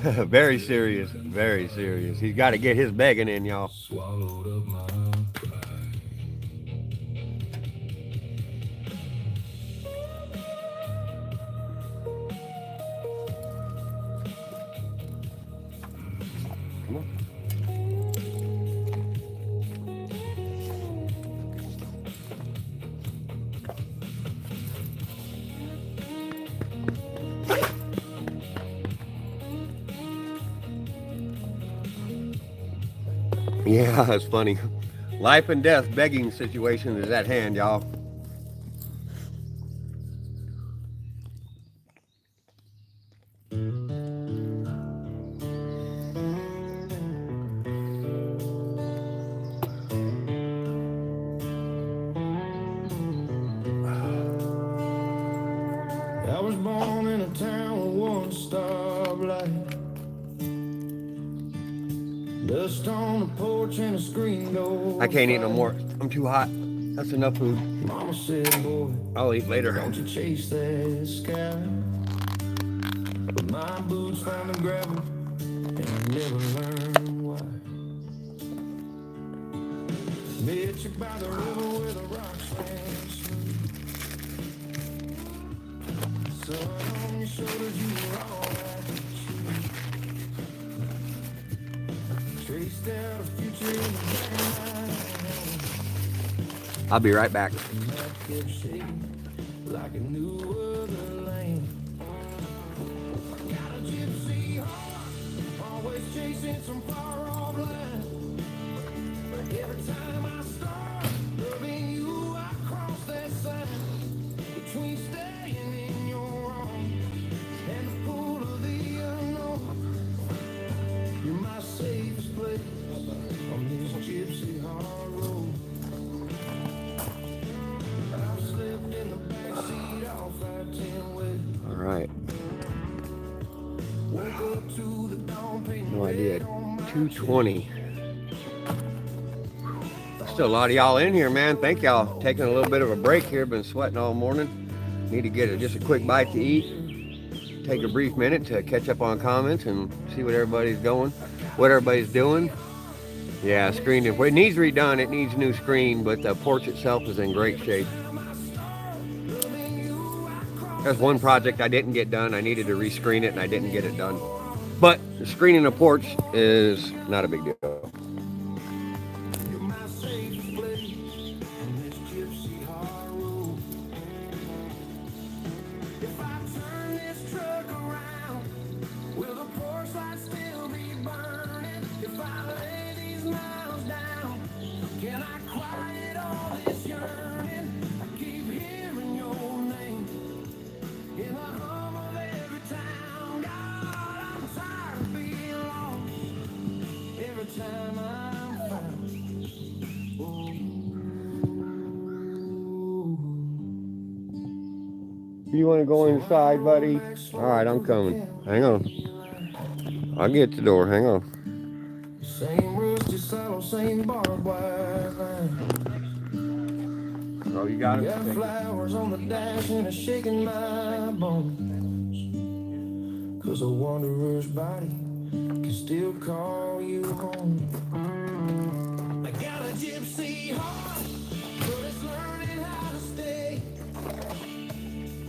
Very serious. Very serious. He's got to get his begging in, y'all.
Swallowed up my pride.
Come on. Yeah, it's funny. Life and death begging situation is at hand, y'all.
I was born in a town with one stoplight. Dust on the porch and a screen door.
I can't eat no more. I'm too hot. That's enough food.
Mama said, boy,
I'll eat later.
don't you chase that sky. But my boots found the gravel and I never learned why. Met you by the river where the rocks ran smooth. Sun on your shoulders, you were all I could choose. Traced out a future in the back.
I'll be right back.
Map kept shaking like a new other lane. Got a gypsy heart, always chasing some far off land. Every time I start loving you, I cross that sign between staying in your arms and the pool of the unknown. You're my safest place on this gypsy hard road. I've slept in the backseat off I-10 way.
All right.
Woke up to the dawn painting
No idea.
red on my
220. Still a lot of y'all in here, man. Thank y'all. Taking a little bit of a break here. Been sweating all morning. Need to get just a quick bite to eat. Take a brief minute to catch up on comments and see what everybody's doing. Yeah, screen. If it needs redone, it needs a new screen, but the porch itself is in great shape. There's one project I didn't get done. I needed to rescreen it and I didn't get it done. But screening the porch is not a big deal.
You're my safe place on this gypsy road. If I turn this truck around, will the porch light still be burning? If I lay these miles down, can I quiet all this yearning? I keep hearing your name in the hum of every town. God, I'm tired of being lost every time I'm found.
You want to go inside, buddy? All right, I'm coming. Hang on. I'll get the door. Hang on.
Same rusty saddle, same barbed wire line.
Oh, you got it?
Got flowers on the dash and a shaking my bones. 'Cause a wanderer's body can still call you home. I got a gypsy heart, but it's learning how to stay.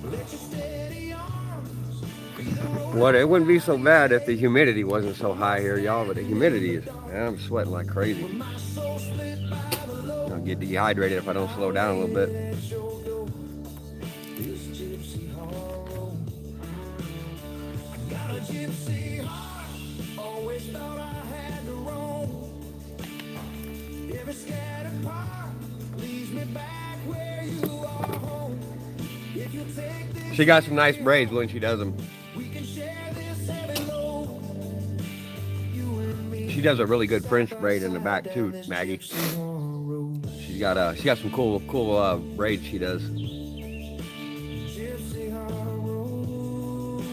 Let your steady arms be the road.
What? It wouldn't be so bad if the humidity wasn't so high here, y'all. But the humidity is, man, I'm sweating like crazy.
My soul split by the low.
I'll get dehydrated if I don't slow down a little bit.
Let your go. This gypsy heart. Got a gypsy heart. Always thought I had to roam. Every scattered part leads me back where you are home. If you take this,
She got some nice braids when she does them.
we can share this heavy load. You and me.
She does a really good French braid in the back too, Maggie.
Gypsy road.
She got some cool braids she does.
Gypsy road.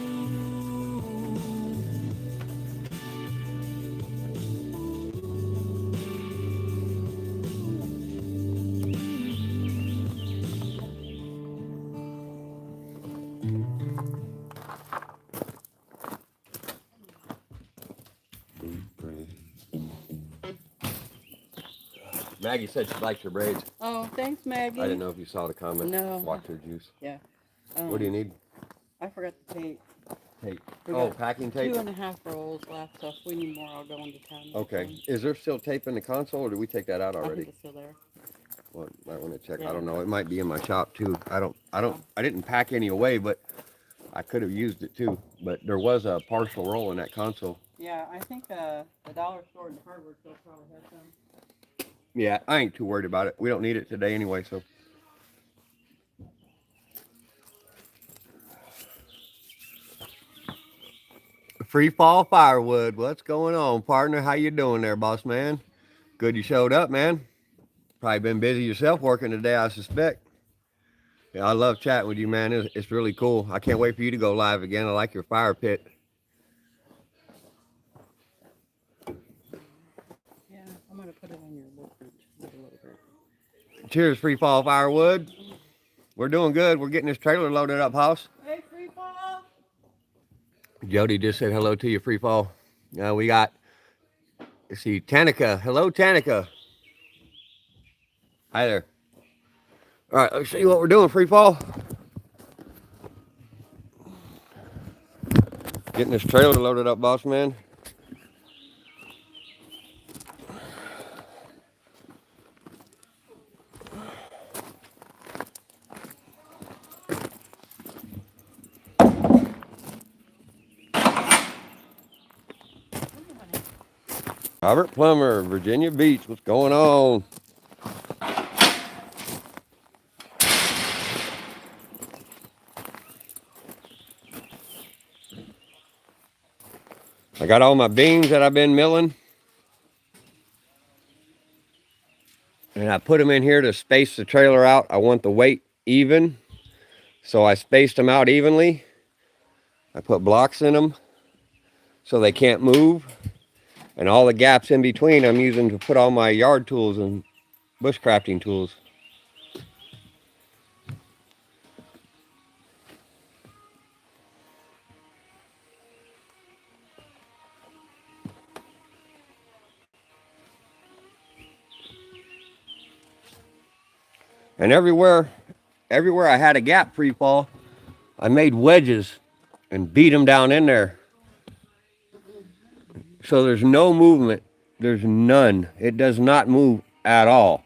Maggie said she liked your braids.
Oh, thanks, Maggie.
I didn't know if you saw the comment.
No.
Watch her juice.
Yeah.
What do you need?
I forgot the tape.
Tape.
We
Oh,
got
packing tape?
2.5 rolls left, so if we need more, I'll go into town. and get
Okay.
some.
Is there still tape in the console, or did we take that out
I
already?
think it's still there.
Well, might want to check.
Yeah.
I don't know. It might be in my shop too. I didn't pack any away, but I could have used it too. But there was a partial roll in that console.
Yeah, I think the dollar store and hardware store probably has some.
Yeah, I ain't too worried about it. We don't need it today anyway, so. Free fall firewood. What's going on, partner? How you doing there, boss man? Good you showed up, man. Probably been busy yourself working today, I suspect. Yeah, I love chatting with you, man. It's really cool. I can't wait for you to go live again. I like your fire pit.
Yeah, I'm gonna put it on your workbench a little bit.
Cheers, free fall firewood. We're doing good. We're getting this trailer loaded up, house.
Hey, free fall.
Jody just said hello to you, free fall. Now we got, let's see, Tanika. Hello, Tanika. Hi there. All right, let's see what we're doing, free fall. Getting this trailer loaded up, boss man. Robert Plummer, Virginia Beach. What's going on? I got all my beams that I've been milling. And I put them in here to space the trailer out. I want the weight even. So I spaced them out evenly. I put blocks in them so they can't move. And all the gaps in between I'm using to put all my yard tools and bushcrafting tools. And everywhere I had a gap pre-fall, I made wedges and beat them down in there. So there's no movement. There's none. It does not move at all.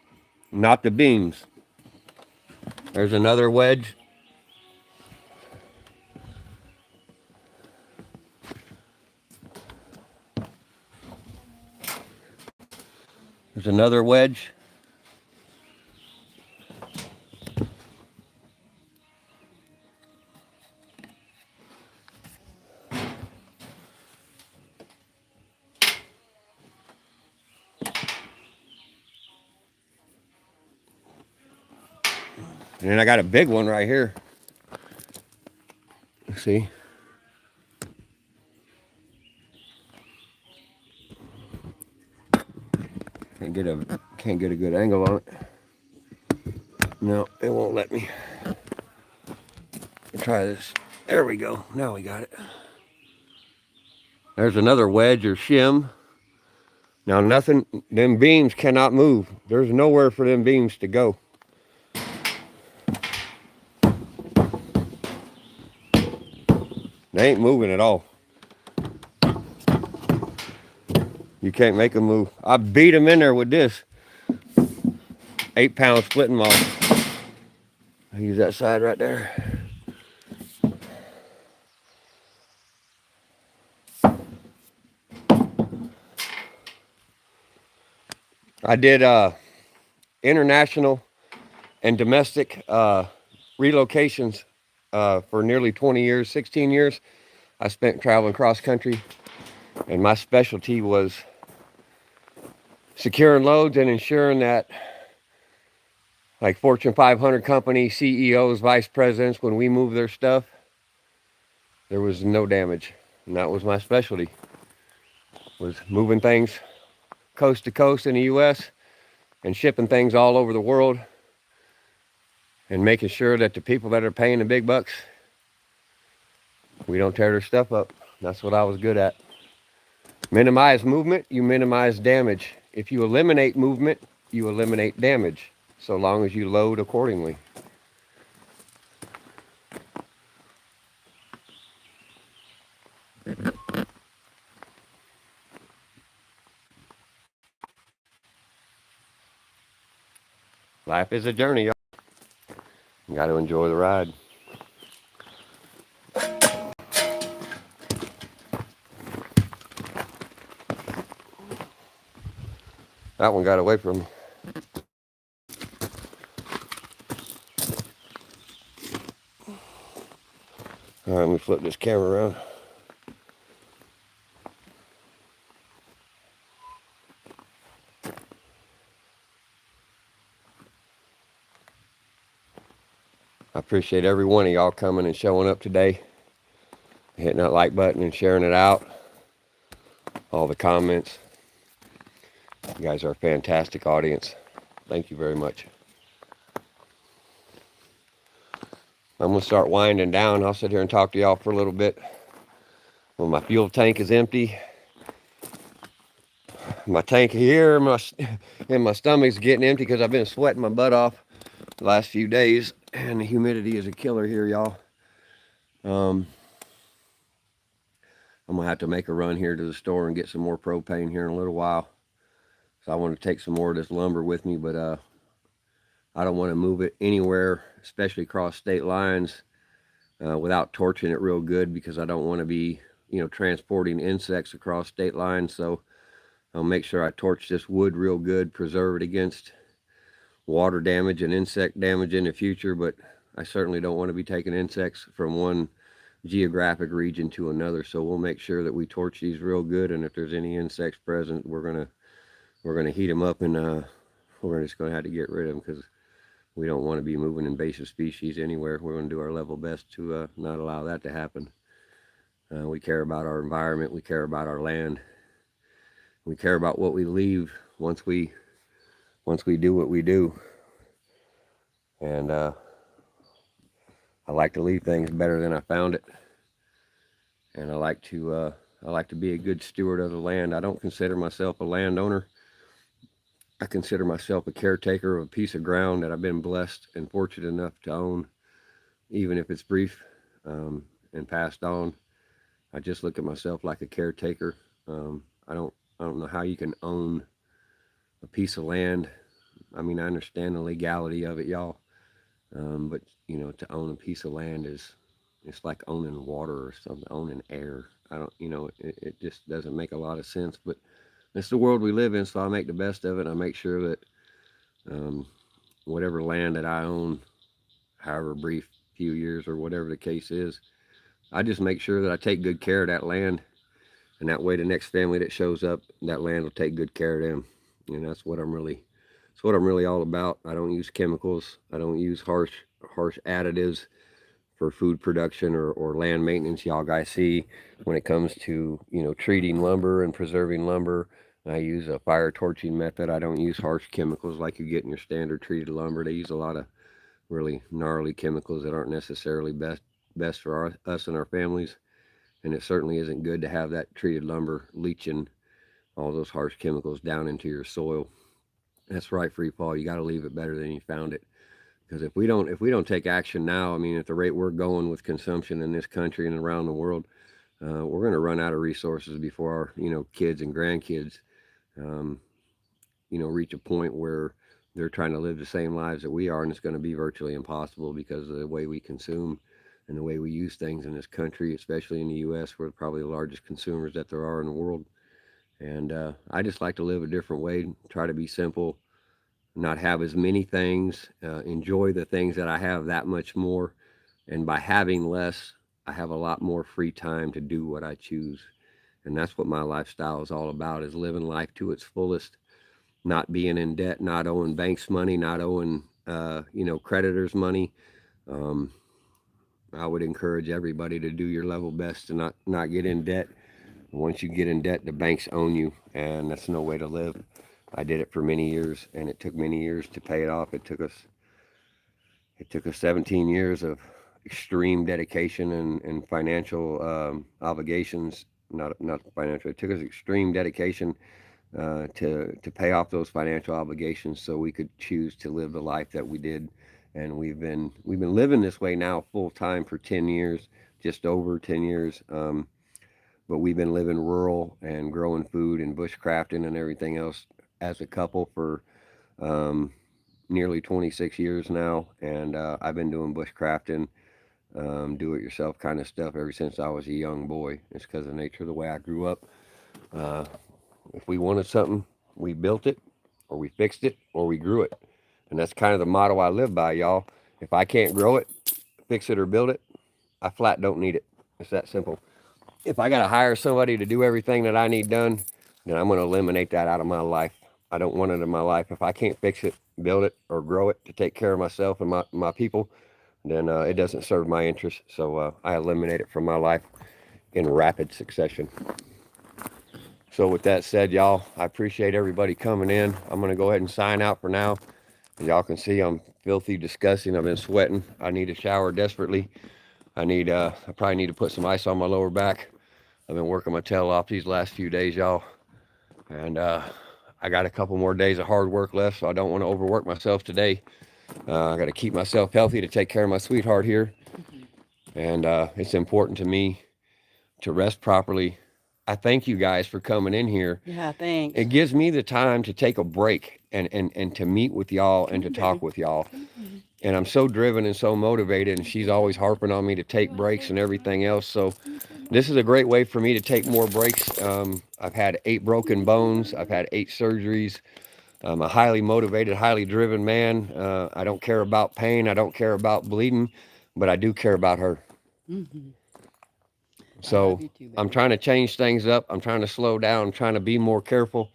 Not the beams. There's another wedge. There's another wedge. And then I got a big one right here. See? Can't get a good angle on it. No, it won't let me. Try this. There we go. Now we got it. There's another wedge or shim. Now nothing, them beams cannot move. There's nowhere for them beams to go. They ain't moving at all. You can't make them move. I beat them in there with this 8-pound splitting maul. I use that side right there. I did international and domestic relocations for nearly 20 years, 16 years. I spent traveling cross country, and my specialty was securing loads and ensuring that, like Fortune 500 company CEOs, vice presidents, when we moved their stuff, there was no damage. And that was my specialty, was moving things coast to coast in the US and shipping things all over the world and making sure that the people that are paying the big bucks, we don't tear their stuff up. That's what I was good at. Minimize movement, you minimize damage. If you eliminate movement, you eliminate damage, so long as you load accordingly. Life is a journey, y'all. You got to enjoy the ride. That one got away from me. All right, let me flip this camera around. I appreciate every one of y'all coming and showing up today, hitting that like button and sharing it out. All the comments. You guys are a fantastic audience. Thank you very much. I'm going to start winding down. I'll sit here and talk to y'all for a little bit. When my fuel tank is empty, my tank here and my stomach's getting empty because I've been sweating my butt off the last few days, and the humidity is a killer here, y'all. I'm gonna have to make a run here to the store and get some more propane here in a little while. So I want to take some more of this lumber with me, but I don't want to move it anywhere, especially across state lines, without torching it real good, because I don't want to be, transporting insects across state lines. So I'll make sure I torch this wood real good, preserve it against water damage and insect damage in the future, but I certainly don't want to be taking insects from one geographic region to another. So we'll make sure that we torch these real good, and if there's any insects present, we're gonna heat them up, and we're just gonna have to get rid of them, because we don't want to be moving invasive species anywhere. We're going to do our level best to not allow that to happen. We care about our environment. We care about our land. We care about what we leave once we do what we do. And I like to leave things better than I found it. And I like to be a good steward of the land. I don't consider myself a landowner. I consider myself a caretaker of a piece of ground that I've been blessed and fortunate enough to own, even if it's brief and passed on. I just look at myself like a caretaker. I don't know how you can own a piece of land. I mean, I understand the legality of it, y'all. But you know, to own a piece of land is, it's like owning water or something, owning air. I don't, you know, it just doesn't make a lot of sense. But it's the world we live in, so I make the best of it. I make sure that um, whatever land that I own, however brief few years or whatever the case is, I just make sure that I take good care of that land, and that way the next family that shows up, that land will take good care of them. And that's what I'm really all about. I don't use chemicals. I don't use harsh additives for food production or land maintenance. Y'all guys see when it comes to, you know, treating lumber and preserving lumber, I use a fire torching method. I don't use harsh chemicals like you get in your standard treated lumber. They use a lot of really gnarly chemicals that aren't necessarily best for us and our families. And it certainly isn't good to have that treated lumber leaching all those harsh chemicals down into your soil. That's right, free fall. You got to leave it better than you found it. Because if we don't take action now, I mean, at the rate we're going with consumption in this country and around the world, we're going to run out of resources before our, you know, kids and grandkids, um, you know, reach a point where they're trying to live the same lives that we are, and it's going to be virtually impossible because of the way we consume and the way we use things in this country, especially in the U.S., we're probably the largest consumers that there are in the world. And I just like to live a different way, try to be simple, not have as many things, enjoy the things that I have that much more. And by having less, I have a lot more free time to do what I choose. And that's what my lifestyle is all about, is living life to its fullest, not being in debt, not owing banks money, not owing, you know, creditors money. Um, I would encourage everybody to do your level best to not get in debt. Once you get in debt, the banks own you, and that's no way to live. I did it for many years, and it took many years to pay it off. It took us 17 years of extreme dedication and financial obligations. Not financial. It took us extreme dedication to pay off those financial obligations, so we could choose to live the life that we did. And we've been living this way now full time for 10 years, just over 10 years. But we've been living rural and growing food and bushcrafting and everything else as a couple for nearly 26 years now. And I've been doing bushcrafting, do-it-yourself kind of stuff ever since I was a young boy. It's because of the nature of the way I grew up. If we wanted something, we built it, or we fixed it, or we grew it. And that's kind of the motto I live by, y'all. If I can't grow it, fix it, or build it, I flat don't need it. It's that simple. If I got to hire somebody to do everything that I need done, then I'm going to eliminate that out of my life. I don't want it in my life. If I can't fix it, build it, or grow it to take care of myself and my people, then it doesn't serve my interest. So I eliminate it from my life in rapid succession. So with that said, y'all, I appreciate everybody coming in. I'm going to go ahead and sign out for now. As y'all can see, I'm filthy, disgusting. I've been sweating. I need a shower desperately. I probably need to put some ice on my lower back. I've been working my tail off these last few days, y'all. And I got a couple more days of hard work left, so I don't want to overwork myself today. I got to keep myself healthy to take care of my sweetheart here. And it's important to me to rest properly. I thank you guys for coming in here.
Yeah, thanks.
It gives me the time to take a break and to meet with y'all and to talk with y'all. And I'm so driven and so motivated, and she's always harping on me to take breaks and everything else. So this is a great way for me to take more breaks. I've had 8 broken bones. I've had 8 surgeries. I'm a highly motivated, highly driven man. I don't care about pain. I don't care about bleeding, but I do care about her.
Mm-hmm.
So I'm trying to change things up. I'm trying to slow down. I'm trying to be more careful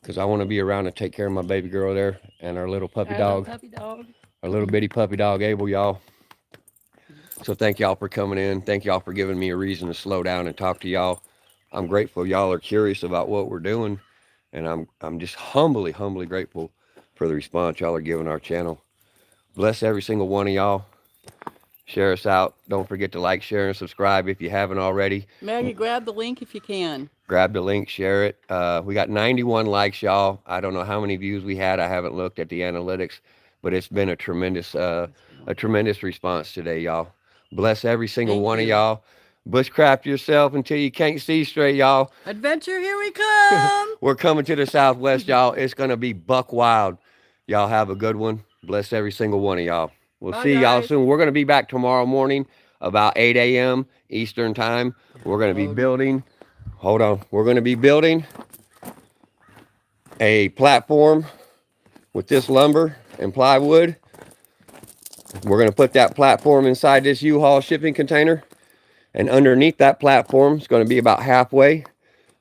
because I want to be around to take care of my baby girl there and our little puppy dog. Our little bitty puppy dog, Abel, y'all. So thank y'all for coming in. Thank y'all for giving me a reason to slow down and talk to y'all. I'm grateful y'all are curious about what we're doing. And I'm just humbly grateful for the response y'all are giving our channel. Bless every single one of y'all. Share us out. Don't forget to like, share, and subscribe if you haven't already.
Maggie, grab the link if you can.
Grab the link, share it. We got 91 likes, y'all. I don't know how many views we had. I haven't looked at the analytics, but it's been a tremendous response today, y'all. Bless every single one of y'all. Bushcraft yourself until you can't see straight, y'all.
Adventure, here we come.
We're coming to the Southwest, y'all. It's going to be buck wild. Y'all have a good one. Bless every single one of y'all. We'll
Bye,
see y'all
guys.
soon. We're going to be back tomorrow morning about 8 a.m. Eastern time. We're going to be building, hold on. We're going to be building a platform with this lumber and plywood. We're going to put that platform inside this U-Haul shipping container. And underneath that platform is going to be about halfway.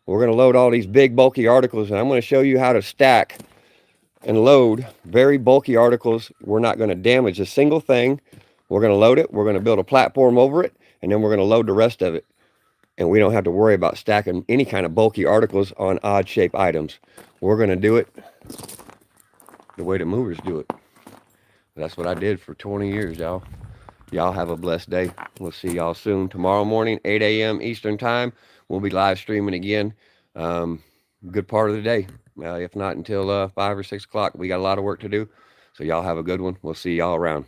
We're going to load all these big bulky articles, and I'm going to show you how to stack and load very bulky articles. We're not going to damage a single thing. We're going to load it. We're going to build a platform over it, and then we're going to load the rest of it. And we don't have to worry about stacking any kind of bulky articles on odd shape items. We're going to do it the way the movers do it. That's what I did for 20 years, y'all. Y'all have a blessed day. We'll see y'all soon. Tomorrow morning, 8 a.m. Eastern time. We'll be live streaming again. Good part of the day. If not until 5 or 6 o'clock. We got a lot of work to do. So y'all have a good one. We'll see y'all around.